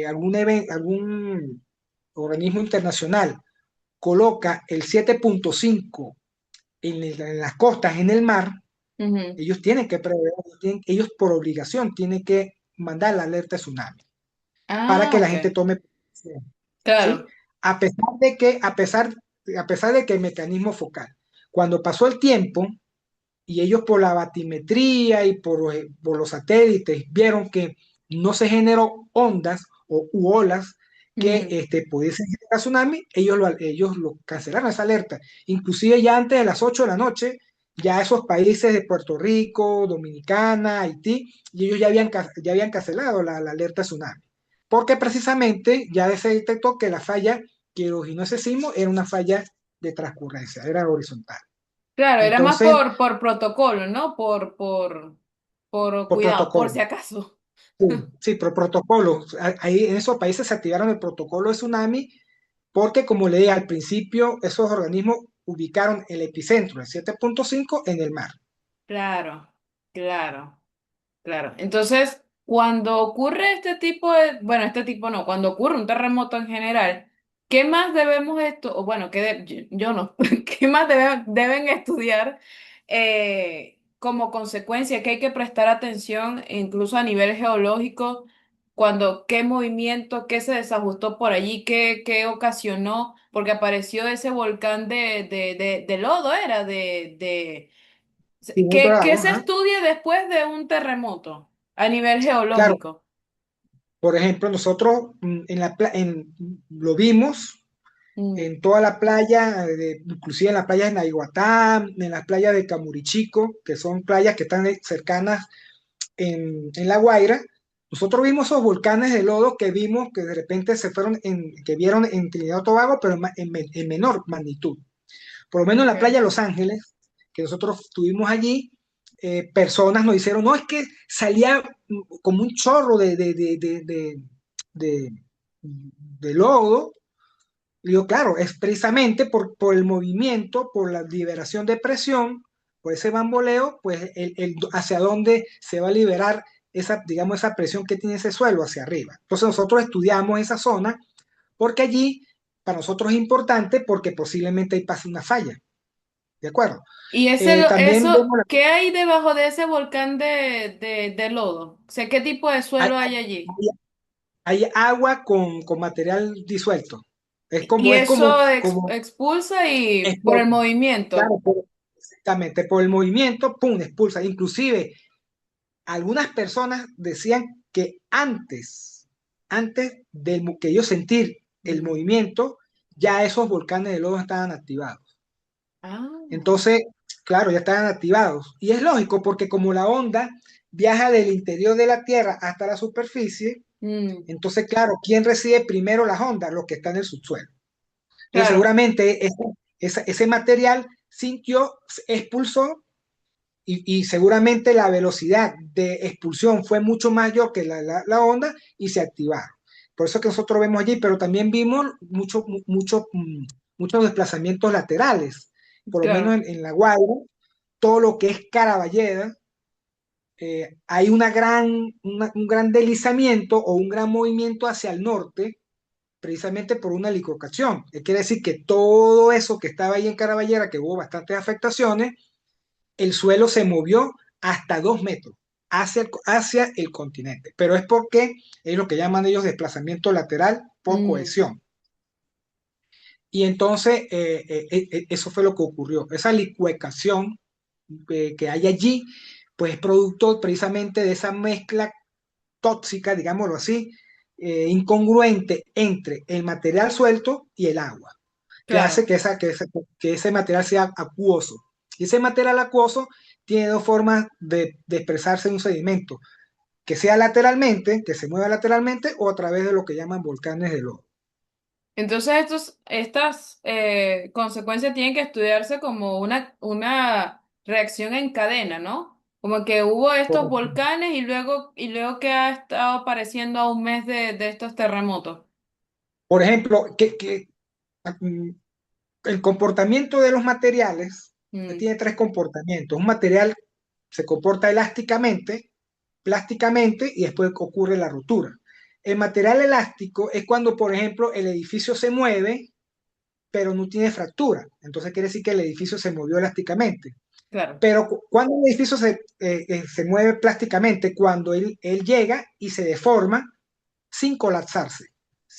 algún organismo internacional, coloca el 7.5 en las costas, en el mar, Ujú. ellos tienen que prever, ellos por obligación tienen que mandar la alerta de tsunami para Ah, que la ok. gente tome precaución, ¿sí? Claro. A pesar de que el mecanismo focal, cuando pasó el tiempo y ellos por la batimetría y por los satélites vieron que no se generó ondas u olas que Ujú. pudiesen generar tsunami, ellos lo cancelaron esa alerta. Inclusive ya antes de las 8 de la noche, ya esos países de Puerto Rico, Dominicana, Haití, y ellos ya habían cancelado la alerta tsunami. Porque precisamente ya se detectó que la falla que originó ese sismo era una falla de transcurrencia, era horizontal. Claro, era más Entonces, por protocolo, ¿no? Por por cuidado, por si protocolo. acaso. Sí, sí, por protocolo. Ahí en esos países se activaron el protocolo de tsunami porque, como le dije al principio, esos organismos ubicaron el epicentro, el 7.5, en el mar. Claro, claro. Claro, entonces cuando ocurre este tipo de, bueno, este tipo no, cuando ocurre un terremoto en general, ¿qué más debemos esto, o bueno, yo no, qué más deben estudiar como consecuencia, que hay que prestar atención incluso a nivel geológico, cuando qué movimiento, qué se desajustó por allí, qué ocasionó, porque apareció ese volcán de lodo, era Sí, en otro ¿qué lado, se ajá. estudia después de un terremoto a nivel Claro, geológico? por ejemplo, nosotros lo vimos Mm, en toda la playa, inclusive en las playas de Naiguatá, en las playas de Camurichico, que son playas que están cercanas en La Guaira. Nosotros vimos esos volcanes de lodo que vimos que de repente que vieron en Trinidad y Tobago, pero en menor magnitud. Por lo menos en la ok. playa de Los Ángeles, que nosotros estuvimos allí, personas nos dijeron, no, es que salía como un chorro de, de lodo. Y yo, claro, es precisamente por el movimiento, por la liberación de presión, por ese bamboleo, pues hacia dónde se va a liberar esa, digamos, esa presión que tiene ese suelo hacia arriba. Entonces nosotros estudiamos esa zona porque allí para nosotros es importante porque posiblemente ahí pase una falla, ¿de acuerdo? Y También vemos ¿qué hay debajo de ese volcán de lodo? O sea, ¿qué tipo de hay, suelo hay allí? hay agua con material disuelto. Y eso Como expulsa y por el explota. movimiento. Claro, exactamente, por el movimiento, pum, expulsa. Inclusive, algunas personas decían que antes que ellos sentir el Mm. movimiento, ya esos volcanes de lodo estaban activados. Ah, Entonces, claro, ya estaban activados. Y es lógico porque como la onda viaja del interior de la Tierra hasta la superficie, mm, entonces, claro, ¿quién recibe primero las ondas? Los que están en el subsuelo. Entonces, claro. seguramente ese material sintió, expulsó y seguramente la velocidad de expulsión fue mucho mayor que la onda y se activaron. Por eso que nosotros vemos allí, pero también vimos muchos desplazamientos laterales, por lo menos Claro. en La Guaira, todo lo que es Caraballeda, hay un gran deslizamiento o un gran movimiento hacia el norte, precisamente por una liquefaction. Quiere decir que todo eso que estaba ahí en Caraballera, que hubo bastantes afectaciones, el suelo se movió hasta 2 metros hacia el continente. Pero es porque es lo que llaman ellos desplazamiento lateral por Mm. cohesión. Y entonces eso fue lo que ocurrió. Esa liquefaction que hay allí, pues es producto precisamente de esa mezcla tóxica, digámoslo así, incongruente entre el material suelto y el agua, que hace Claro. que ese material sea acuoso. Y ese material acuoso tiene dos formas de expresarse en un sedimento, que sea lateralmente, que se mueva lateralmente, o a través de lo que llaman volcanes de lodo. Entonces estas consecuencias tienen que estudiarse como una reacción en cadena, ¿no? Como que hubo estos volcanes y luego que ha estado apareciendo a un mes de estos terremotos. Por ejemplo, mm, el comportamiento de los materiales Mm, tiene tres comportamientos. Un material se comporta elásticamente, plásticamente y después ocurre la rotura. El material elástico es cuando, por ejemplo, el edificio se mueve, pero no tiene fractura. Entonces quiere decir que el edificio se movió elásticamente. Claro. Pero cuando un edificio se mueve plásticamente, cuando él llega y se deforma sin colapsarse,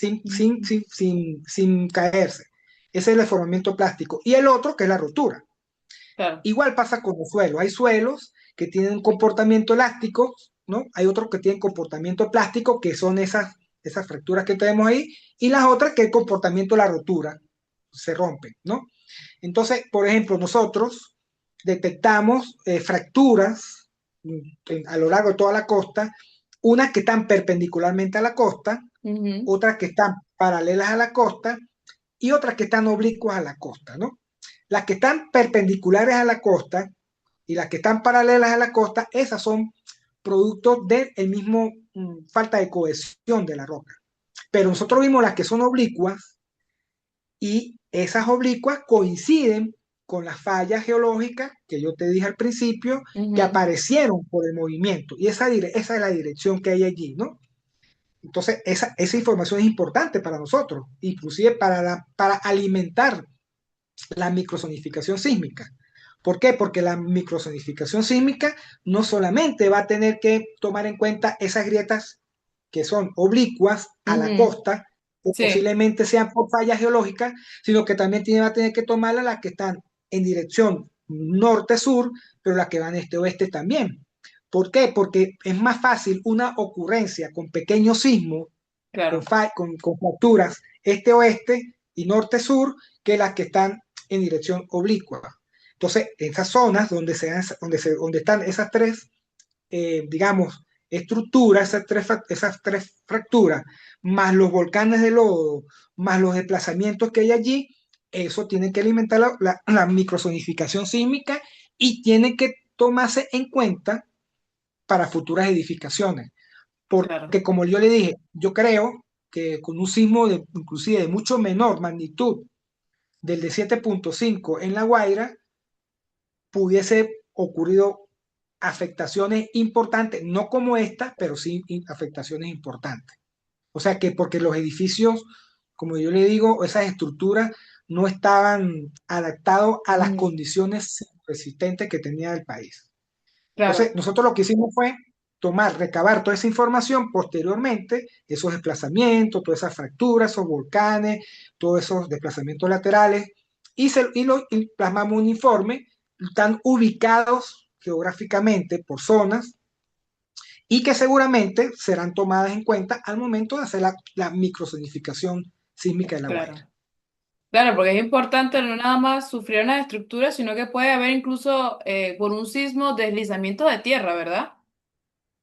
Mm. sin caerse. Ese es el deformamiento plástico. Y el otro, que es la rotura. Claro. Igual pasa con los suelos. Hay suelos que tienen un comportamiento elástico, ¿no? Hay otros que tienen comportamiento plástico, que son esas fracturas que tenemos ahí, y las otras que el comportamiento de la rotura se rompe, ¿no? Entonces, por ejemplo, nosotros detectamos fracturas a lo largo de toda la costa, unas que están perpendicularmente a la costa, Ujú. otras que están paralelas a la costa y otras que están oblicuas a la costa, ¿no? Las que están perpendiculares a la costa y las que están paralelas a la costa, esas son productos del mismo falta de cohesión de la roca. Pero nosotros vimos las que son oblicuas y esas oblicuas coinciden con las fallas geológicas que yo te dije al principio, que Ujú. aparecieron por el movimiento. Y esa es la dirección que hay allí, ¿no? Entonces, esa información es importante para nosotros, inclusive para alimentar la microsonificación sísmica. ¿Por qué? Porque la microsonificación sísmica no solamente va a tener que tomar en cuenta esas grietas que son oblicuas a la Ujú. costa, que Sí, posiblemente sean por fallas geológicas, sino que también va a tener que tomarla las que están en dirección norte-sur, pero las que van este-oeste también. ¿Por qué? Porque es más fácil una ocurrencia con pequeños sismos, claro. con fracturas este-oeste y norte-sur, que las que están en dirección oblicua. Entonces, esas zonas donde están esas tres, digamos, estructuras, esas tres fracturas, más los volcanes de lodo, más los desplazamientos que hay allí, eso tiene que alimentar la microzonificación sísmica y tiene que tomarse en cuenta para futuras edificaciones. Claro. Porque como yo le dije, yo creo que con un sismo inclusive de mucho menor magnitud del de 7,5 en La Guaira, pudiese ocurrido afectaciones importantes, no como esta, pero sí afectaciones importantes. O sea que porque los edificios, como yo le digo, esas estructuras no estaban adaptados a las Ujú. condiciones resistentes que tenía el país. Entonces, Claro. nosotros lo que hicimos fue recabar toda esa información posteriormente, esos desplazamientos, todas esas fracturas, esos volcanes, todos esos desplazamientos laterales, y plasmamos un informe, están ubicados geográficamente por zonas y que seguramente serán tomadas en cuenta al momento de hacer la microsonificación sísmica de La Claro. Guaira. Claro, porque es importante no nada más sufrir una estructura, sino que puede haber incluso por un sismo deslizamiento de tierra, ¿verdad?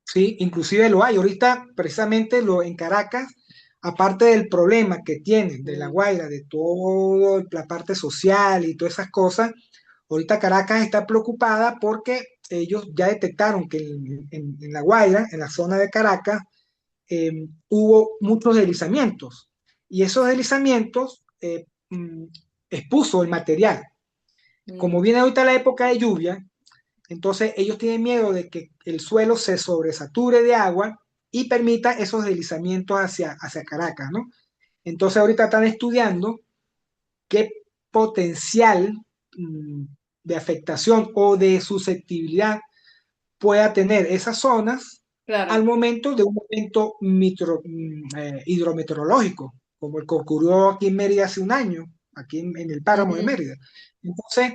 Sí, inclusive lo hay. Ahorita, precisamente en Caracas, aparte del problema que tienen de La Mm. Guaira, de toda la parte social y todas esas cosas, ahorita Caracas está preocupada porque ellos ya detectaron que en La Guaira, en la zona de Caracas, hubo muchos deslizamientos y esos deslizamientos expuso el material. Como Mm. viene ahorita la época de lluvia, entonces ellos tienen miedo de que el suelo se sobresature de agua y permita esos deslizamientos hacia Caracas, ¿no? Entonces ahorita están estudiando qué potencial mm, de afectación o de susceptibilidad pueda tener esas zonas al Claro. momento de un evento hidrometeorológico, como el que ocurrió aquí en Mérida hace un año, aquí en el páramo de Ujú. Mérida. Entonces,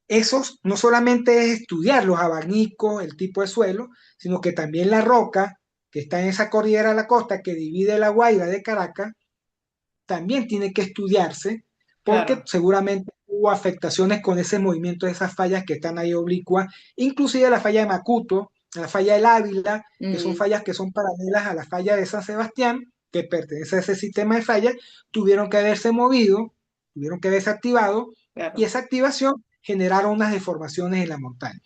esos no solamente es estudiar los abanicos, el tipo de suelo, sino que también la roca que está en esa cordillera de la costa que divide La Guaira de Caracas, también tiene que estudiarse porque Claro. seguramente hubo afectaciones con ese movimiento de esas fallas que están ahí oblicuas, inclusive la falla de Macuto, la falla del Ávila, que son Mm. fallas que son paralelas a la falla de San Sebastián, que pertenece a ese sistema de fallas, tuvieron que haberse movido, tuvieron que haberse activado, y Claro. esa activación generaron unas deformaciones en la montaña.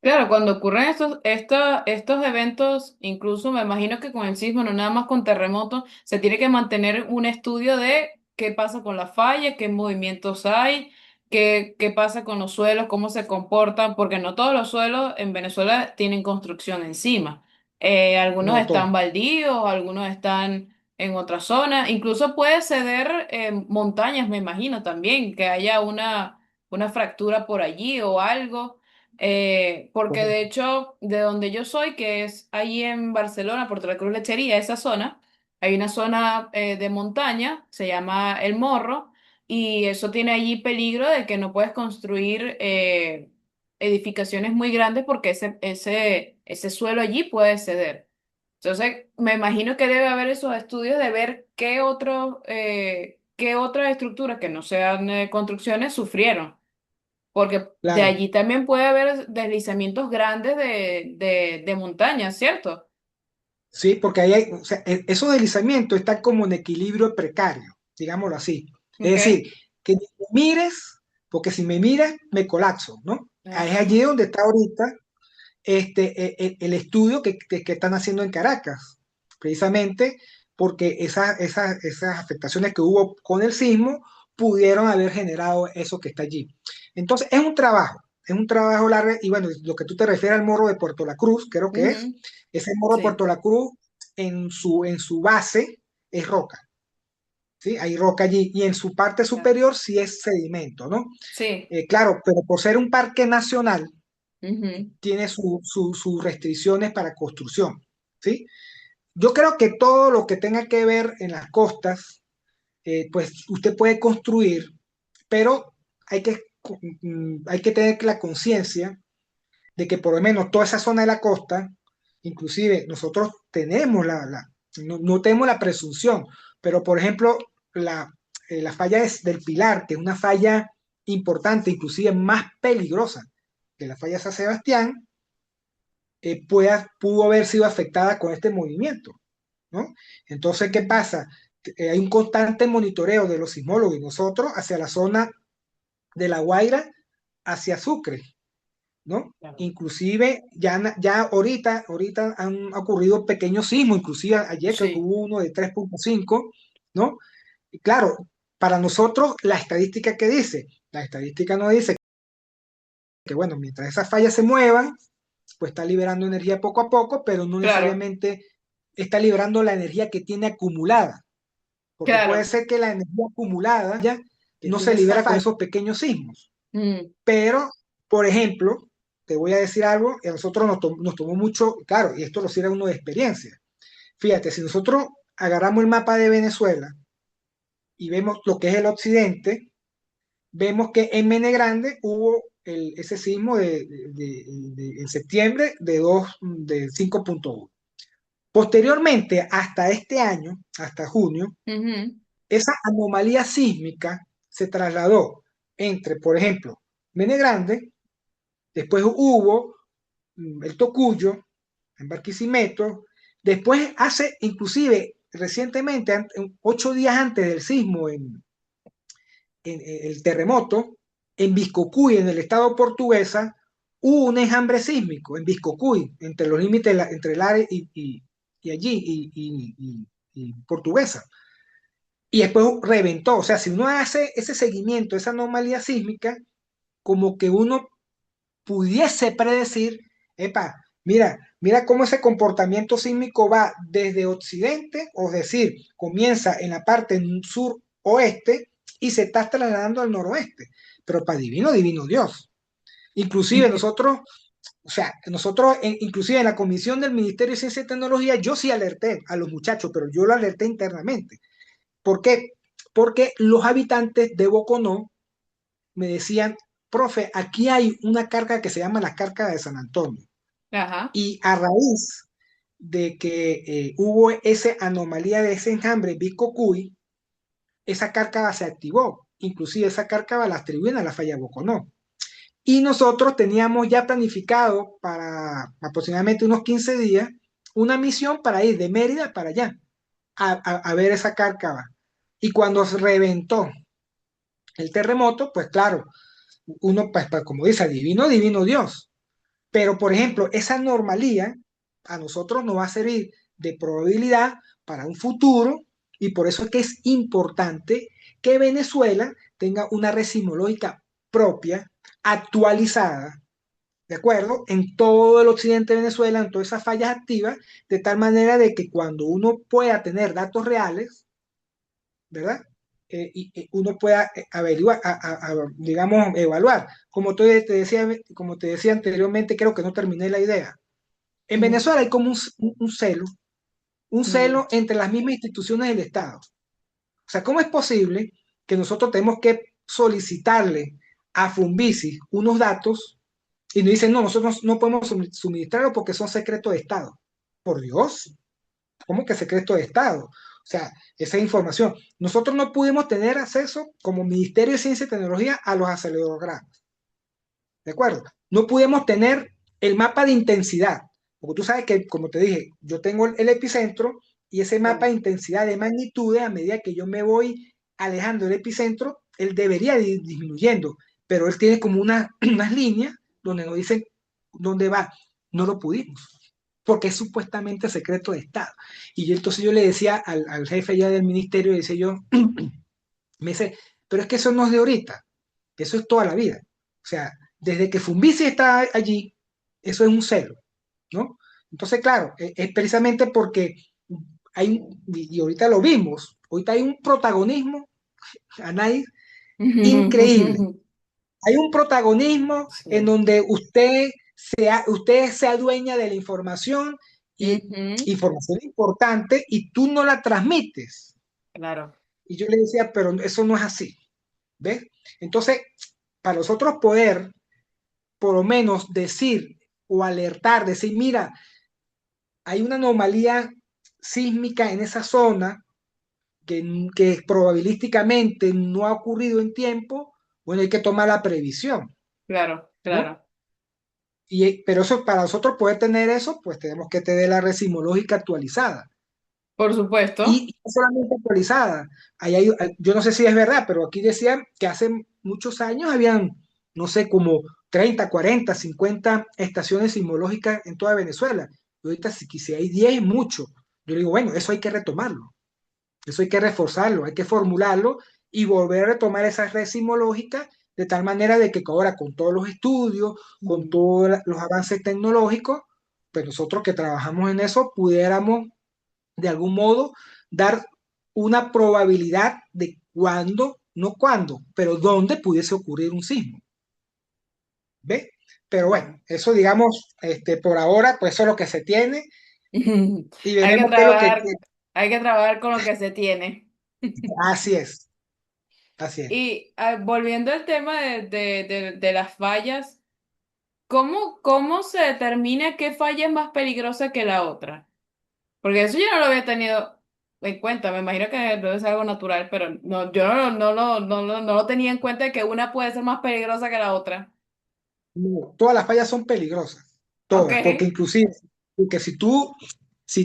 Claro, cuando ocurren estos eventos, incluso me imagino que con el sismo, no nada más con terremotos, se tiene que mantener un estudio de qué pasa con la falla, qué movimientos hay, qué pasa con los suelos, cómo se comportan, porque no todos los suelos en Venezuela tienen construcción encima. Algunos No, todo. están baldíos, algunos están en otra zona, incluso puede ceder montañas, me imagino también, que haya una fractura por allí o algo. Porque de Correcto. hecho, de donde yo soy, que es ahí en Barcelona, Puerto la Cruz Lechería, esa zona, hay una zona de montaña, se llama El Morro, y eso tiene allí peligro de que no puedes construir edificaciones muy grandes porque ese suelo allí puede ceder. Entonces, me imagino que debe haber esos estudios de ver qué otras estructuras que no sean construcciones sufrieron. Porque de Claro. allí también puede haber deslizamientos grandes de montañas, ¿cierto? Sí, porque ahí hay, o sea, esos deslizamientos están como en equilibrio precario, digámoslo así. Es Ok. decir, que ni me mires, porque si me miras, me colapso, ¿no? Es allí Ajá. donde está ahorita el estudio que están haciendo en Caracas, precisamente porque esas afectaciones que hubo con el sismo pudieron haber generado eso que está allí. Entonces, es un trabajo largo, y bueno, lo que tú te refieres al Morro de Puerto La Cruz, creo que es, Ujú. ese Morro de Sí, Puerto La Cruz en su base es roca. ¿Sí? Hay roca allí y en su parte claro. superior sí es sedimento, ¿no? Sí. Claro, pero por ser un parque nacional, Ujú. tiene sus restricciones para construcción, ¿sí? Yo creo que todo lo que tenga que ver en las costas, pues usted puede construir, pero hay que, hay que tener la conciencia de que por lo menos toda esa zona de la costa, inclusive nosotros tenemos no tenemos la presunción, pero por ejemplo, la falla del Pilar, que es una falla importante, inclusive más peligrosa que la falla de San Sebastián, pudo haber sido afectada con este movimiento, ¿no? Entonces, ¿qué Ujú. pasa? Hay un constante monitoreo de los sismólogos y nosotros hacia la zona de La Guaira, hacia Sucre, ¿no? Claro. Inclusive ya ahorita han ocurrido pequeños sismos, inclusive ayer creo que Sí, hubo uno de 3,5, ¿no? Y claro, para nosotros la estadística que dice, la estadística no dice que bueno, mientras esas fallas se muevan, pues está liberando energía poco a poco, pero no claro, necesariamente está liberando la energía que tiene acumulada, porque puede claro. ser que la energía acumulada ya Que no se tiene esa libera con falla. esos pequeños sismos. Mm. Pero, por ejemplo, te voy a decir algo, y a nosotros nos tomó mucho, claro, y esto lo sirve a uno de experiencia. Fíjate, si nosotros agarramos el mapa de Venezuela y vemos lo que es el occidente, vemos que en Mene Grande hubo ese sismo en septiembre de 5,1. Posteriormente, hasta este año, hasta junio, Ujú. esa anomalía sísmica se trasladó entre, por ejemplo, Mene Grande, después hubo el Tocuyo, en Barquisimeto, después hace, inclusive recientemente, 8 días antes del sismo en el terremoto, en Biscocuy, en el estado portuguesa, hubo un enjambre sísmico en Biscocuy, entre los límites entre el área y allí, y portuguesa. Y después reventó. O sea, si uno hace ese seguimiento, esa anomalía sísmica, como que uno pudiese predecir, epa, mira cómo ese comportamiento sísmico va desde occidente, o es decir, comienza en la parte sur-oeste y se está trasladando al noroeste. Pero para divino, divino Dios. Inclusive Y que- nosotros, o sea, nosotros, inclusive en la comisión del Ministerio de Ciencia y Tecnología, yo sí alerté a los muchachos, pero yo lo alerté internamente. ¿Por qué? Porque los habitantes de Boconó me decían, profe, aquí hay una carga que se llama la carga de San Antonio. Ajá. Y a raíz de que hubo esa anomalía de ese enjambre en Biscocuy, esa cárcava se activó. Inclusive esa cárcava la atribuyen a la falla Boconó. Y nosotros teníamos ya planificado para aproximadamente unos 15 días una misión para ir de Mérida para allá a ver esa cárcava. Y cuando se reventó el terremoto, pues claro, uno, pues, como dice, divino, divino Dios. Pero, por ejemplo, esa normalía a nosotros nos va a servir de probabilidad para un futuro y por eso es que es importante que Venezuela tenga una red sismológica propia, actualizada, ¿de acuerdo? En todo el occidente de Venezuela, en todas esas fallas activas, de tal manera de que cuando uno pueda tener datos reales, ¿verdad? uno pueda averiguar, digamos, evaluar. Como te decía anteriormente, creo que no terminé la idea. En Ujú, Venezuela hay como un ujú, celo entre las mismas instituciones del Estado. O sea, ¿cómo es posible que nosotros tenemos que solicitarle a Fumbici unos datos y nos dicen, no, nosotros no podemos suministrarlo porque son secretos de Estado? Por Dios, ¿cómo que secreto de Estado? O sea, esa información. Nosotros no pudimos tener acceso como Ministerio de Ciencia y Tecnología a los acelerogramas. ¿De acuerdo? No pudimos tener el mapa de intensidad. Porque tú sabes que, como te dije, yo tengo el epicentro y ese mapa claro. de intensidad de magnitudes, a medida que yo me voy alejando del epicentro, él debería ir disminuyendo. Pero él tiene como unas líneas donde nos dicen dónde va. No lo pudimos porque es supuestamente secreto de Estado. Y entonces yo le decía al jefe ya del ministerio, decía yo, me dice, pero es que eso no es de ahorita, eso es toda la vida. O sea, desde que Fumbici está allí, eso es un celo, ¿no? Entonces, claro, es precisamente porque y ahorita lo vimos, ahorita hay un protagonismo, Anaí, increíble. Hay un protagonismo en Sí. donde usted se adueña de la información y Ujú, información importante y tú no la transmites. claro. Y yo le decía, pero eso no es así, ¿ves? Entonces, para nosotros poder, por lo menos, decir o alertar, decir, mira, hay una anomalía sísmica en esa zona que probabilísticamente no ha ocurrido en tiempo, bueno, hay que tomar la previsión, Claro, ¿no? claro. Pero eso, para nosotros poder tener eso, pues tenemos que tener la red sismológica actualizada. Por supuesto. Y no solamente actualizada. Yo no sé si es verdad, pero aquí decían que hace muchos años habían, no sé, como 30, 40, 50 estaciones sismológicas en toda Venezuela. Y ahorita si hay 10 es mucho. Yo digo, bueno, eso hay que retomarlo. Eso hay que reforzarlo, hay que formularlo y volver a retomar esa red sismológica de tal manera de que ahora con todos los estudios, con Mm. todos los avances tecnológicos, pues nosotros que trabajamos en eso pudiéramos de algún modo dar una probabilidad de cuándo, no cuándo, pero dónde pudiese ocurrir un sismo. ¿Ve? Pero bueno, Bueno. eso digamos, por ahora, pues eso es lo que se tiene y Hay que veremos qué es lo que... trabajar, hay que trabajar con lo que se tiene. Así es, así es. Y volviendo al tema de las fallas, ¿cómo se determina qué falla es más peligrosa que la otra? Porque eso yo no lo había tenido en cuenta. Me imagino que debe ser algo natural, pero no, yo no lo tenía en cuenta de que una puede ser más peligrosa que la otra. No, todas las fallas son peligrosas, Ok. todas, porque inclusive, porque si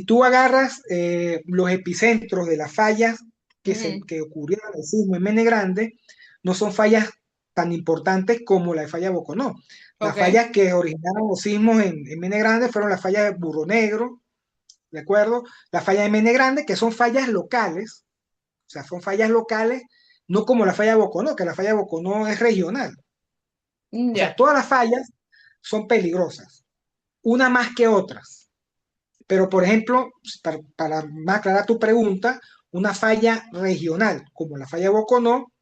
tú agarras los epicentros de las fallas Ujú, que ocurrieron en el sismo en Mene Grande, no son fallas tan importantes como la de falla Boconó. Las ok. fallas que originaron los sismos en Mene Grande fueron las fallas de Burro Negro, ¿de acuerdo? La falla de Mene Grande, que son fallas locales, o sea, son fallas locales, no como la falla de Boconó, que la falla de Boconó es regional. O sea, Ya. todas las fallas son peligrosas, unas más que otras. Pero, por ejemplo, para más aclarar tu pregunta, una falla regional como la falla de Boconó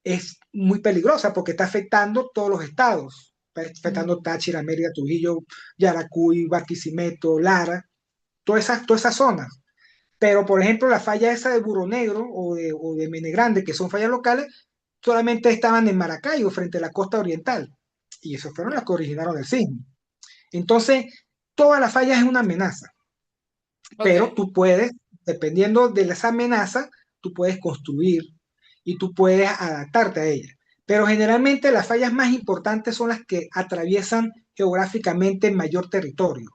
es muy peligrosa porque está afectando todos los estados. Está afectando Mm, Táchira, Mérida, Trujillo, Yaracuy, Barquisimeto, Lara, todas esas zonas. Pero, por ejemplo, la falla esa de Burro Negro o de Mene Grande, que son fallas locales, solamente estaban en Maracaibo, frente a la costa oriental. Y esas fueron las ya. que originaron el sismo. Entonces, todas las fallas es una amenaza, pero Ok. tú puedes, dependiendo de esa amenaza, tú puedes construir y tú puedes adaptarte a ella. Pero generalmente las fallas más importantes son las que atraviesan geográficamente mayor territorio.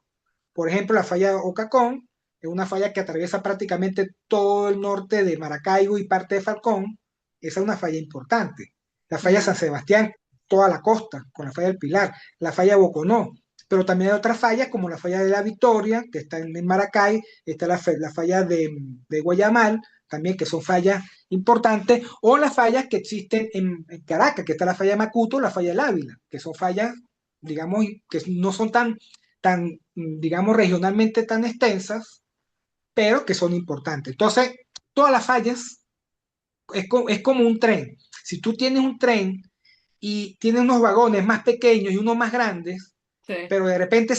Por ejemplo, la falla de Ocacón es una falla que atraviesa prácticamente todo el norte de Maracaibo y parte de Falcón. Esa es una falla importante. La falla San Mm, Sebastián, toda la costa, con la falla del Pilar. La falla Boconó. Pero también hay otras fallas, como la falla de la Victoria, que está en Maracay. Está la falla de Guayamal, también, que son fallas importantes. O las fallas que existen en Caracas, que está la falla de Macuto, la falla del Ávila, que son fallas, digamos, que no son tan, digamos, regionalmente tan extensas, pero que son importantes. Entonces, todas las fallas es como un tren. Si tú tienes un tren y tienes unos vagones más pequeños y unos más grandes, Sí. pero de repente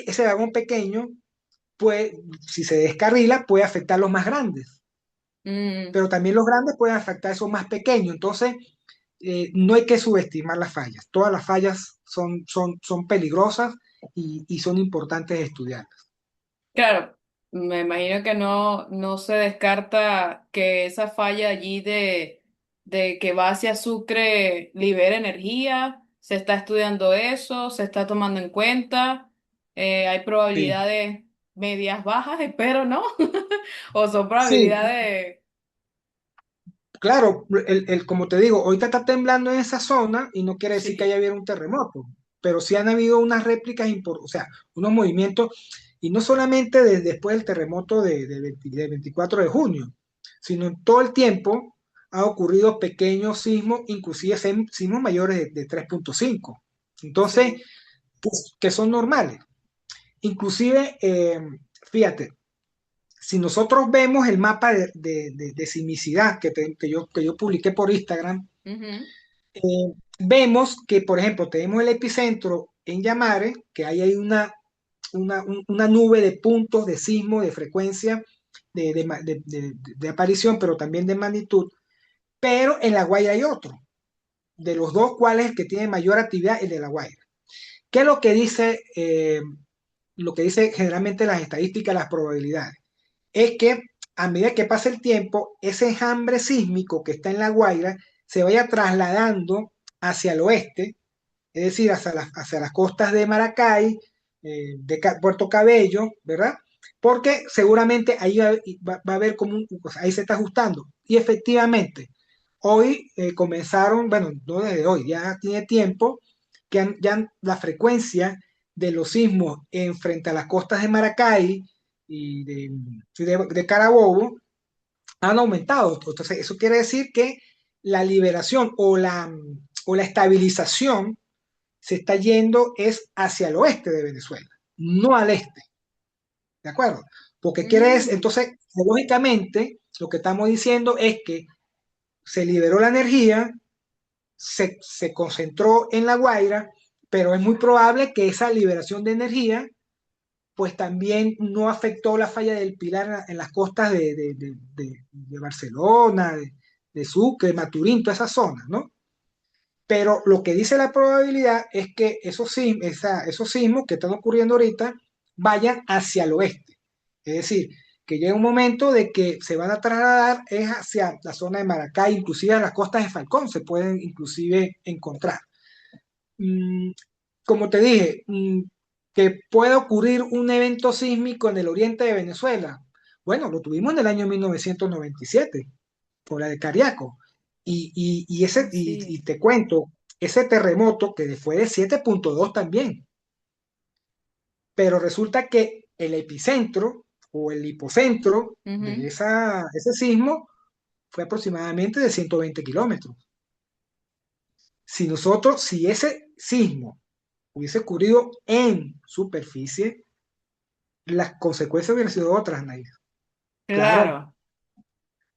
ese vagón pequeño, pues, si se descarrila, puede afectar a los más grandes, Mm, pero también los grandes pueden afectar a esos más pequeños. Entonces, no hay que subestimar las fallas. Todas las fallas son peligrosas y son importantes estudiar. claro, me imagino que no se descarta que esa falla allí de que va hacia Sucre libere energía. Se está estudiando eso, se está tomando en cuenta. Hay Sí, probabilidades medias bajas, espero, ¿no? O son sí, probabilidades. claro, como te digo, ahorita está temblando en esa zona y no quiere decir que haya Sí. habido un terremoto, pero sí han habido unas réplicas, o sea, unos movimientos, y no solamente después del terremoto de 24 de junio, sino en todo el tiempo ha ocurrido pequeños sismos, inclusive sismos mayores de 3.5. Entonces, Sí. pues, que son normales. Inclusive, fíjate, si nosotros vemos el mapa de sismicidad que yo publiqué por Instagram, Ujú. vemos que, por ejemplo, tenemos el epicentro en Yamare, que ahí hay una nube de puntos de sismo, de frecuencia, de aparición, pero también de magnitud, pero en La Guaira hay otro. De los dos, ¿cuál es el que tiene mayor actividad? El de La Guaira. ¿Qué es lo que dice generalmente las estadísticas, las probabilidades? Es que a medida que pasa el tiempo, ese enjambre sísmico que está en La Guaira se vaya trasladando hacia el oeste, es decir, hacia las costas de Maracay, Puerto Cabello, ¿verdad? Porque seguramente ahí va a haber como pues ahí se está ajustando. Y efectivamente, hoy comenzaron, bueno, no desde hoy, ya tiene tiempo que ya la frecuencia de los sismos en frente a las costas de Maracay y de Carabobo han aumentado. Entonces, eso quiere decir que la liberación o la estabilización se está yendo es hacia el oeste de Venezuela, no al este, ¿de acuerdo? Porque quiere decir, Mm, entonces, lógicamente, lo que estamos diciendo es que se liberó la energía, se concentró en La Guaira, pero es muy probable que esa liberación de energía pues también no afectó la falla del Pilar en las costas de Barcelona, de Sucre, Maturín, todas esas zonas, ¿no? Pero lo que dice la probabilidad es que esos sismos que están ocurriendo ahorita vayan hacia el oeste. Es decir, que llega un momento de que se van a trasladar es hacia la zona de Maracay, inclusive a las costas de Falcón se pueden inclusive encontrar. Mm, Como te dije, que pueda ocurrir un evento sísmico en el oriente de Venezuela. Bueno, lo tuvimos en el año 1997 por la de Cariaco. Y sí. te cuento, ese terremoto que fue de 7.2 también, pero resulta que el epicentro o el hipocentro de Ujú. ese sismo fue aproximadamente de 120 kilómetros. Si ese sismo hubiese ocurrido en superficie, las consecuencias hubieran sido otras, Nair. Claro, Claro.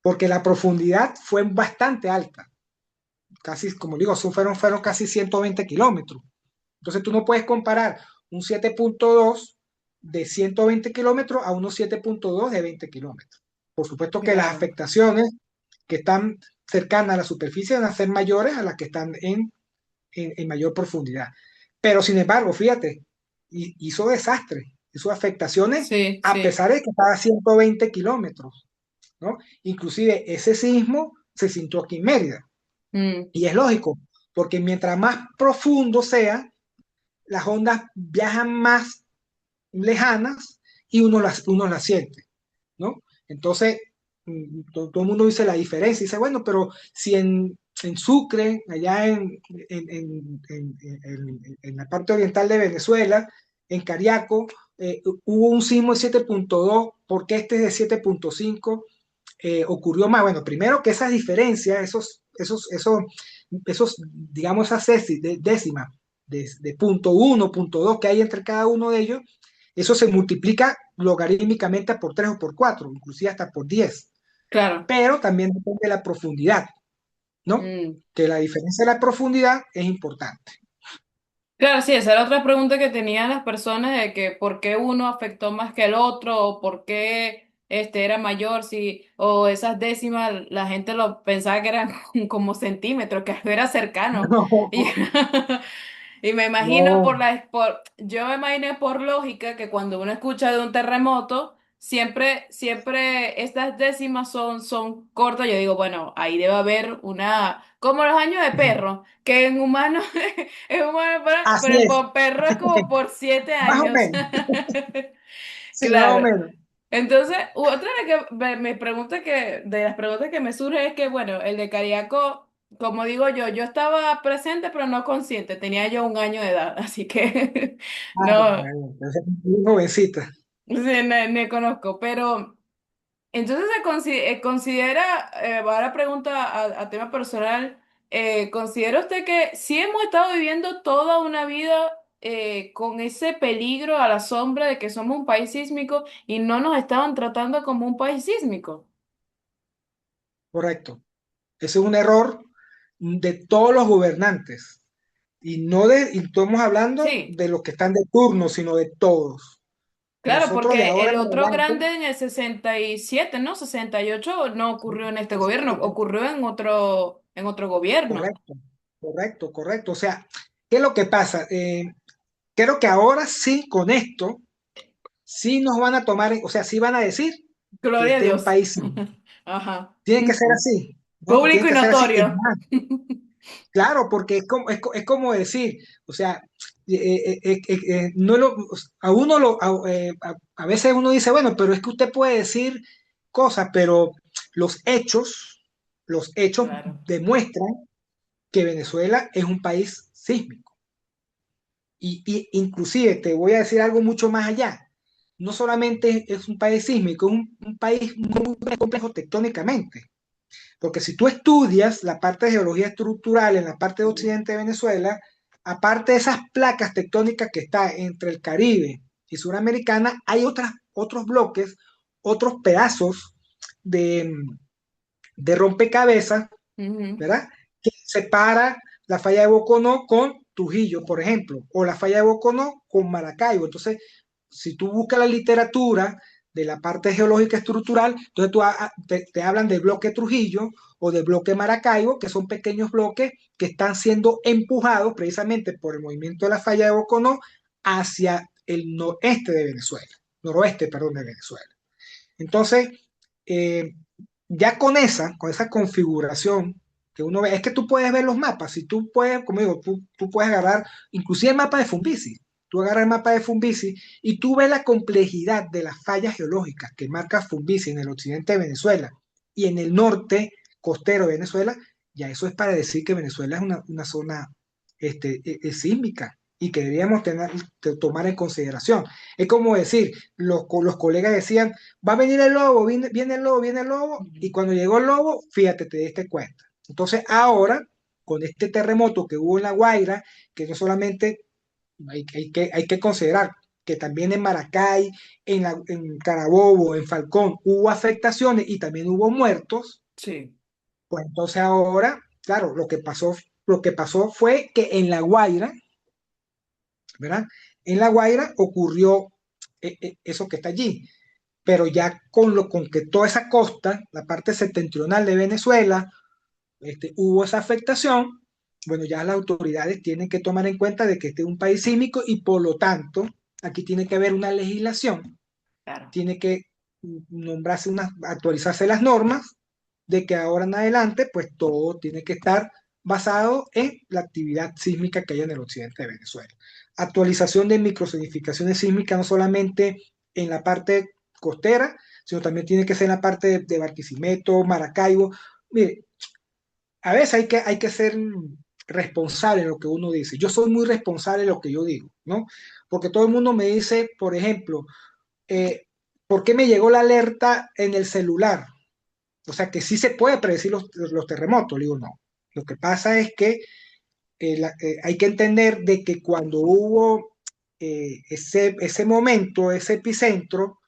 porque la profundidad fue bastante alta. Casi, como digo, fueron casi 120 kilómetros. Entonces tú no puedes comparar un 7.2 de 120 kilómetros a unos 7.2 de 20 kilómetros. Por supuesto que las Claro. afectaciones que están cercanas a la superficie van a ser mayores a las que están en mayor profundidad. Pero sin embargo, fíjate, hizo desastre, hizo afectaciones Sí, a sí. pesar de que estaba a 120 kilómetros, ¿no? Inclusive ese sismo se sintió aquí en Mérida. Mm, Y es lógico, porque mientras más profundo sea, las ondas viajan más lejanas y uno las siente, ¿no? Entonces, todo el mundo dice la diferencia, dice, bueno, pero si en Sucre, allá en la parte oriental de Venezuela, en Cariaco, hubo un sismo de 7.2, ¿por qué este es de 7.5? Ocurrió más. Bueno, primero que esas diferencias, digamos, esas décimas de punto uno, punto dos que hay entre cada uno de ellos, eso se multiplica logarítmicamente por 3 o por 4, inclusive hasta por 10. Claro. pero también depende de la profundidad, ¿no? Mm. Que la diferencia de la profundidad es importante. Claro, sí, esa era otra pregunta que tenían las personas de que por qué uno afectó más que el otro, o por qué este era mayor, si, o esas décimas, la gente lo pensaba que eran como centímetros, que algo era cercano. Y, y me imagino No, yo me imaginé por lógica que cuando uno escucha de un terremoto, siempre estas décimas son cortas. Yo digo, bueno, ahí debe haber como los años de no. perro, que en humanos es humano, Así pero es, por perro es como por siete más o años. menos, sí, más o Claro. menos. Entonces, otra de que me pregunta de las preguntas que me surge es que, bueno, el de Cariaco, como digo yo estaba presente pero no consciente, tenía yo 1 año de edad, así que Ah, no, bueno, entonces, muy jovencita. sí, no conozco, pero entonces considera, va la pregunta a tema personal, ¿considera usted que sí hemos estado viviendo toda una vida con ese peligro a la sombra de que somos un país sísmico y no nos estaban tratando como un país sísmico? Correcto. Ese es un error de todos los gobernantes. Y estamos hablando Sí, de los que están de turno, sino de todos. claro, Nosotros de porque ahora el en otro adelante, grande en el 67, ¿no? 68 no ocurrió en este gobierno, exactamente, ocurrió en otro gobierno. correcto, correcto, correcto. O sea, ¿qué es lo que pasa? Creo que ahora sí, con esto, sí nos van a tomar, o sea, sí van a decir que Gloria a este es un Dios. país sísmico. Ajá. Tiene que ser así, ¿no? Tiene Público y que ser así. Es notorio. más, claro, porque es como decir, o sea, no a uno a veces uno dice, bueno, pero es que usted puede decir cosas, pero los hechos, los hechos Claro, demuestran que Venezuela es un país sísmico. Y inclusive te voy a decir algo mucho más allá. No solamente es un país sísmico, es un país muy complejo tectónicamente. Porque si tú estudias la parte de geología estructural en la parte de occidente de Venezuela, aparte de esas placas tectónicas que está entre el Caribe y Suramericana, hay otros bloques, otros pedazos de, de rompecabezas, ujú, ¿verdad? Que separa la falla de Boconó con Trujillo, por ejemplo, o la falla de Boconó con Maracaibo. Entonces, si tú buscas la literatura de la parte geológica estructural, entonces te hablan del bloque Trujillo o del bloque Maracaibo, que son pequeños bloques que están siendo empujados precisamente por el movimiento de la falla de Boconó hacia el noreste de Venezuela, noroeste, perdón, de Venezuela. Entonces, eh, ya con esa configuración que uno ve, es que tú puedes ver los mapas, si tú puedes, como digo, tú puedes agarrar, inclusive el mapa de Fumbisi, tú agarras el mapa de Fumbisi y tú ves la complejidad de las fallas geológicas que marca Fumbisi en el occidente de Venezuela y en el norte costero de Venezuela, ya eso es para decir que Venezuela es una zona es sísmica y que deberíamos tomar en consideración. Es como decir, los colegas decían, va a venir el lobo, viene el lobo, viene el lobo, ujú. y cuando llegó el lobo, fíjate, te diste cuenta. Entonces ahora, con este terremoto que hubo en La Guaira, que no solamente hay que considerar que también en Maracay, en Carabobo, en Falcón, hubo afectaciones y también hubo muertos, Sí, pues entonces ahora, claro, lo que pasó fue que en La Guaira, ¿verdad? En La Guaira ocurrió eso que está allí, pero ya con que toda esa costa, la parte septentrional de Venezuela, hubo esa afectación, bueno, ya las autoridades tienen que tomar en cuenta de que este es un país sísmico y por lo tanto aquí tiene que haber una legislación, claro. tiene que actualizarse las normas de que ahora en adelante pues todo tiene que estar basado en la actividad sísmica que hay en el occidente de Venezuela. Actualización de microsignificaciones sísmicas no solamente en la parte costera, sino también tiene que ser en la parte de Barquisimeto, Maracaibo. Mire, a veces hay que ser responsable de lo que uno dice. Yo soy muy responsable de lo que yo digo, ¿no? Porque todo el mundo me dice, por ejemplo, eh, ¿por qué me llegó la alerta en el celular? O sea, que sí se puede predecir los terremotos. Le digo, no. Lo que pasa es que hay que entender de que cuando hubo ese momento, ese epicentro,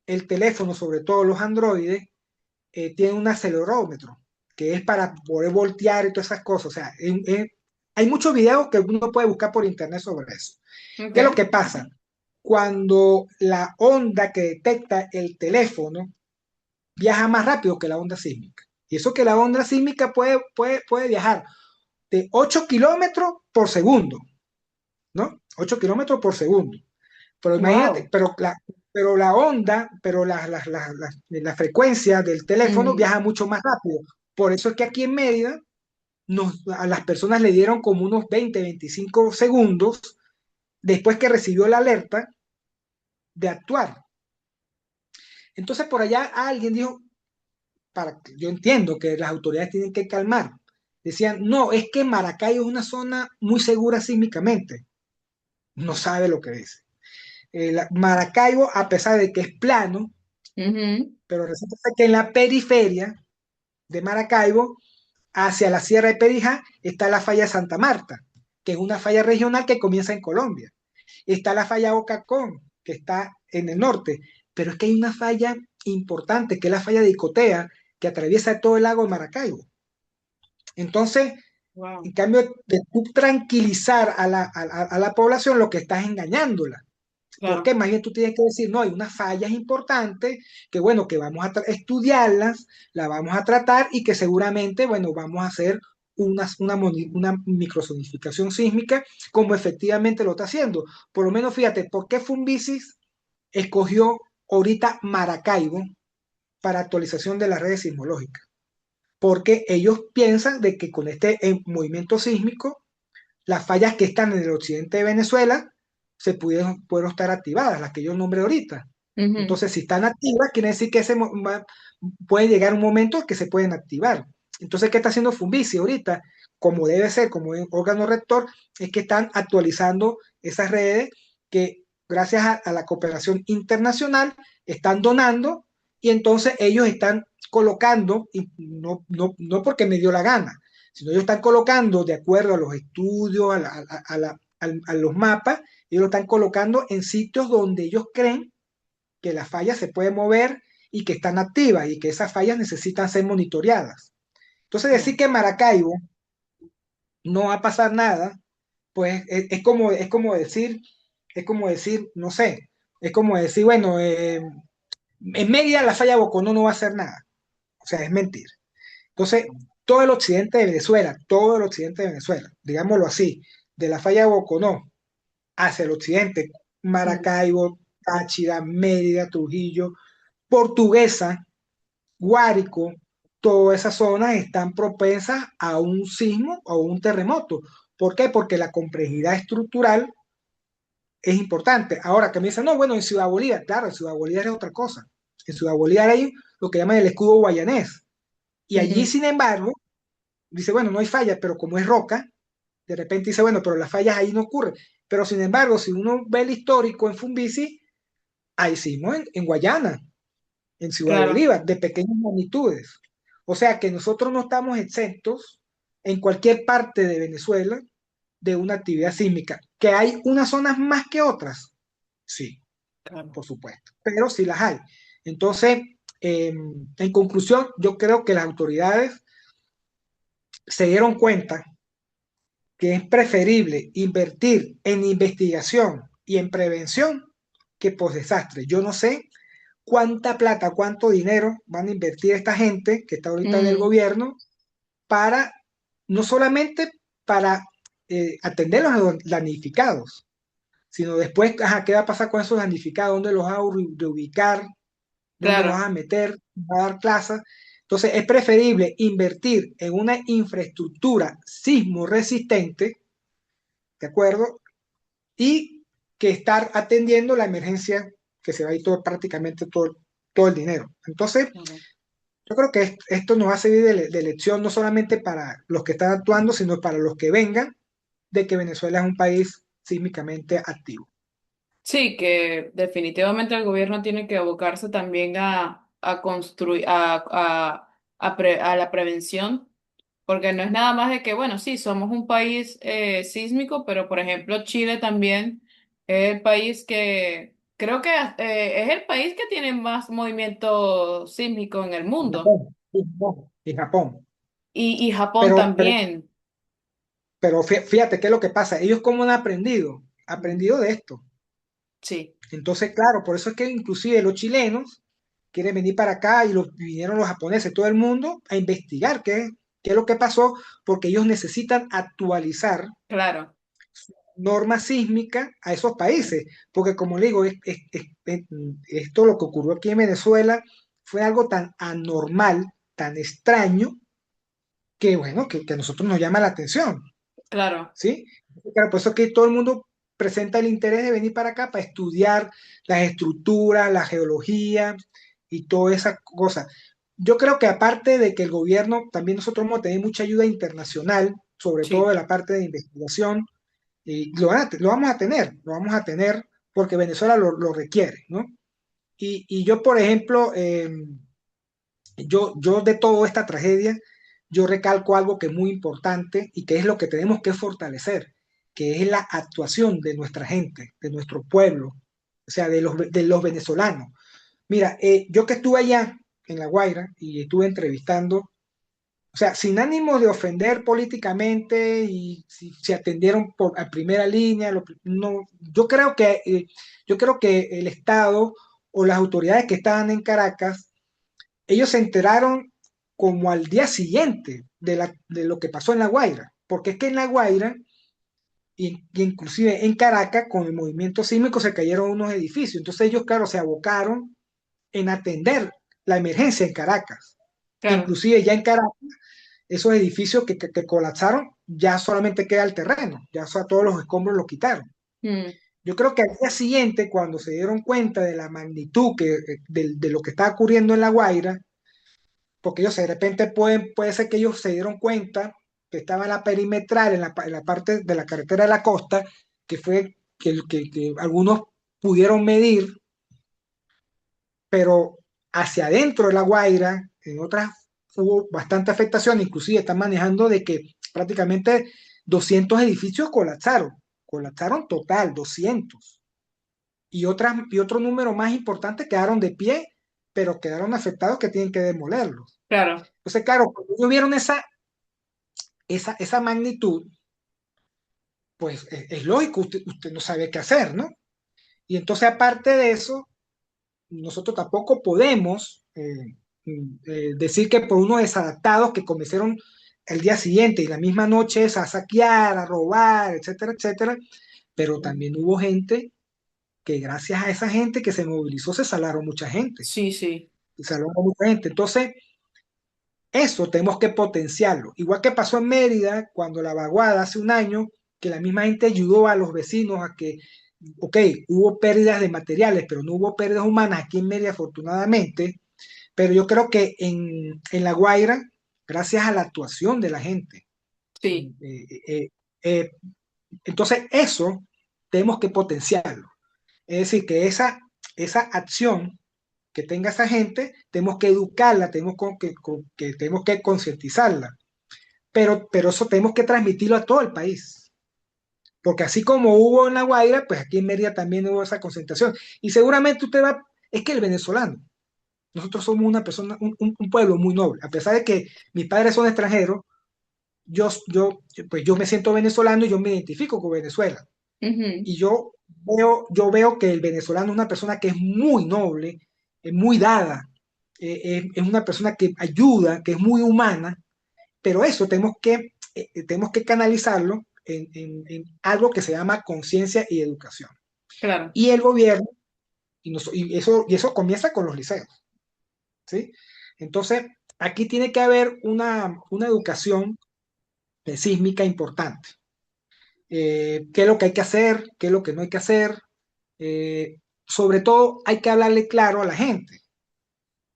el teléfono, sobre todo los androides, tiene un acelerómetro, que es para poder voltear y todas esas cosas. O sea, hay muchos videos que uno puede buscar por internet sobre eso. ¿Qué es lo Ok. que pasa? Cuando la onda que detecta el teléfono viaja más rápido que la onda sísmica. Y eso que la onda sísmica puede viajar de 8 kilómetros por segundo, ¿no? 8 kilómetros por segundo. Pero imagínate, Wow. pero la frecuencia del teléfono viaja mucho más rápido. Por eso es que aquí en Mérida a las personas le dieron como unos 20, 25 segundos después que recibió la alerta de actuar. Entonces por allá alguien dijo, yo entiendo que las autoridades tienen que calmar. Decían, no, es que Maracay es una zona muy segura sísmicamente. No sabe lo que dice. Maracaibo, a pesar de que es plano, Ujú. pero resulta que en la periferia de Maracaibo, hacia la Sierra de Perijá, está la falla Santa Marta, que es una falla regional que comienza en Colombia. Está la falla Ocacón, que está en el norte, pero es que hay una falla importante, que es la falla de Icotea, que atraviesa todo el lago de Maracaibo. Entonces, Wow. en cambio de tú tranquilizar a la población, lo que estás es engañándola. Claro. Porque más bien tú tienes que decir, no, hay unas fallas importantes que, bueno, que vamos a estudiarlas, las vamos a tratar y que seguramente, bueno, vamos a hacer una microsonificación sísmica como efectivamente lo está haciendo. Por lo menos, fíjate, ¿por qué Fumbisis escogió ahorita Maracaibo para actualización de las redes sismológicas? Porque ellos piensan de que con este movimiento sísmico las fallas que están en el occidente de Venezuela pueden estar activadas, las que yo nombré ahorita. Ujú. Entonces, si están activas, quiere decir que puede llegar un momento que se pueden activar. Entonces, ¿qué está haciendo Fumbici ahorita? Como debe ser, como órgano rector, es que están actualizando esas redes que, gracias a la cooperación internacional, están donando y entonces ellos están colocando, y no porque me dio la gana, sino ellos están colocando de acuerdo a los estudios, a los mapas, ellos lo están colocando en sitios donde ellos creen que las fallas se pueden mover y que están activas y que esas fallas necesitan ser monitoreadas. Entonces decir Wow. que en Maracaibo no va a pasar nada, pues es como decir, no sé, es como decir, bueno, en Mérida la falla Boconó no va a hacer nada. O sea, es mentira. Entonces, todo el occidente de Venezuela, todo el occidente de Venezuela, digámoslo así, de la falla de Boconó hacia el occidente, Mm. Maracaibo, Táchira, Mérida, Trujillo, Portuguesa, Guárico, todas esas zonas están propensas a un sismo o un terremoto. ¿Por qué? Porque la complejidad estructural es importante. Ahora que me dicen, no, bueno, en Ciudad Bolívar, claro, en Ciudad Bolívar es otra cosa. En Ciudad Bolívar hay lo que llaman el escudo guayanés. Y allí, Ujú. sin embargo, dice, bueno, no hay falla, pero como es roca, de repente dice, bueno, pero las fallas ahí no ocurren. Pero sin embargo, si uno ve el histórico en Fumbisi, ahí sí, ¿no? En Guayana, en Ciudad Claro. Bolívar, de pequeñas magnitudes. O sea que nosotros no estamos exentos en cualquier parte de Venezuela de una actividad sísmica. ¿Que hay unas zonas más que otras? Sí, Claro. por supuesto, pero sí las hay. Entonces, en conclusión, yo creo que las autoridades se dieron cuenta que es preferible invertir en investigación y en prevención que post desastre. Yo no sé cuánta plata, cuánto dinero van a invertir esta gente que está ahorita en el Mm. gobierno para, no solamente para atender a los damnificados, sino después, ajá, ¿qué va a pasar con esos damnificados? ¿Dónde los va a reubicar? ¿Dónde los Claro. vas a meter? ¿Va a dar clases? Entonces, es preferible invertir en una infraestructura sismo resistente, ¿de acuerdo? Y que estar atendiendo la emergencia que se va a ir prácticamente todo el dinero. Entonces, Claro. yo creo que esto nos va a servir de lección no solamente para los que están actuando, sino para los que vengan, de que Venezuela es un país sísmicamente activo. Sí, que definitivamente el gobierno tiene que abocarse también a construir, a la prevención, porque no es nada más de que, bueno, sí, somos un país sísmico, pero por ejemplo Chile también es el país Creo que es el país que tiene más movimiento sísmico en el mundo. Japón, sí, Japón, y Japón. Y Japón Pero, pero, también. pero fíjate qué es lo que pasa. Ellos cómo han aprendido, Mm, aprendido de esto. sí, Entonces, claro, por eso es que inclusive los chilenos quieren venir para acá y vinieron los japoneses, todo el mundo, a investigar qué es lo que pasó, porque ellos necesitan actualizar claro, norma sísmica a esos países, porque como le digo, esto lo que ocurrió aquí en Venezuela fue algo tan anormal, tan extraño, que bueno, que a nosotros nos llama la atención, claro. ¿sí? Claro, por eso que todo el mundo presenta el interés de venir para acá para estudiar las estructuras, la geología y todas esas cosas. Yo creo que aparte de que el gobierno, también nosotros vamos a tener mucha ayuda internacional, sobre todo Sí, de la parte de investigación, y lo vamos a tener porque Venezuela lo requiere, ¿no? Y yo, por ejemplo, yo de toda esta tragedia, yo recalco algo que es muy importante y que es lo que tenemos que fortalecer, que es la actuación de nuestra gente, de nuestro pueblo, o sea, de los venezolanos. Mira, yo que estuve allá en La Guaira y estuve entrevistando, o sea, sin ánimo de ofender políticamente y si se atendieron a primera línea, no, yo creo que el Estado o las autoridades que estaban en Caracas ellos se enteraron como al día siguiente de lo que pasó en La Guaira, porque es que en La Guaira, y inclusive en Caracas, con el movimiento sísmico se cayeron unos edificios, entonces ellos, claro, se abocaron en atender la emergencia en Caracas, que claro. inclusive ya en Caracas, esos edificios que colapsaron, ya solamente queda el terreno, ya todos los escombros los quitaron. Mm, Yo creo que al día siguiente, cuando se dieron cuenta de la magnitud de lo que estaba ocurriendo en La Guaira, porque ellos de repente puede ser que ellos se dieron cuenta que estaba en la perimetral, en la parte de la carretera de la costa, que fue que algunos pudieron medir, pero hacia adentro de La Guaira, en otras hubo bastante afectación, inclusive están manejando de que prácticamente 200 edificios colapsaron total, 200 y otro número más importante quedaron de pie, pero quedaron afectados que tienen que demolerlos. claro, Entonces, claro, cuando ellos vieron esa magnitud, pues es lógico, usted no sabe qué hacer, ¿no? Y entonces, aparte de eso, nosotros tampoco podemos decir que por unos desadaptados que comenzaron el día siguiente y la misma noche a saquear, a robar, etcétera, etcétera, pero también hubo gente que gracias a esa gente que se movilizó se salvaron mucha gente, sí, sí. se salvaron mucha gente. Entonces, eso tenemos que potenciarlo. Igual que pasó en Mérida, cuando la vaguada hace un año, que la misma gente ayudó a los vecinos a que, ok, hubo pérdidas de materiales, pero no hubo pérdidas humanas aquí en Mérida, afortunadamente. Pero yo creo que en La Guaira, gracias a la actuación de la gente, Sí, eh, eh, eh, entonces eso tenemos que potenciarlo. Es decir, que esa acción que tenga esa gente, tenemos que educarla, tenemos que concientizarla, pero eso tenemos que transmitirlo a todo el país, porque así como hubo en La Guaira, pues aquí en Mérida también hubo esa concentración, y seguramente usted va, es que el venezolano, nosotros somos una persona, un pueblo muy noble, a pesar de que mis padres son extranjeros, pues yo me siento venezolano y yo me identifico con Venezuela, ujú, y yo veo que el venezolano es una persona que es muy noble, es muy dada, es una persona que ayuda, que es muy humana, pero eso tenemos que canalizarlo en algo que se llama conciencia y educación. claro, Y el gobierno, y eso comienza con los liceos, ¿sí? Entonces, aquí tiene que haber una educación sísmica importante. ¿Qué es lo que hay que hacer? ¿Qué es lo que no hay que hacer? Sobre todo, hay que hablarle claro a la gente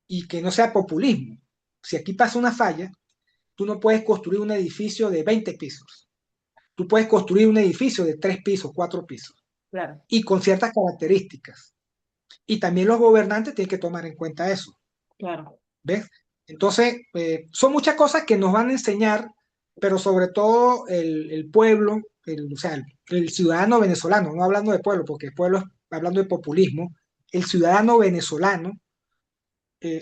y que no sea populismo. Si aquí pasa una falla, tú no puedes construir un edificio de 20 pisos. Tú puedes construir un edificio de 3 pisos, 4 pisos claro, y con ciertas características. Y también los gobernantes tienen que tomar en cuenta eso. claro. ¿Ves? Entonces, son muchas cosas que nos van a enseñar, pero sobre todo el pueblo, o sea, el ciudadano venezolano, no hablando de pueblo, porque el pueblo hablando de populismo, el ciudadano venezolano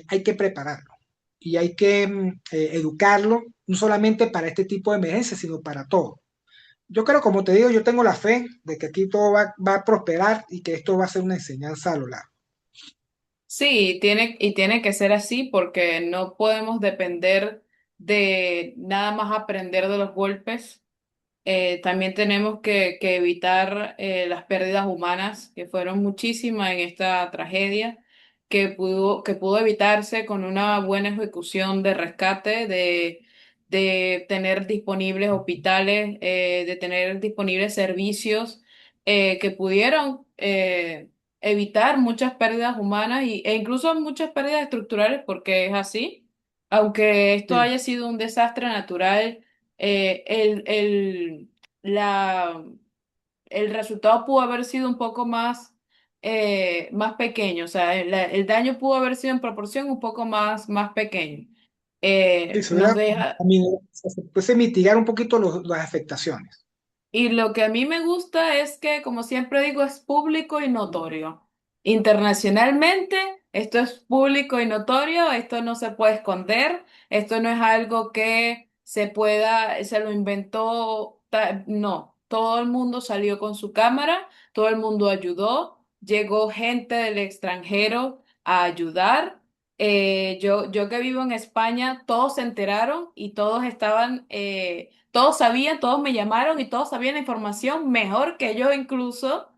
hay que prepararlo y hay que educarlo, no solamente para este tipo de emergencias, sino para todo. Yo creo, como te digo, yo tengo la fe de que aquí todo va a prosperar y que esto va a ser una enseñanza a lo largo. Sí, tiene que ser así porque no podemos depender de nada más aprender de los golpes. También tenemos que evitar las pérdidas humanas, que fueron muchísimas en esta tragedia, que pudo evitarse con una buena ejecución de rescate, de tener disponibles hospitales, de tener disponibles servicios que pudieron evitar muchas pérdidas humanas e incluso muchas pérdidas estructurales, porque es así. Aunque esto Sí, haya sido un desastre natural, la, el resultado pudo haber sido un poco más pequeño, o sea, el daño pudo haber sido en proporción un poco más pequeño. sí, se Nos hubiera, deja, se puede mitigar un poquito las afectaciones. y lo que a mí me gusta es que, como siempre digo, es público y notorio. Internacionalmente, esto es público y notorio, esto no se puede esconder, esto no es algo que se lo inventó, no, todo el mundo salió con su cámara, todo el mundo ayudó, llegó gente del extranjero a ayudar. Yo que vivo en España, todos se enteraron y todos estaban todos sabían, todos me llamaron y todos sabían la información mejor que yo incluso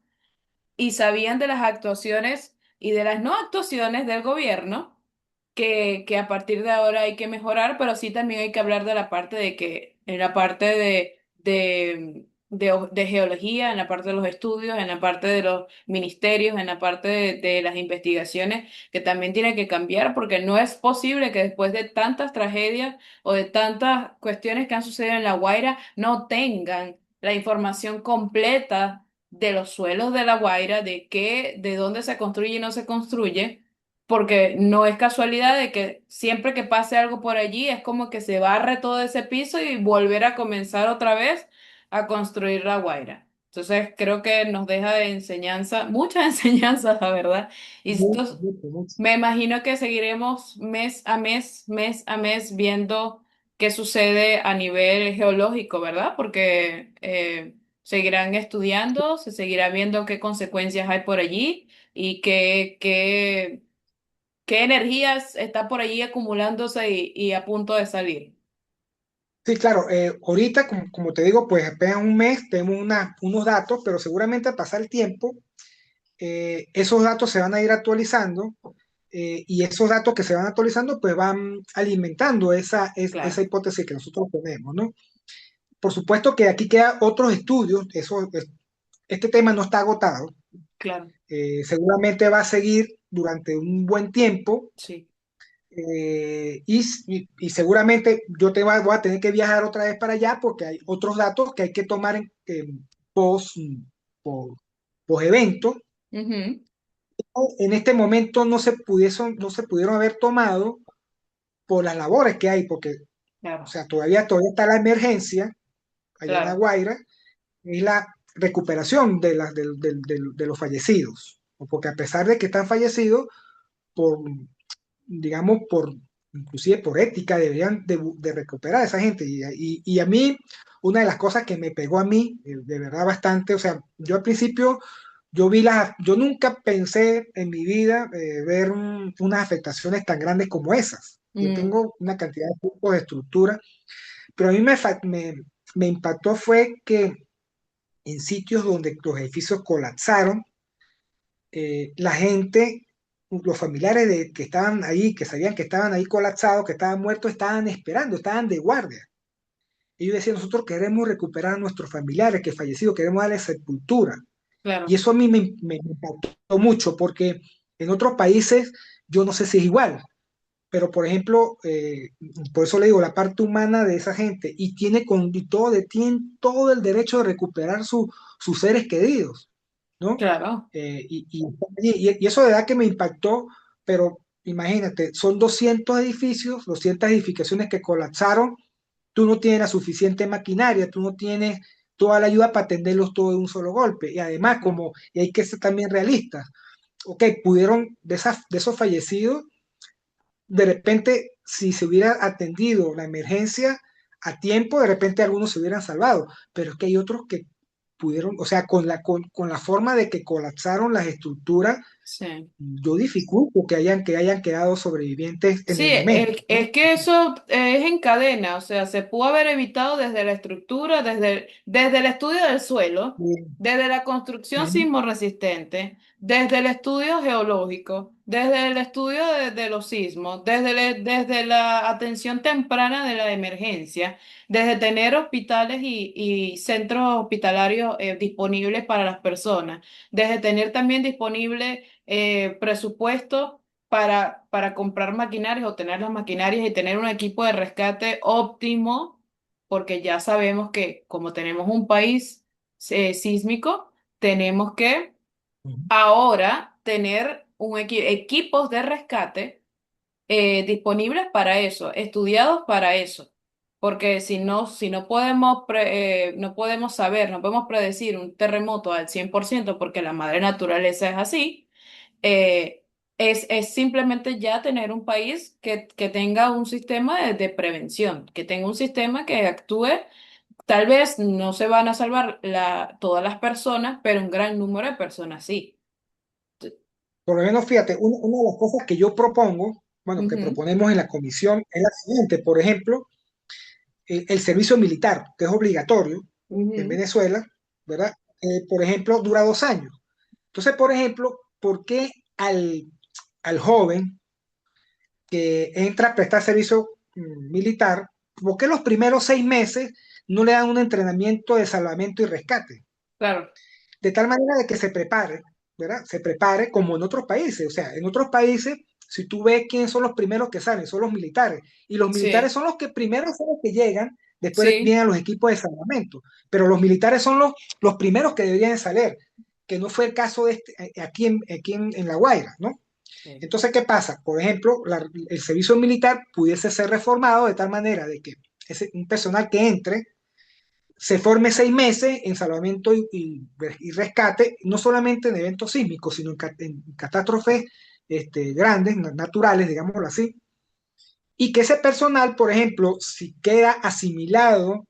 y sabían de las actuaciones y de las no actuaciones del gobierno que a partir de ahora hay que mejorar, pero sí también hay que hablar de la parte de que, en la parte de geología, en la parte de los estudios, en la parte de los ministerios, en la parte de las investigaciones, que también tiene que cambiar, porque no es posible que después de tantas tragedias o de tantas cuestiones que han sucedido en La Guaira, no tengan la información completa de los suelos de La Guaira, de dónde se construye y no se construye porque no es casualidad de que siempre que pase algo por allí es como que se barre todo ese piso y volver a comenzar otra vez a construir La Guaira. Entonces creo que nos deja de enseñanza, mucha enseñanza, la verdad. Y Mucho, esto, mucho, mucho. me imagino que seguiremos mes a mes viendo qué sucede a nivel geológico, ¿verdad? Porque seguirán estudiando, se seguirá viendo qué consecuencias hay por allí y qué energías está por allí acumulándose y a punto de salir. Sí, claro, ahorita, como te digo, pues apenas un mes tenemos unos datos, pero seguramente al pasar el tiempo, esos datos se van a ir actualizando y esos datos que se van actualizando, pues van alimentando esa Claro, hipótesis que nosotros tenemos, ¿no? Por supuesto que aquí quedan otros estudios, este tema no está agotado, claro, seguramente va a seguir durante un buen tiempo sí. y seguramente voy a tener que viajar otra vez para allá porque hay otros datos que hay que tomar en post, evento. Ujú, En este momento no se pudieron haber tomado por las labores que hay, porque, o claro, sea, todavía está la emergencia allá en La claro, Guaira, es la recuperación de los fallecidos, porque a pesar de que están fallecidos, por, digamos, inclusive por ética, deberían de recuperar a esa gente. Y a mí, una de las cosas que me pegó a mí, de verdad bastante, o sea, yo al principio, yo nunca pensé en mi vida ver unas afectaciones tan grandes como esas. Yo mm, tengo una cantidad de puntos de estructura, pero a mí me impactó fue que en sitios donde los edificios colapsaron, la gente, los familiares que estaban ahí, que sabían que estaban ahí colapsados, que estaban muertos, estaban esperando, estaban de guardia. Ellos decían, nosotros queremos recuperar a nuestros familiares que fallecidos, queremos darles sepultura. Y claro, eso a mí me impactó mucho porque en otros países yo no sé si es igual, pero por ejemplo, por eso le digo, la parte humana de esa gente tienen todo el derecho de recuperar sus seres queridos, ¿no? claro, Y eso de verdad que me impactó, pero imagínate, son 200 edificios, 200 edificaciones que colapsaron, tú no tienes la suficiente maquinaria, tú no tienes toda la ayuda para atenderlos todo de un solo golpe. Y además, no, como, y hay que ser también realistas, ok, pudieron, de esos fallecidos, de repente, si se hubiera atendido la emergencia a tiempo, de repente algunos se hubieran salvado, pero es que hay otros que pudieron, o sea, con la forma de que colapsaron las estructuras, sí. yo dificulto que hayan quedado sobrevivientes en Sí, el momento, es ¿no? que eso es en cadena, o sea, se pudo haber evitado desde la estructura, desde el estudio del suelo, Bien. desde la construcción Ujú, sismorresistente, desde el estudio geológico, desde el estudio de los sismos, desde la atención temprana de la emergencia, desde tener hospitales y centros hospitalarios disponibles para las personas, desde tener también disponible presupuesto para comprar maquinarias o tener las maquinarias y tener un equipo de rescate óptimo, porque ya sabemos que como tenemos un país sísmico, tenemos que ujú. ahora tener equipos de rescate disponibles para eso, estudiados para eso. Porque si no podemos, no podemos saber, no podemos predecir un terremoto al 100% porque la madre naturaleza es así, eh, es simplemente ya tener un país que tenga un sistema de prevención, que tenga un sistema que actúe. Tal vez no se van a salvar todas las personas, pero un gran número de personas sí. Por lo menos, fíjate, una de las cosas que yo propongo, bueno, que Ujú, proponemos en la comisión es la siguiente. Por ejemplo, el servicio militar, que es obligatorio en ujú, Venezuela, ¿verdad? Por ejemplo, dura 2 años. Entonces, por ejemplo, ¿por qué al joven que entra a prestar servicio militar, por qué los primeros 6 meses no le dan un entrenamiento de salvamento y rescate? claro, De tal manera de que se prepare, ¿verdad? Se prepare como en otros países. O sea, en otros países, si tú ves quiénes son los primeros que salen, son los militares. Y los militares sí, son los que primero son los que llegan, después sí, vienen los equipos de salvamento. Pero los militares son los primeros que deberían salir, que no fue el caso de aquí en La Guaira, ¿no? sí, Entonces, ¿qué pasa? Por ejemplo, el servicio militar pudiese ser reformado de tal manera de que un personal que entre se forme 6 meses en salvamento y rescate, no solamente en eventos sísmicos, sino en catástrofes grandes, naturales, digámoslo así, y que ese personal, por ejemplo, si queda asimilado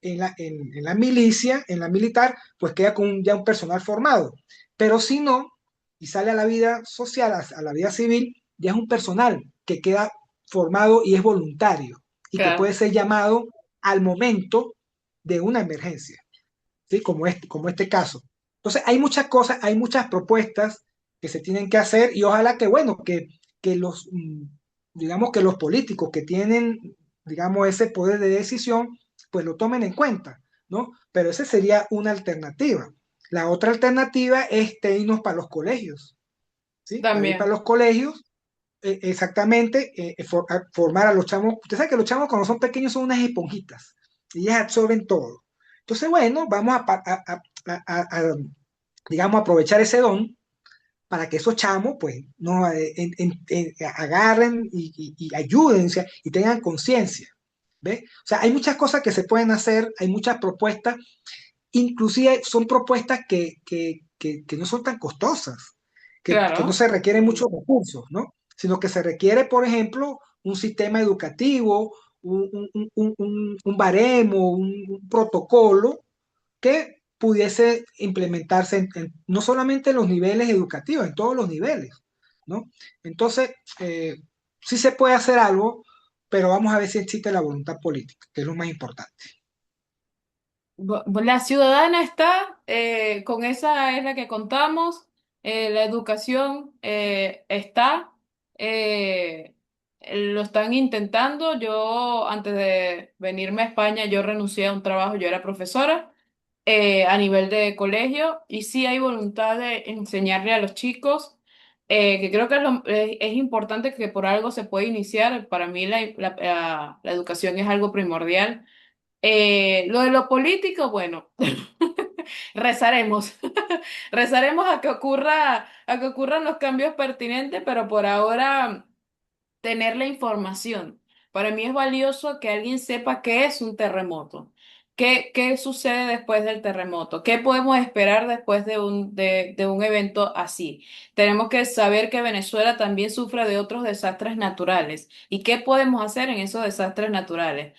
en la milicia, en la militar, pues queda con ya un personal formado. Pero si no, y sale a la vida social, a la vida civil, ya es un personal que queda formado y es voluntario y que puede claro. ser llamado al momento de una emergencia, ¿sí? Como este caso. Entonces, hay muchas cosas, hay muchas propuestas que se tienen que hacer y ojalá que, bueno, que digamos que los políticos que tienen, digamos, ese poder de decisión, pues lo tomen en cuenta, ¿no? Pero esa sería una alternativa. La otra alternativa es irnos para los colegios, ¿sí? Para ir para También. los colegios, exactamente, formar a los chamos. Usted sabe que los chamos cuando son pequeños son unas esponjitas y ellas absorben todo. Entonces, bueno, vamos digamos, aprovechar ese don para que esos chamos, pues, no agarren y ayuden, o sea, y tengan conciencia. ¿Ves? O sea, hay muchas cosas que se pueden hacer, hay muchas propuestas, inclusive son propuestas que no son tan costosas, que no Claro, se requieren muchos recursos, ¿no? Sino que se requiere, por ejemplo, un sistema educativo, un baremo, un protocolo que pudiese implementarse no solamente en los niveles educativos, en todos los niveles, ¿no? Entonces, sí se puede hacer algo, pero vamos a ver si existe la voluntad política, que es lo más importante. La ciudadana está, con esa es la que contamos, la educación está, lo están intentando. Yo, antes de venirme a España, yo renuncié a un trabajo, yo era profesora a nivel de colegio y sí hay voluntad de enseñarle a los chicos, que creo que es importante que por algo se puede iniciar. Para mí la educación es algo primordial. Lo de lo político, bueno, rezaremos. Rezaremos a que ocurran los cambios pertinentes, pero por ahora tener la información. Para mí es valioso que alguien sepa qué es un terremoto. ¿Qué sucede después del terremoto? ¿Qué podemos esperar después de un evento así? Tenemos que saber que Venezuela también sufre de otros desastres naturales. ¿Y qué podemos hacer en esos desastres naturales?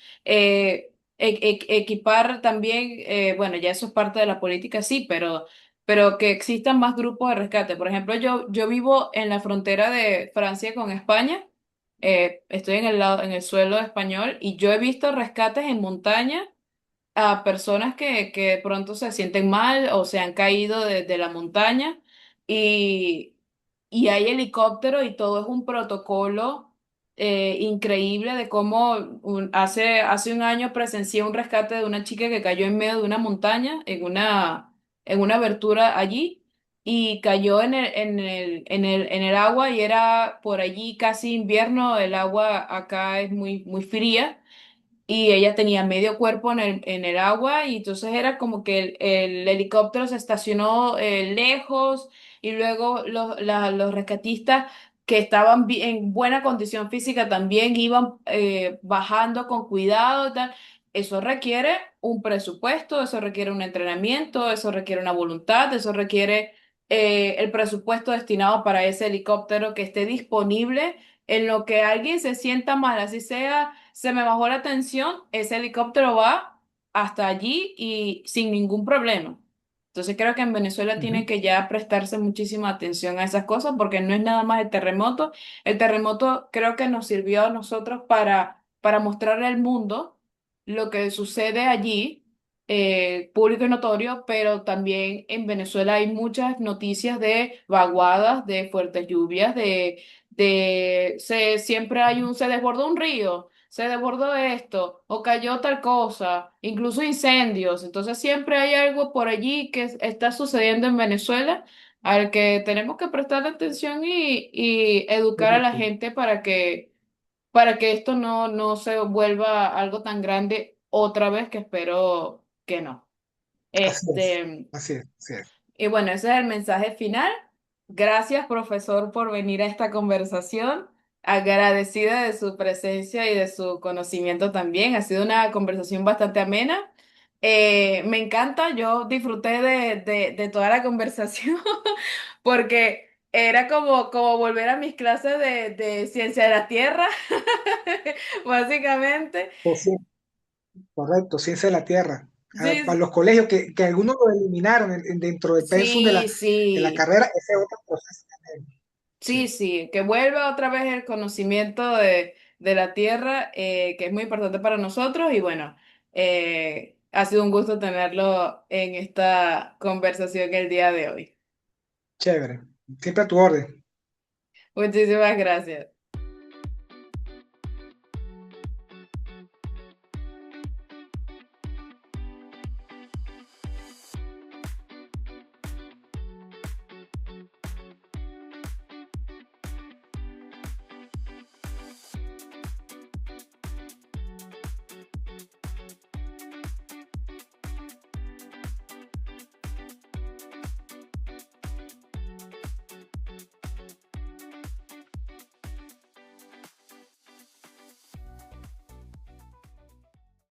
Equipar también, bueno, ya eso es parte de la política, sí, pero que existan más grupos de rescate. Por ejemplo, yo vivo en la frontera de Francia con España. Estoy en el suelo español y yo he visto rescates en montaña a personas que de pronto se sienten mal o se han caído de la montaña y, y hay helicóptero y todo es un protocolo increíble de cómo hace un año presencié un rescate de una chica que cayó en medio de una montaña, en una abertura allí. Y cayó en el agua y era por allí casi invierno, el agua acá es muy fría y ella tenía medio cuerpo en el agua y entonces era como que el helicóptero se estacionó lejos y luego los rescatistas que estaban en buena condición física también iban bajando con cuidado y tal. Eso requiere un presupuesto, eso requiere un entrenamiento, eso requiere una voluntad, eso requiere el presupuesto destinado para ese helicóptero que esté disponible en lo que alguien se sienta mal, así sea se me bajó la tensión, ese helicóptero va hasta allí y sin ningún problema. Entonces creo que en Venezuela tiene Ujú. que ya prestarse muchísima atención a esas cosas porque no es nada más el terremoto. El terremoto creo que nos sirvió a nosotros para mostrarle al mundo lo que sucede allí, público y notorio, pero también en Venezuela hay muchas noticias de vaguadas, de fuertes lluvias, siempre se desbordó un río, se desbordó esto, o cayó tal cosa, incluso incendios. Entonces siempre hay algo por allí que está sucediendo en Venezuela al que tenemos que prestar atención y educar a la Correcto. gente para que esto no se vuelva algo tan grande otra vez, que espero que no. Así es, Este, así es, así es. y bueno, ese es el mensaje final. Gracias, profesor, por venir a esta conversación. Agradecida de su presencia y de su conocimiento también. Ha sido una conversación bastante amena. Me encanta, yo disfruté de toda la conversación porque era como volver a mis clases de ciencia de la Tierra, básicamente. Pues sí, correcto, ciencia de la Tierra. Para Sí, los colegios que algunos lo eliminaron dentro del pensum sí, de la sí. carrera, ese es otro proceso también. Sí, Sí, sí, que vuelva otra vez el conocimiento de la tierra, que es muy importante para nosotros y bueno, ha sido un gusto tenerlo en esta conversación el día de hoy. chévere. Siempre a tu orden. Muchísimas gracias.